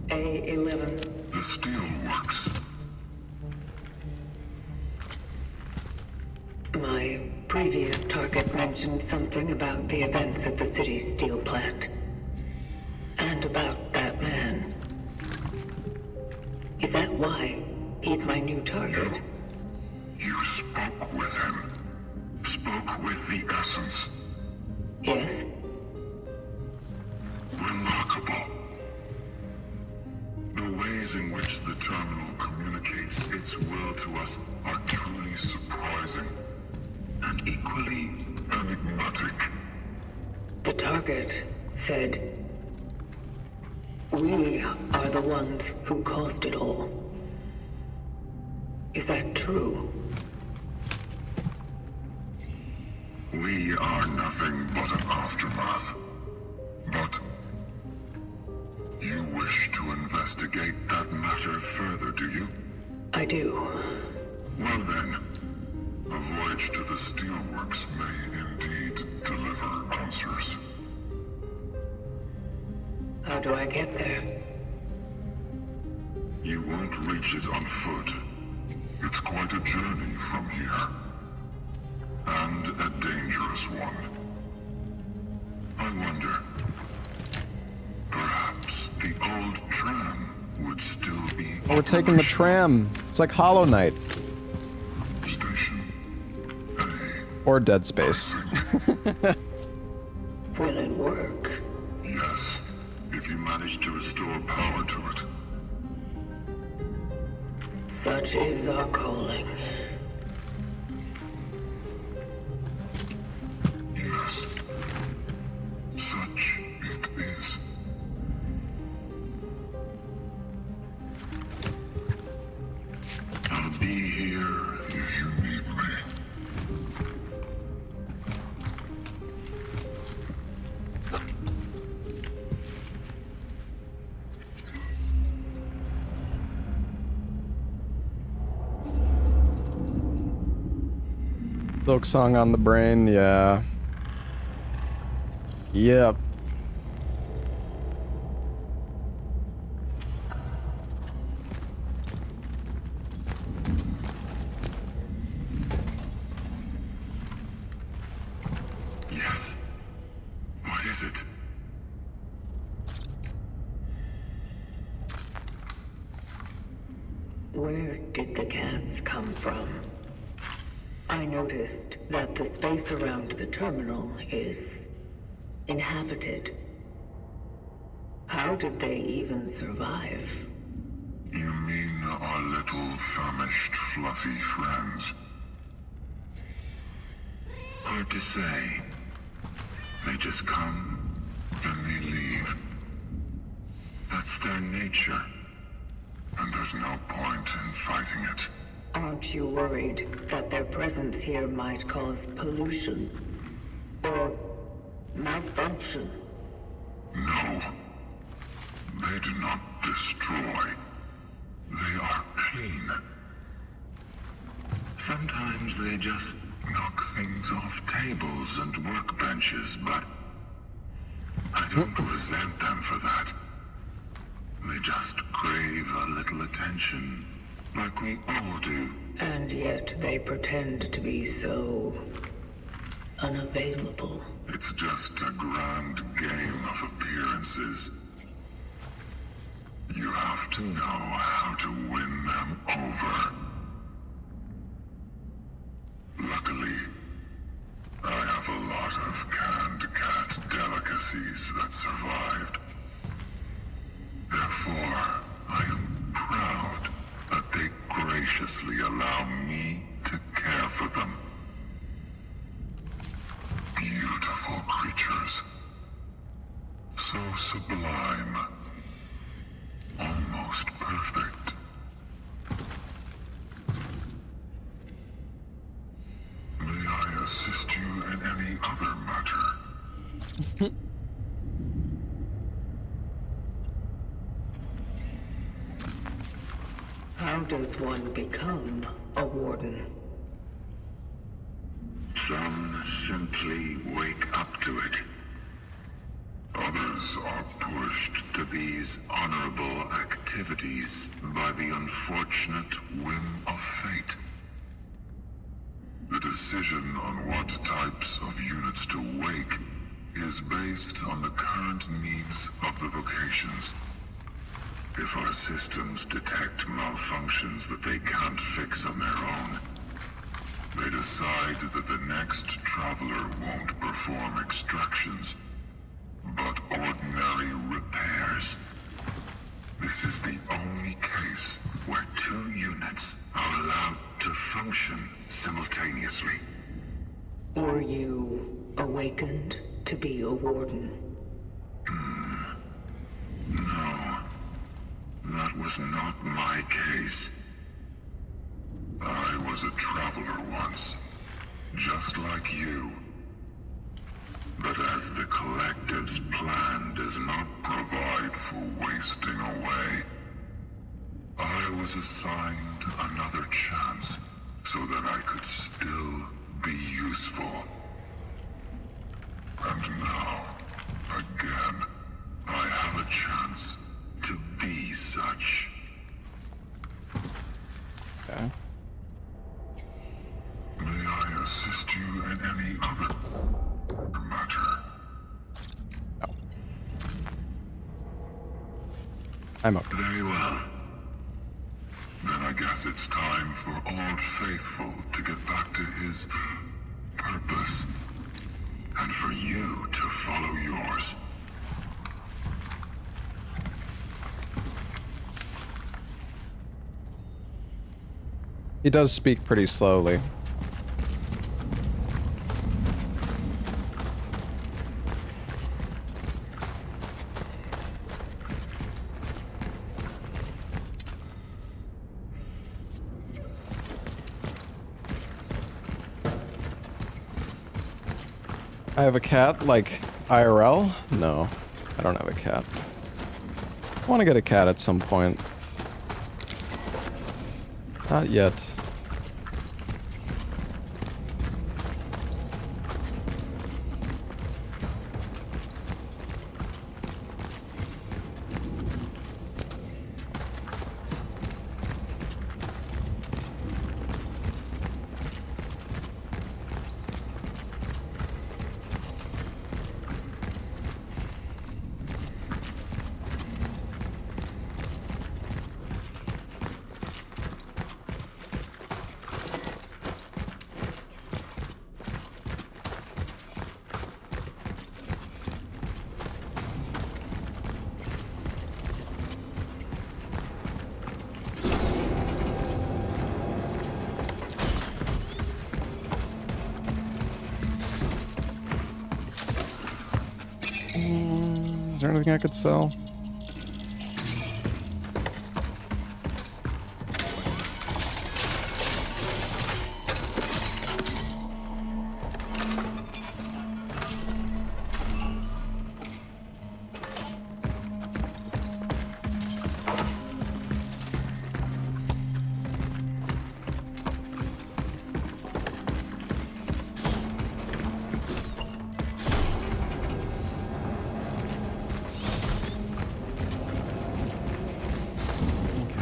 A11. The steelworks. My previous target mentioned something about the events at the city's steel plant. And about that man. Is that why he's my new target? You spoke with him. Spoke with the essence. Yes. Remarkable. The ways in which the terminal communicates its will to us are truly surprising. And equally enigmatic. The target said, "We are the ones who caused it all." Is that true? We are nothing but an aftermath. But you wish to investigate that matter further, do you? I do. Well then, a voyage to the steelworks may indeed deliver answers. How do I get there? You won't reach it on foot. It's quite a journey from here. And a dangerous one. I wonder, perhaps the old tram would still be Oh, we're taking the tram. It's like Hollow Knight. Station A. Or Dead Space. Will it work? Yes, if you manage to restore power to it. Such is our calling. Yes. Such it is. I'll be here if you need me. Silksong on the brain, yeah. Yep. Yes. What is it? Where did the cats come from? I noticed that the space around the terminal is inhabited. How did they even survive? You mean our little famished, fluffy friends? Hard to say. They just come, then they leave. That's their nature. And there's no point in fighting it. Aren't you worried that their presence here might cause pollution? Or malfunction? No. They do not destroy. They are clean. Sometimes they just knock things off tables and workbenches, but I don't resent them for that. They just crave a little attention, like we all do. And yet they pretend to be so unavailable. It's just a grand game of appearances. You have to know how to win them over. Luckily, I have a lot of canned cat delicacies that survived. Therefore, I am proud that they graciously allow me to care for them. Beautiful creatures. So sublime. Almost perfect. May I assist you in any other matter? How does one become a warden? Some simply wake up to it. Others are pushed to these honorable activities by the unfortunate whim of fate. The decision on what types of units to wake is based on the current needs of the vocations. If our systems detect malfunctions that they can't fix on their own, they decide that the next traveler won't perform extractions, but ordinary repairs. This is the only case where two units are allowed to function simultaneously. Were you awakened to be a warden? No, that was not my case. I was a traveler once, just like you. But as the Collective's plan does not provide for wasting away, I was assigned another chance so that I could still be useful. And now, again, I have a chance to be such. Okay. May I assist you in any other matter? No. I'm okay. Very well. Then I guess it's time for Old Faithful to get back to his purpose. And for you to follow yours. He does speak pretty slowly. I have a cat, like IRL? No, I don't have a cat. I want to get a cat at some point. Not yet. Is there anything I could sell?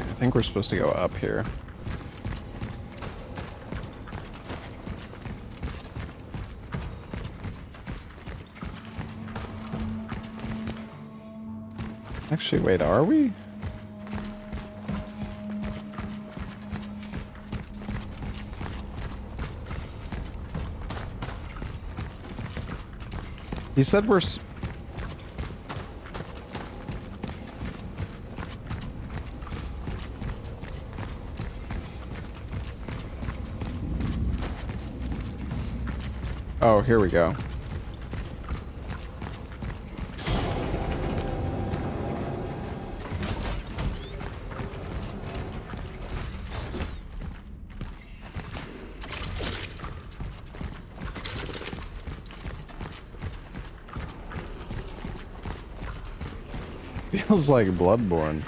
I think we're supposed to go up here. Actually, wait, are we? He said we're... Oh, here we go. Feels like Bloodborne.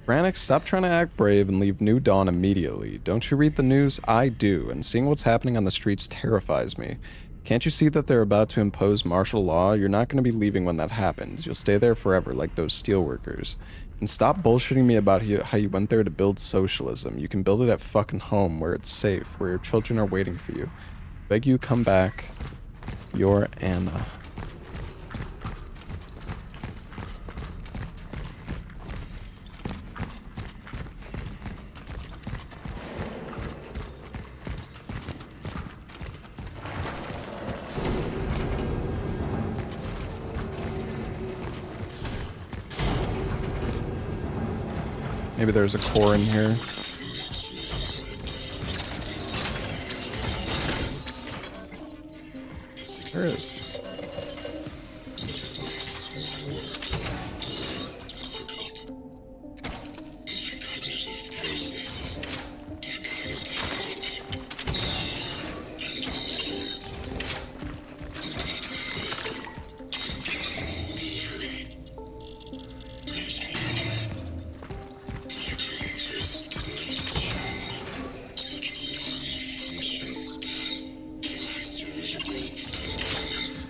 Brannick, stop trying to act brave and leave New Dawn immediately. Don't you read the news? I do, and seeing what's happening on the streets terrifies me. Can't you see that they're about to impose martial law? You're not going to be leaving when that happens. You'll stay there forever like those steelworkers. And stop bullshitting me about how you went there to build socialism. You can build it at fucking home, where it's safe, where your children are waiting for you. Beg you, come back. Your Anna. Maybe there's a core in here. There is. Such a long function span for my cerebral components.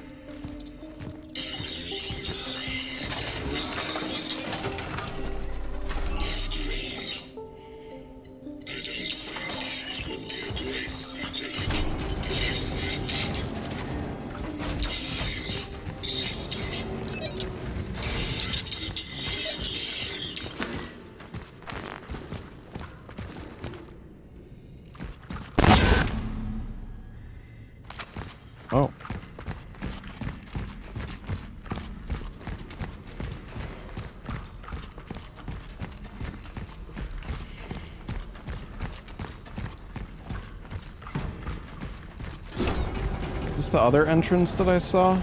this the other entrance that I saw?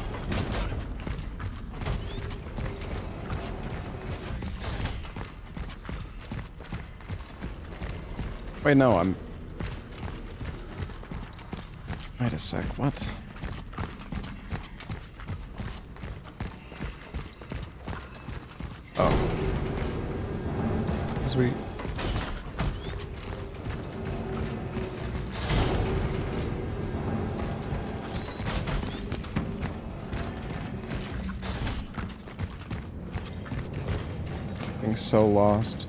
Wait, no, I'm... Wait a sec, what? Oh. Sweet. Being so lost.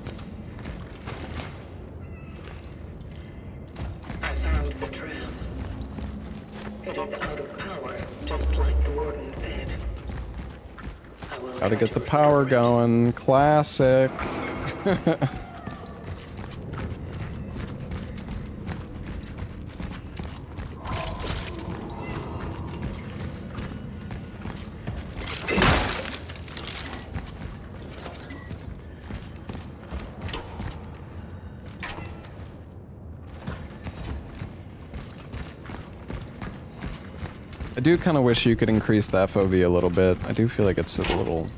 I found the tram. It is out of power, just like the warden said. I will Gotta try get to the power restore it. going. Classic. I do kind of wish you could increase the FOV a little bit. I do feel like it's a little...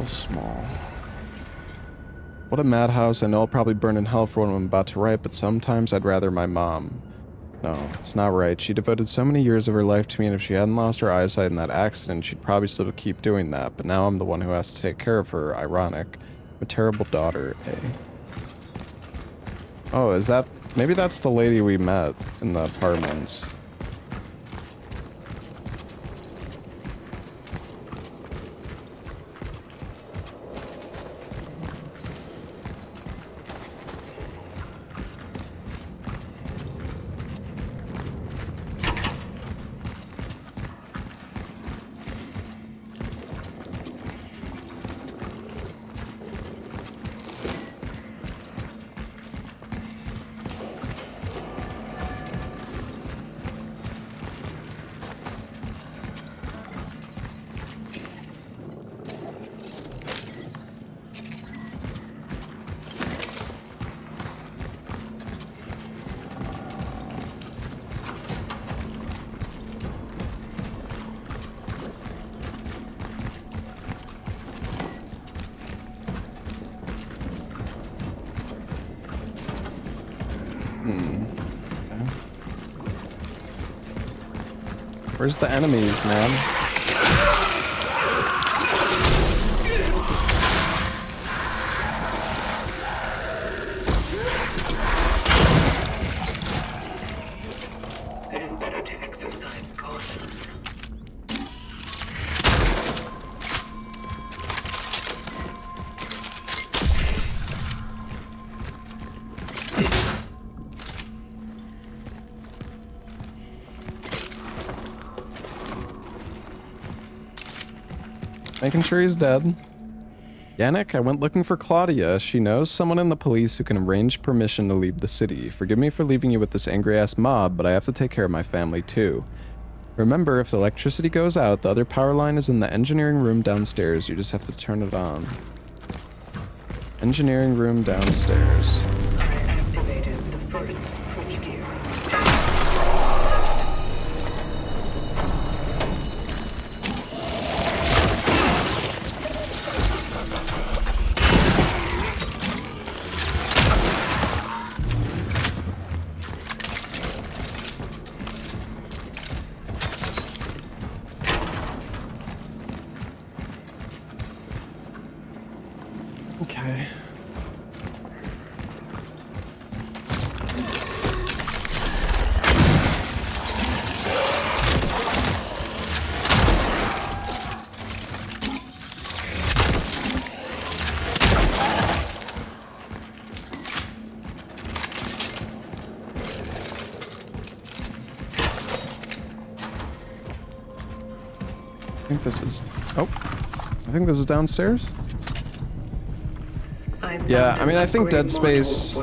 small. What a madhouse. I know I'll probably burn in hell for what I'm about to write, but sometimes I'd rather my mom. No, it's not right. She devoted so many years of her life to me, and if she hadn't lost her eyesight in that accident, she'd probably still keep doing that, but now I'm the one who has to take care of her. Ironic. I'm a terrible daughter, eh? Oh, is that... Maybe that's the lady we met in the apartments. Where's the enemies, man? It is better to exercise caution. Making sure he's dead. Yannick, I went looking for Claudia. She knows someone in the police who can arrange permission to leave the city. Forgive me for leaving you with this angry-ass mob, but I have to take care of my family too. Remember, if the electricity goes out, the other power line is in the engineering room downstairs. You just have to turn it on. Engineering room downstairs. I activated the first switchgear. Okay. I think this is... Oh. I think this is downstairs? Yeah, I mean, I think Dead Space...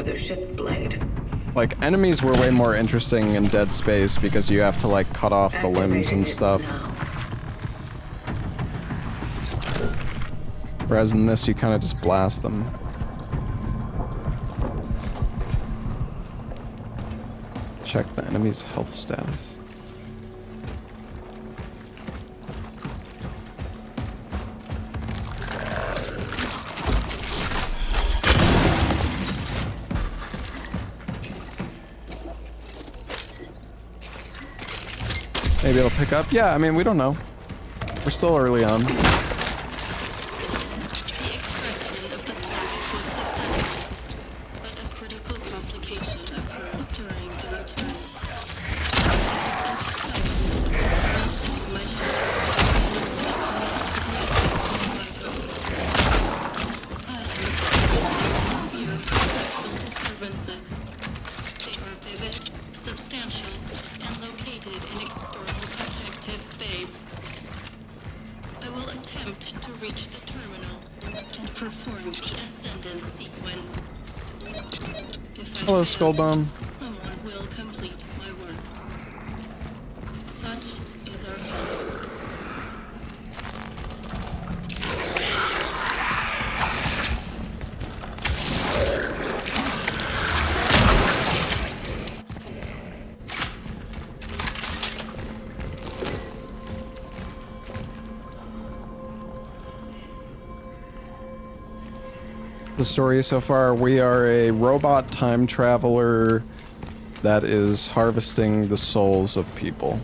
Like, enemies were way more interesting in Dead Space because you have to, like, cut off the limbs and stuff. Whereas in this, you kind of just blast them. check the enemy's health status. Maybe it'll pick up. Yeah, I mean, we don't know. We're still early on. The extraction of the target was successful, but a critical complication occurred during the return. As expected, reaching my ship I am experiencing severe perceptual disturbances. They are vivid, substantial, and located in external projective space. I will attempt to reach the terminal and perform the ascendance sequence. If I Hello, fail, Skullbone. someone will complete my work. Such is our plan. The story so far, we are a robot time traveler that is harvesting the souls of people.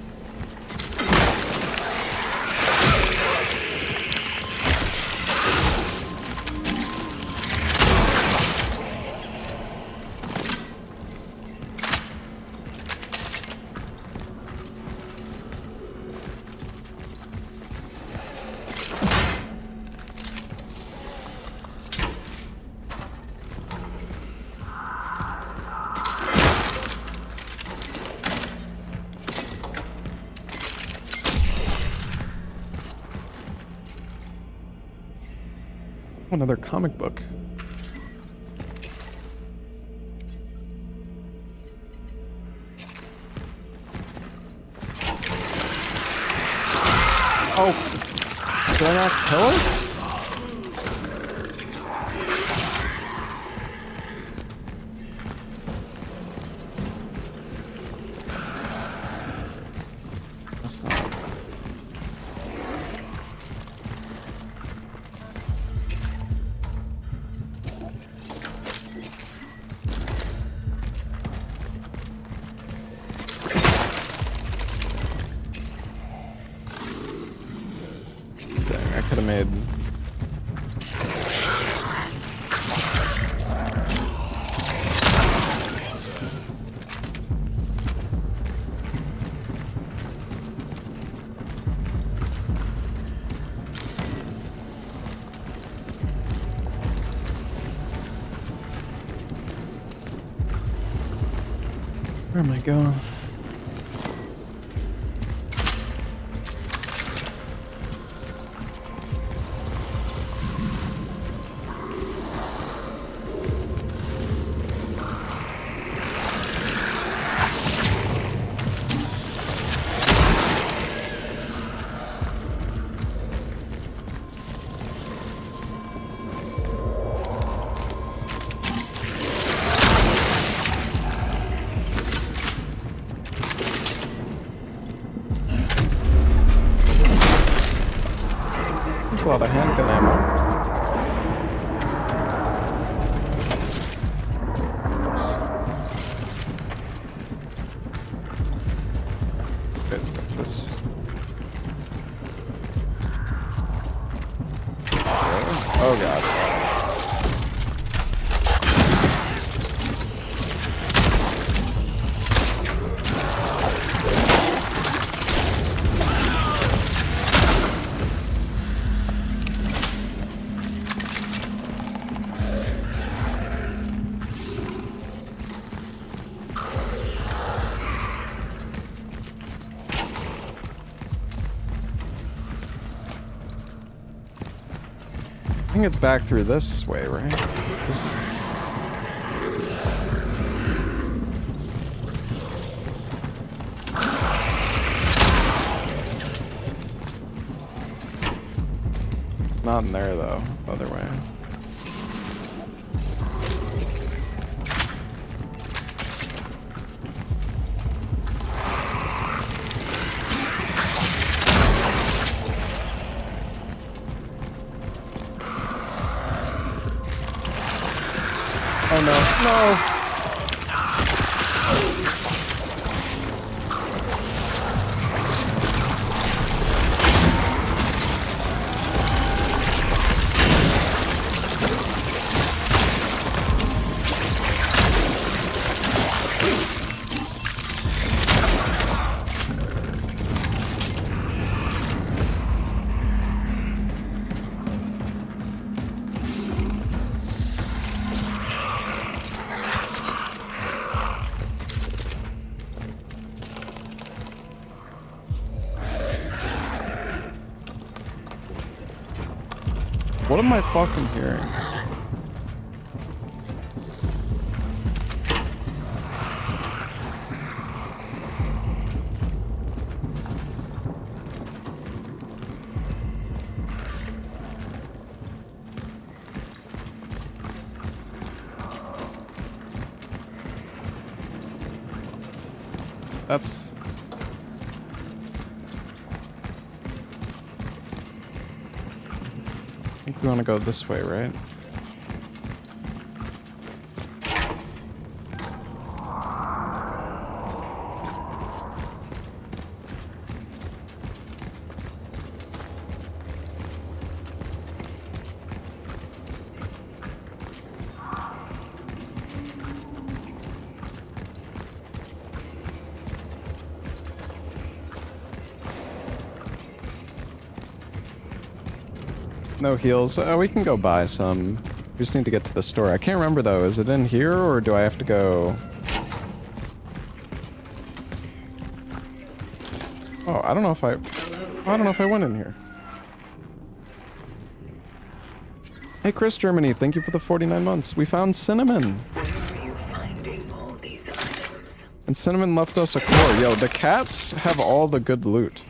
Another comic book. Oh, did I not kill it? That's not. Could have made. Where am I going? There's a lot of handgun ammo. Okay, so this. Oh god. I think it's back through this way, right? This not in there though, other way. Oh no, no! What am I fucking hearing? That's... I think we want to go this way, right? No heals. We can go buy some. We just need to get to the store. I can't remember though. Is it in here or do I have to go? Oh, I don't know if I went in here. Hey, Chris Germany, thank you for the 49 months. We found Cinnamon. Where are you finding all these items? And Cinnamon left us a core. Yo, the cats have all the good loot.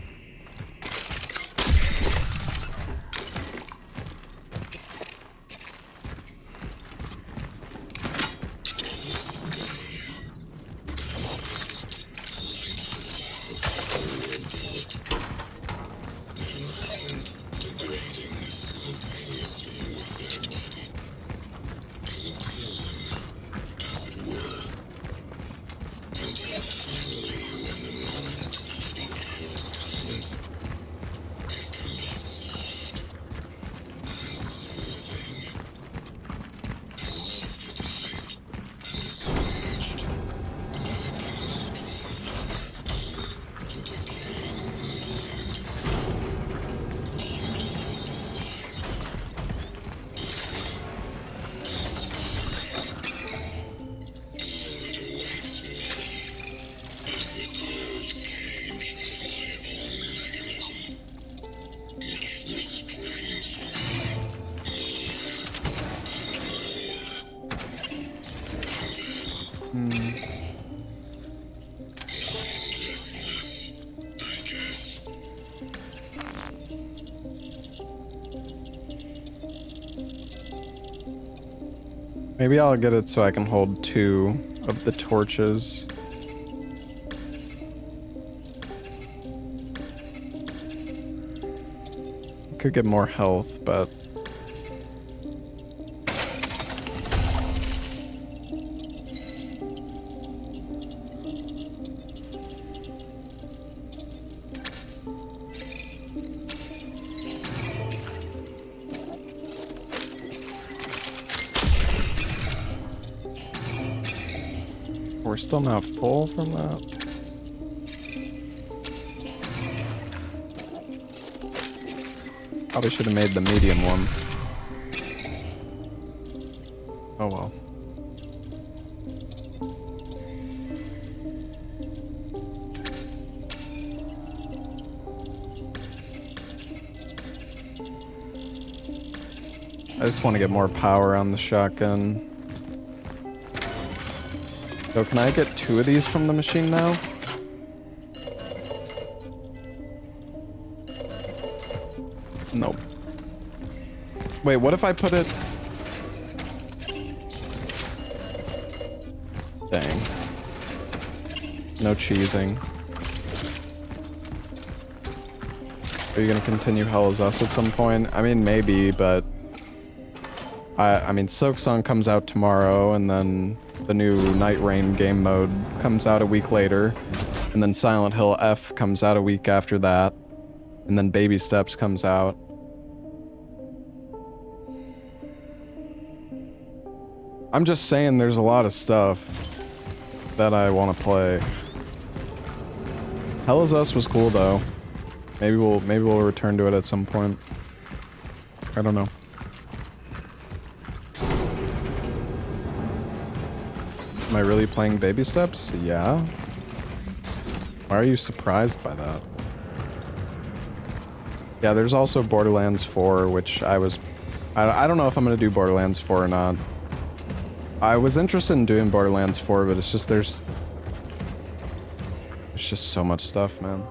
Maybe I'll get it so I can hold 2 of the torches. Could get more health, but... We're still not full from that. Probably should have made the medium one. Oh well. I just want to get more power on the shotgun. So can I get 2 of these from the machine now? Nope. Wait, what if I put it... Dang. No cheesing. Are you gonna continue Hell is Us at some point? I mean, maybe, but... I mean, Silksong comes out tomorrow, and then the new Night Rain game mode comes out a week later, and then Silent Hill F comes out a week after that, and then Baby Steps comes out. I'm just saying there's a lot of stuff that I want to play. Hell is Us was cool though. Maybe we'll return to it at some point. I don't know. Am I really playing Baby Steps? Yeah. Why are you surprised by that? Yeah, there's also Borderlands 4, which I don't know if I'm gonna do Borderlands 4 or not. I was interested in doing Borderlands 4, but it's just there's just so much stuff, man.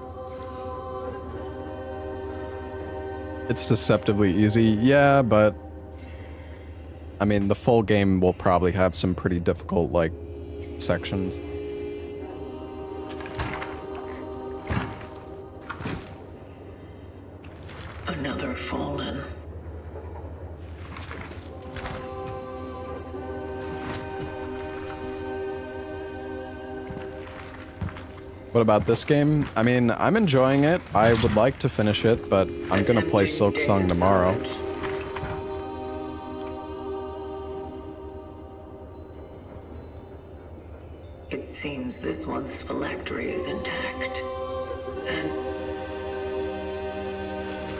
It's deceptively easy, yeah, but I mean, the full game will probably have some pretty difficult, like, sections. Another fallen. What about this game? I mean, I'm enjoying it. I would like to finish it, but I'm gonna play Silksong tomorrow. It seems this one's phylactery is intact. And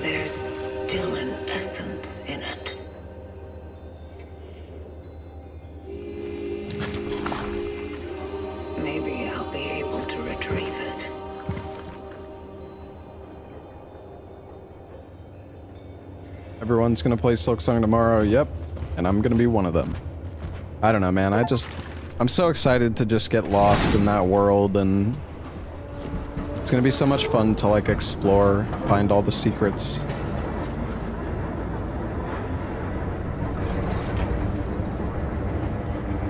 there's still an essence in it. Maybe I'll be able to retrieve it. Everyone's gonna play Silksong tomorrow, yep. And I'm gonna be one of them. I don't know, man. I'm so excited to just get lost in that world, and it's gonna be so much fun to, like, explore, find all the secrets.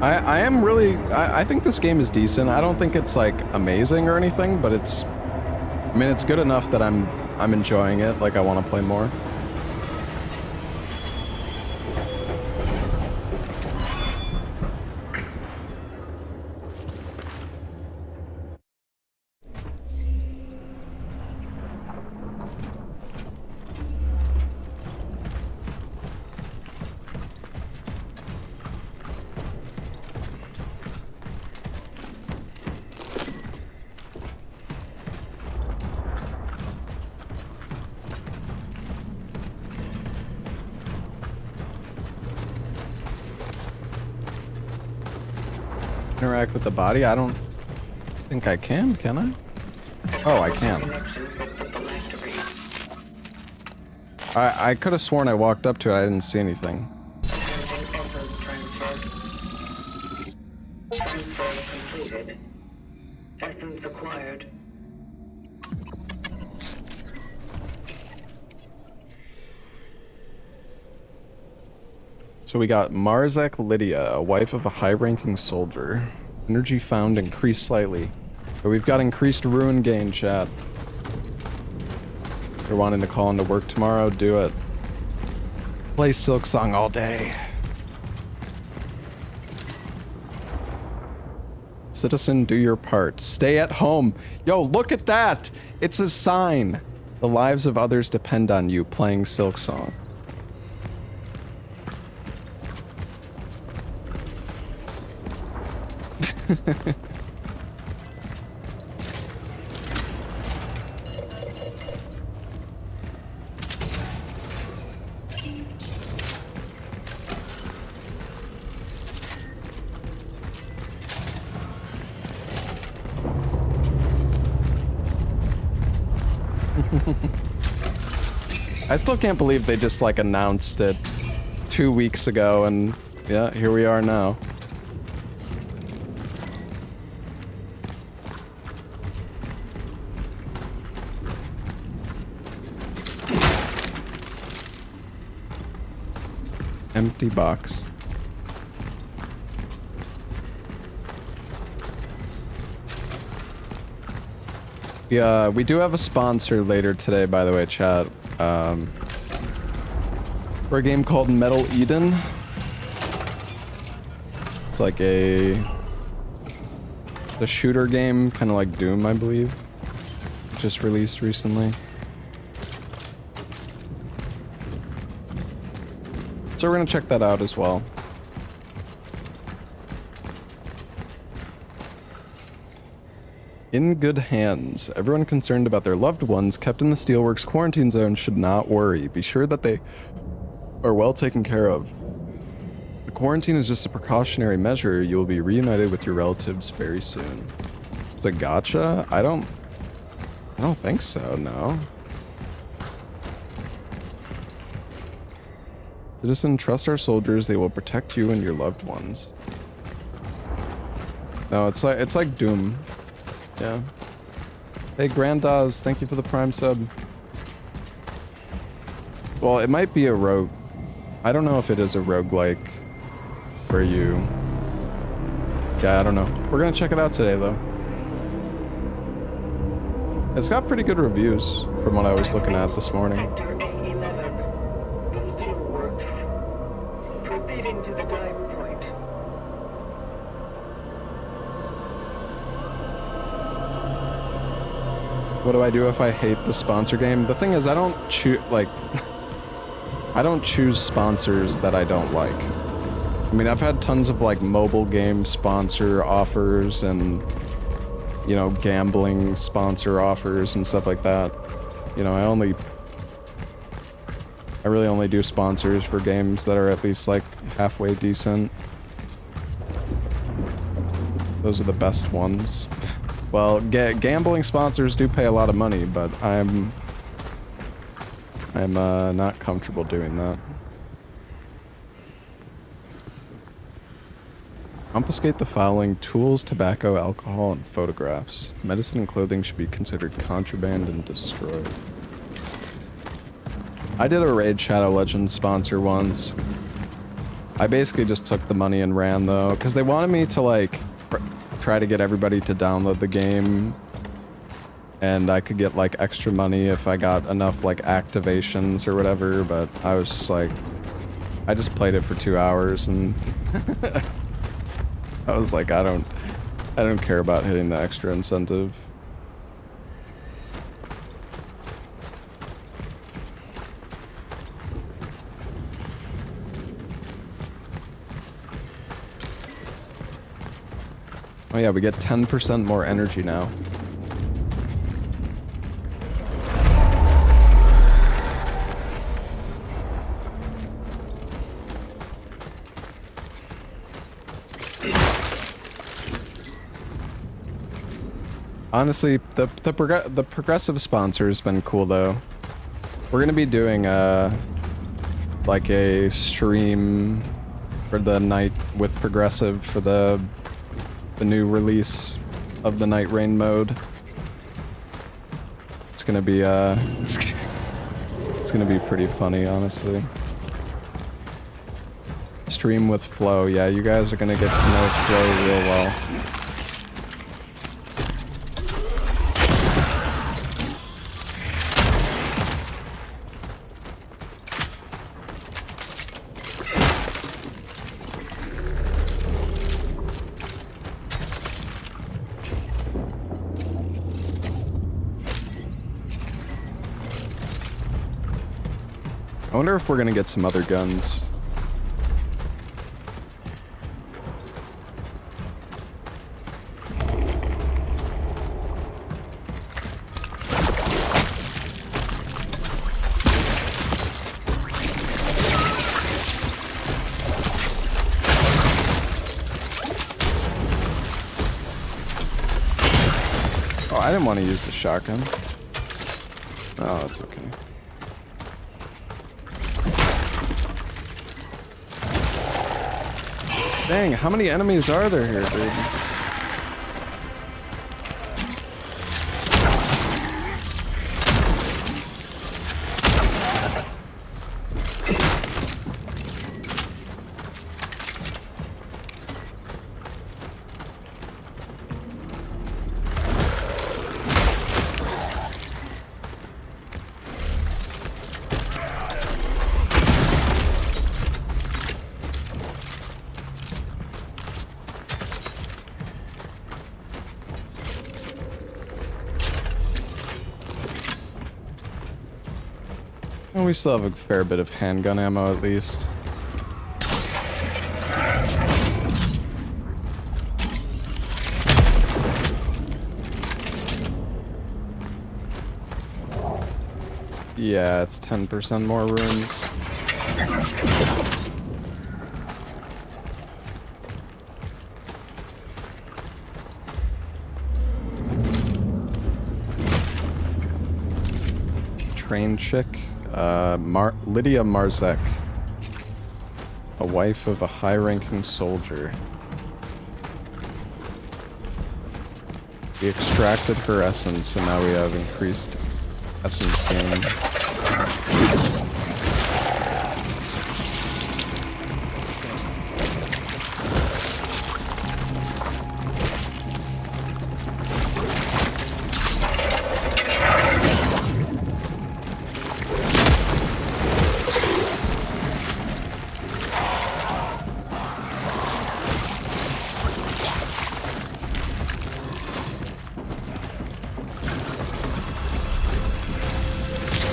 I am really, I think this game is decent. I don't think it's, like, amazing or anything, but it's, I mean, it's good enough that I'm enjoying it, like, I want to play more. Interact with the body? I don't think I can I? Oh, I can. I could have sworn I walked up to it, I didn't see anything. Transfer completed. Essence acquired. So we got Marzek Lydia, a wife of a high-ranking soldier. Energy found increased slightly. But we've got increased ruin gain, chat. If you're wanting to call into work tomorrow, do it. Play Silksong all day. Citizen, do your part. Stay at home. Yo, look at that! It's a sign. The lives of others depend on you playing Silksong. I still can't believe they just, like, announced it 2 weeks ago, and yeah, here we are now. Empty box. Yeah, we do have a sponsor later today, by the way, chat. For a game called Metal Eden. like the shooter game, kind of like Doom, I believe. Just released recently. So we're gonna check that out as well. In good hands. Everyone concerned about their loved ones kept in the Steelworks quarantine zone should not worry. Be sure that they are well taken care of. The quarantine is just a precautionary measure. You will be reunited with your relatives very soon. It's a gotcha? I don't think so, no. Citizen, trust our soldiers. They will protect you and your loved ones. No, it's like Doom. Yeah. Hey, Grandaz, thank you for the Prime sub. Well, it might be a rogue. I don't know if it is a roguelike for you. Yeah, I don't know. We're gonna check it out today, though. It's got pretty good reviews from what I was looking at this morning. Sector A11. The Steelworks. Proceeding to the dive point. What do I do if I hate the sponsor game? The thing is, I don't choose, like, I don't choose sponsors that I don't like. I mean, I've had tons of, like, mobile game sponsor offers and, you know, gambling sponsor offers and stuff like that. You know, I really only do sponsors for games that are at least, like, halfway decent. Those are the best ones. Well, gambling sponsors do pay a lot of money, but I'm not comfortable doing that. Confiscate the following: tools, tobacco, alcohol, and photographs. Medicine and clothing should be considered contraband and destroyed. I did a Raid Shadow Legends sponsor once. I basically just took the money and ran, though, because they wanted me to, like, try to get everybody to download the game, and I could get like extra money if I got enough like activations or whatever, but I was just like, I just played it for 2 hours and I was like, I don't care about hitting the extra incentive. Oh yeah, we get 10% more energy now. Honestly, the progressive sponsor has been cool though. We're gonna be doing like a stream for the night with progressive for the new release of the Night Rain mode. It's gonna be it's gonna be pretty funny, honestly. Stream with Flo. Yeah, you guys are gonna get to know Flo real well. I wonder if we're gonna get some other guns. Oh, I didn't want to use the shotgun. Oh, that's okay. Dang, how many enemies are there here, dude? we still have a fair bit of handgun ammo at least. Yeah, it's 10% more rooms. Train chick, Lydia Marzek, a wife of a high-ranking soldier. We extracted her essence, and now we have increased essence gain.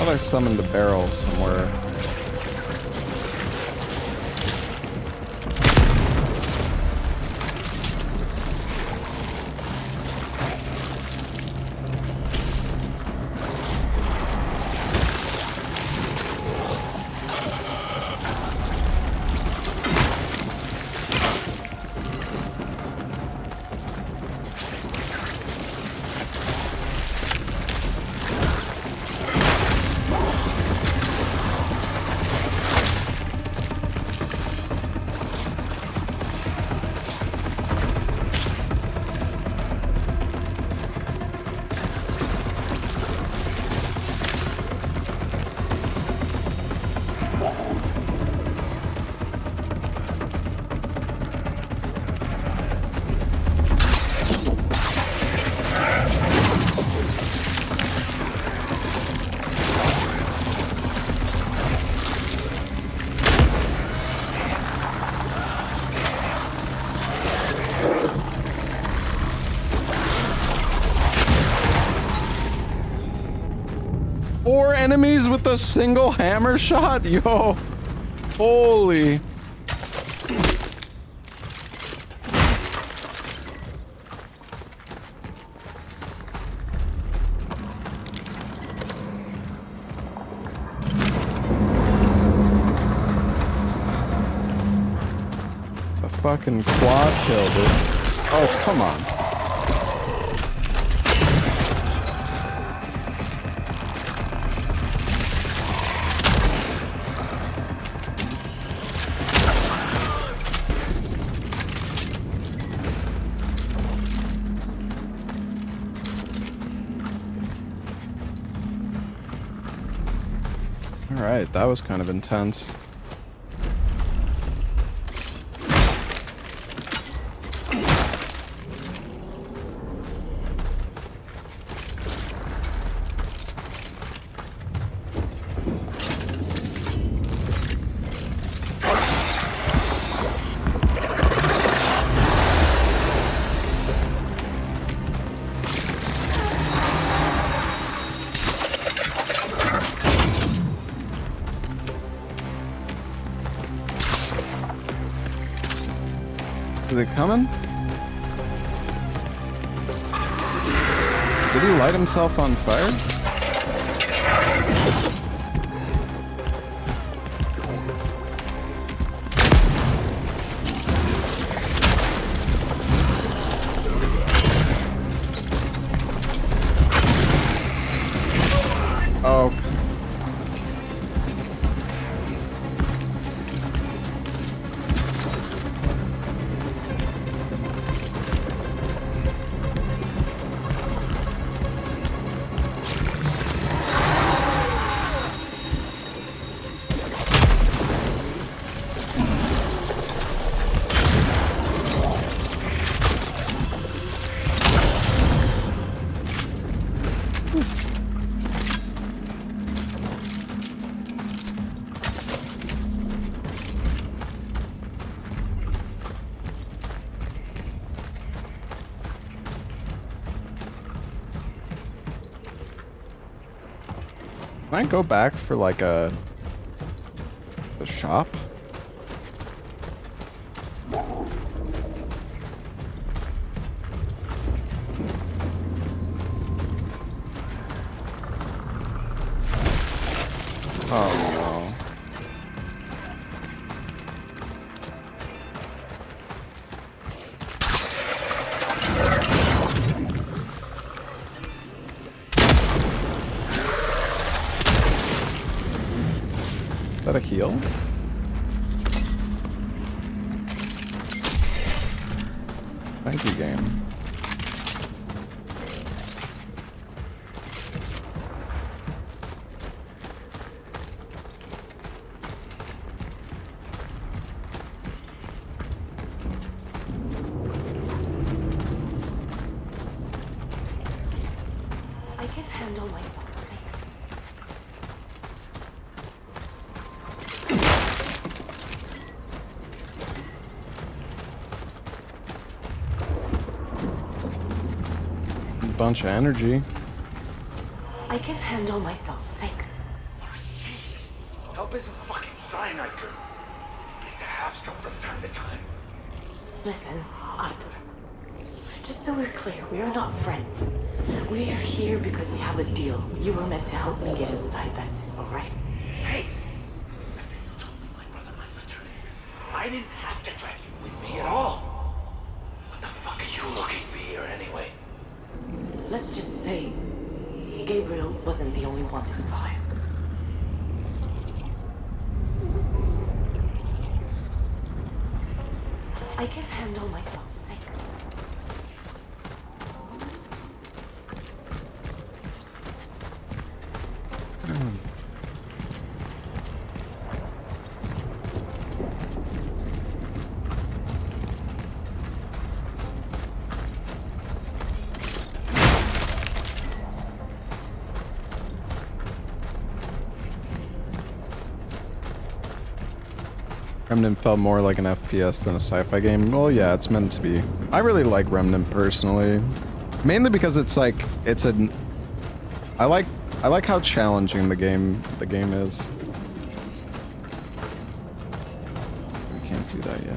I summoned a barrel somewhere. Four enemies with a single hammer shot? Yo. Holy. A fucking quad kill, dude. Oh, come on. Alright, that was kind of intense. Is it coming? Did he light himself on fire? Oh. Can I go back for like a The shop? Oh no. Is that a heal? Thank you, game. I can handle myself, thanks. Bunch of energy. I can handle myself, thanks. Jeez. Help isn't fucking cyanide girl. Need to have some from time to time. Listen, Arthur. Just so we're clear, we are not friends. We are here because we have a deal. You were meant to help me get inside, that's it, alright? Hey! After you told me my brother might return, I didn't have to drag you with me at all. What the fuck are you looking for here anyway? Let's just say Gabriel wasn't the only one who saw him. I can handle myself, thanks. Remnant felt more like an FPS than a sci-fi game. Well, yeah, it's meant to be. I really like Remnant personally, mainly because it's like I like how challenging the game is. We can't do that yet.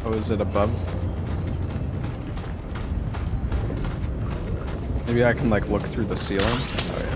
Oh, is it above? Maybe I can like look through the ceiling. Oh yeah.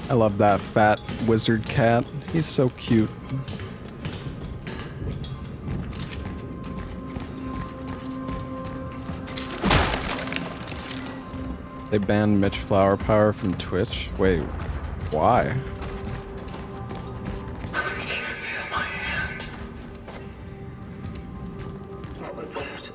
I love that fat wizard cat. He's so cute. They banned Mitch Flower Power from Twitch. Wait, why? I can't feel my hand. What was that?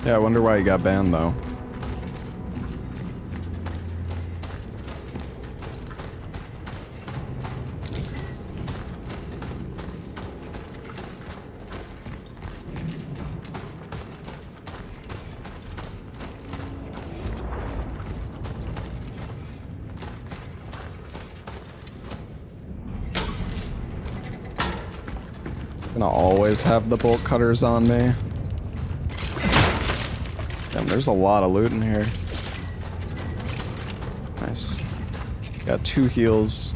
Yeah, I wonder why he got banned though. Gonna always have the bolt cutters on me. Damn, there's a lot of loot in here. Nice. Got 2 heals.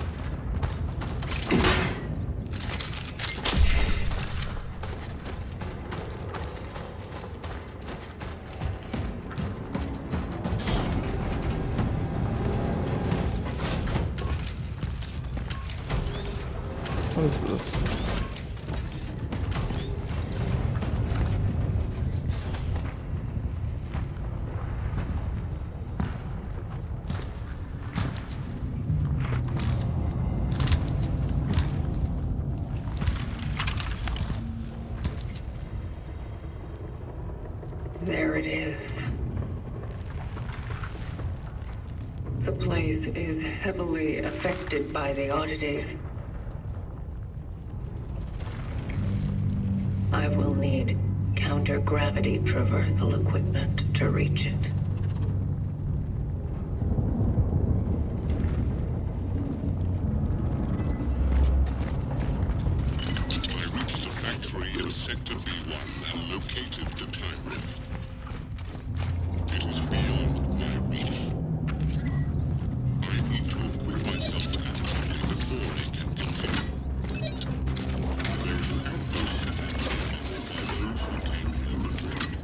What is this? There it is. The place is heavily affected by the oddities. I will need counter-gravity traversal equipment to reach it. I reached the factory in Sector B1 and located the time rift. It is beyond my reach. I need to equip myself adequately before it can continue. There is an outpost set up by those who came here before me.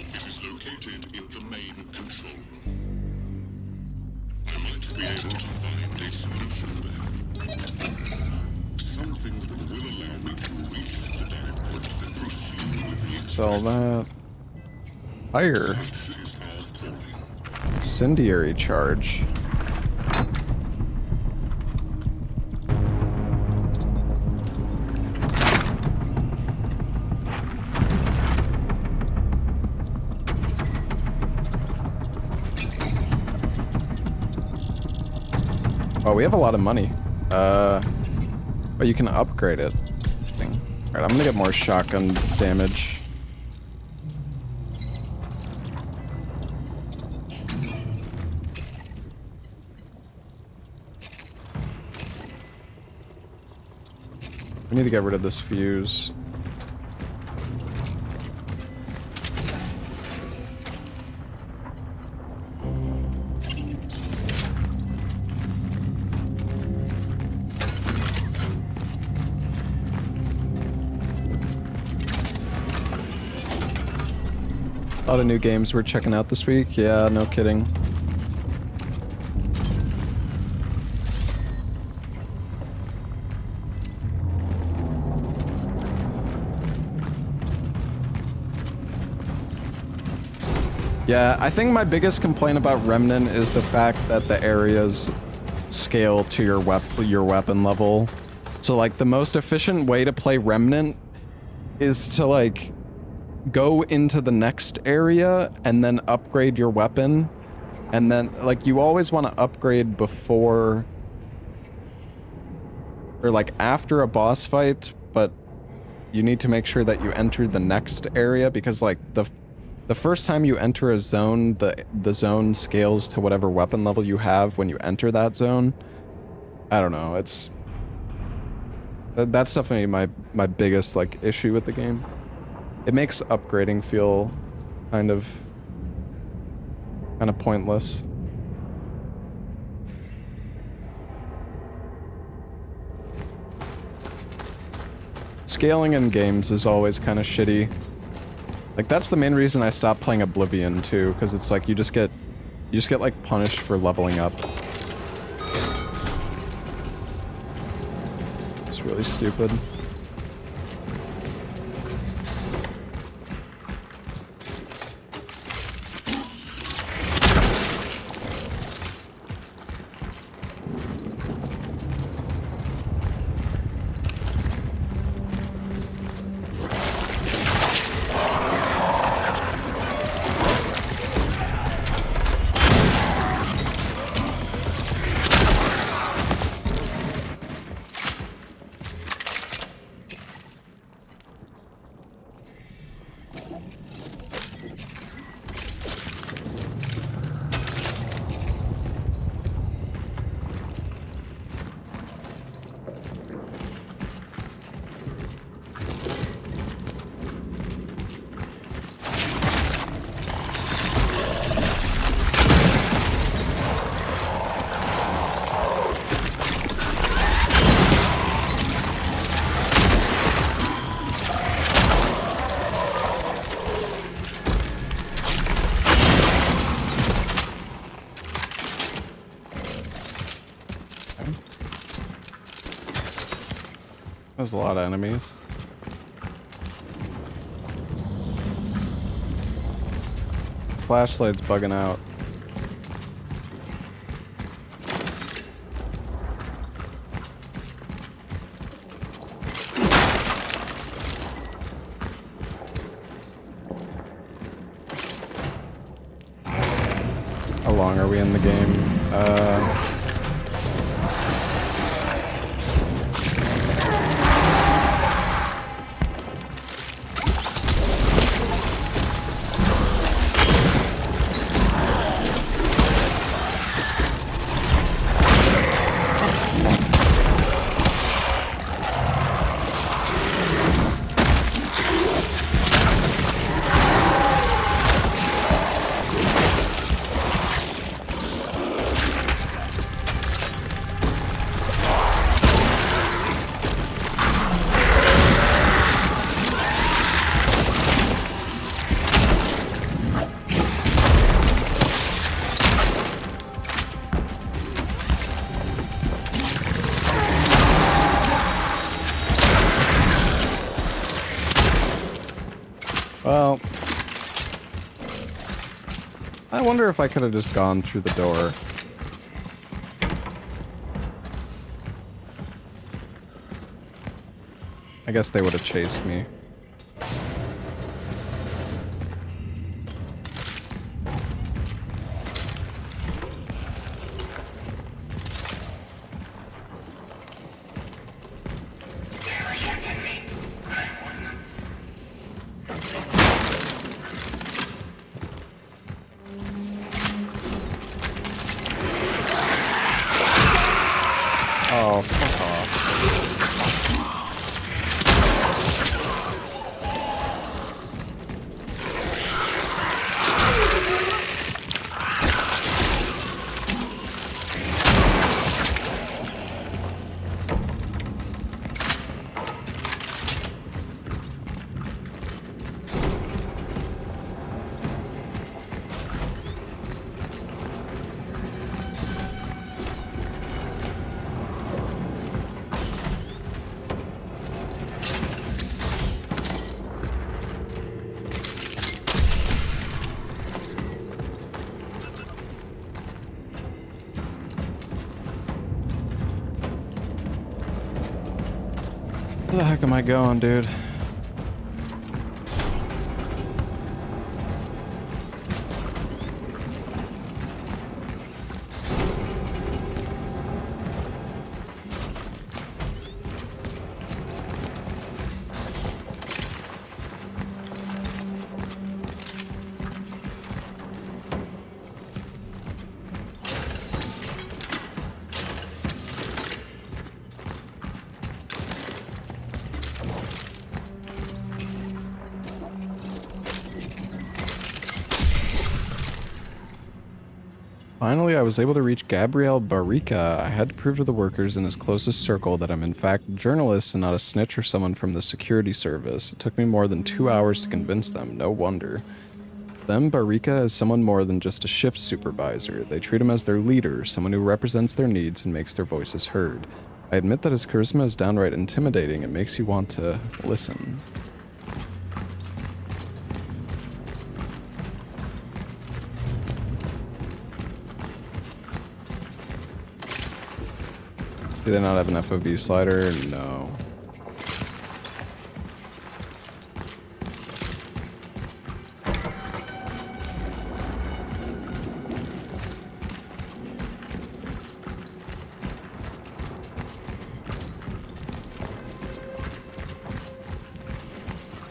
It is located in the main control room. I might be able to find a solution there. Something that will allow me to reach the diport and proceed with the Sell that. Fire. Incendiary charge. Oh, we have a lot of money. But you can upgrade it. Alright, I'm gonna get more shotgun damage. We need to get rid of this fuse. A lot of new games we're checking out this week. Yeah, no kidding. Yeah, I think my biggest complaint about Remnant is the fact that the areas scale to your weapon level. So like the most efficient way to play Remnant is to like go into the next area and then upgrade your weapon. And then like you always want to upgrade before or like after a boss fight, but you need to make sure that you enter the next area because like the first time you enter a zone, the zone scales to whatever weapon level you have when you enter that zone. I don't know, it's that's definitely my biggest like issue with the game. It makes upgrading feel kind of pointless. Scaling in games is always kind of shitty. Like that's the main reason I stopped playing Oblivion too, because it's like you just get like punished for leveling up. It's really stupid. There's a lot of enemies. Flashlight's bugging out. How long are we in the game? Well, I wonder if I could have just gone through the door. I guess they would have chased me. Oh, fuck off. Where the heck am I going, dude? Finally, I was able to reach Gabriel Barrica. I had to prove to the workers in his closest circle that I'm in fact a journalist and not a snitch or someone from the security service. It took me more than 2 hours to convince them, no wonder. Them, Barrica is someone more than just a shift supervisor. They treat him as their leader, someone who represents their needs and makes their voices heard. I admit that his charisma is downright intimidating. It makes you want to listen. Do they not have an FOV slider? No.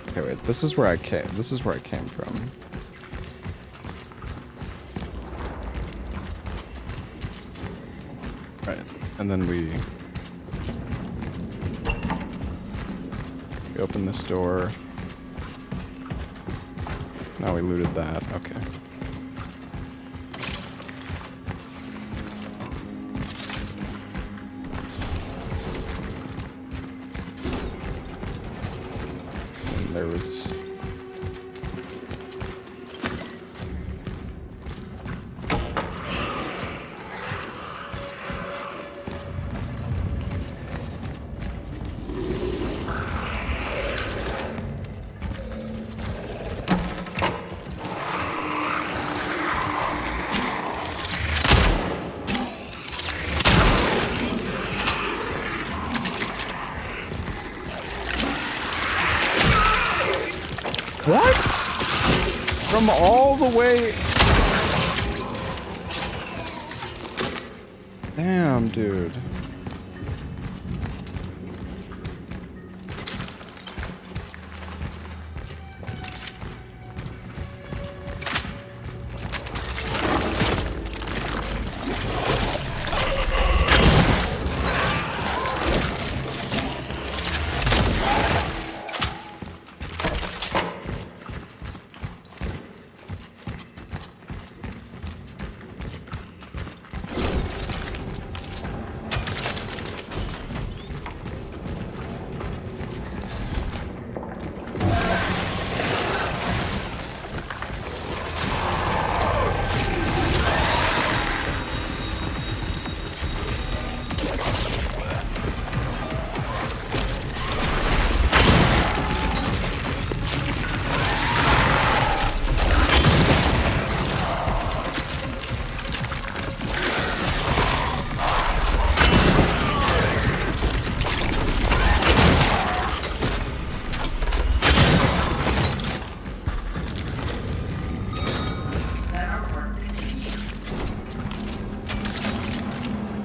Okay, wait. This is where I came. This is where I came from. Right. And then we open this door. Now we looted that. Okay. And there was... come all the way. Damn, dude.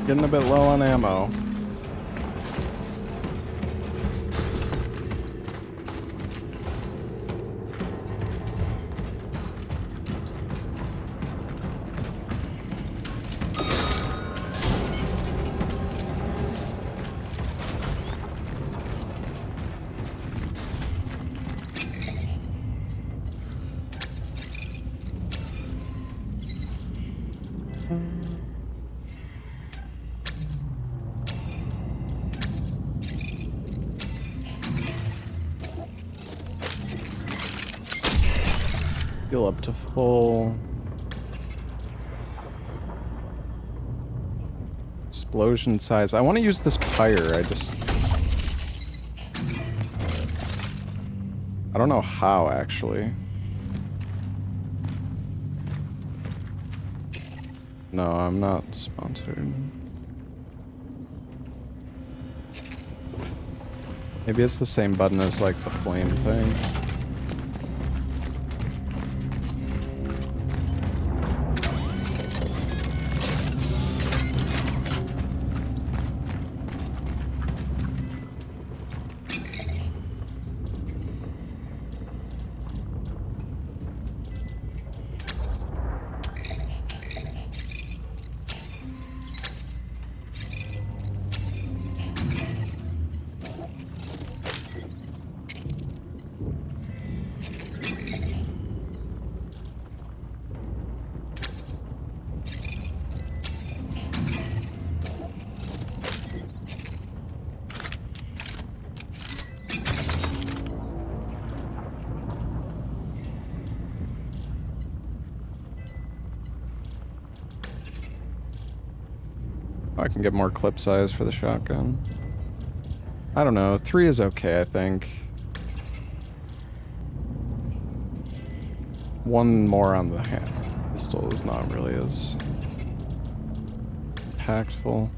Getting a bit low on ammo. Heal up to full. Explosion size. I want to use this pyre. I don't know how, actually. No, I'm not sponsored. Maybe it's the same button as, like, the flame thing. I can get more clip size for the shotgun. I don't know. 3 is okay, I think. 1 more on the pistol is not really as impactful.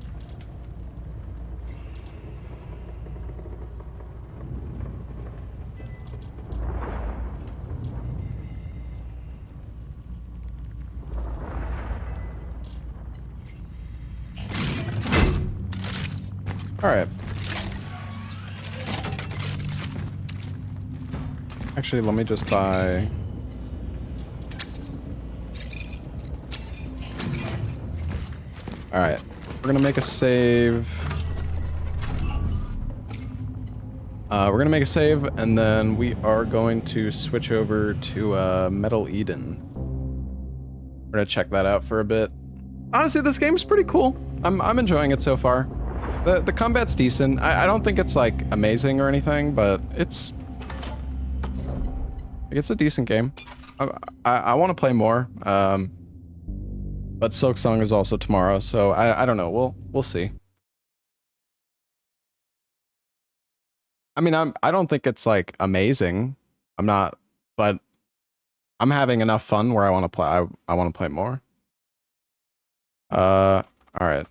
Alright. Actually, let me just buy... Alright. We're gonna make a save. We're gonna make a save, and then we are going to switch over to Metal Eden. We're gonna check that out for a bit. Honestly, this game's pretty cool. I'm enjoying it so far. The combat's decent. I don't think it's like amazing or anything, but it's a decent game. I want to play more. But Silksong is also tomorrow, so I don't know. We'll see. I mean, I don't think it's like amazing. I'm not, but I'm having enough fun where I want to play. I want to play more. All right.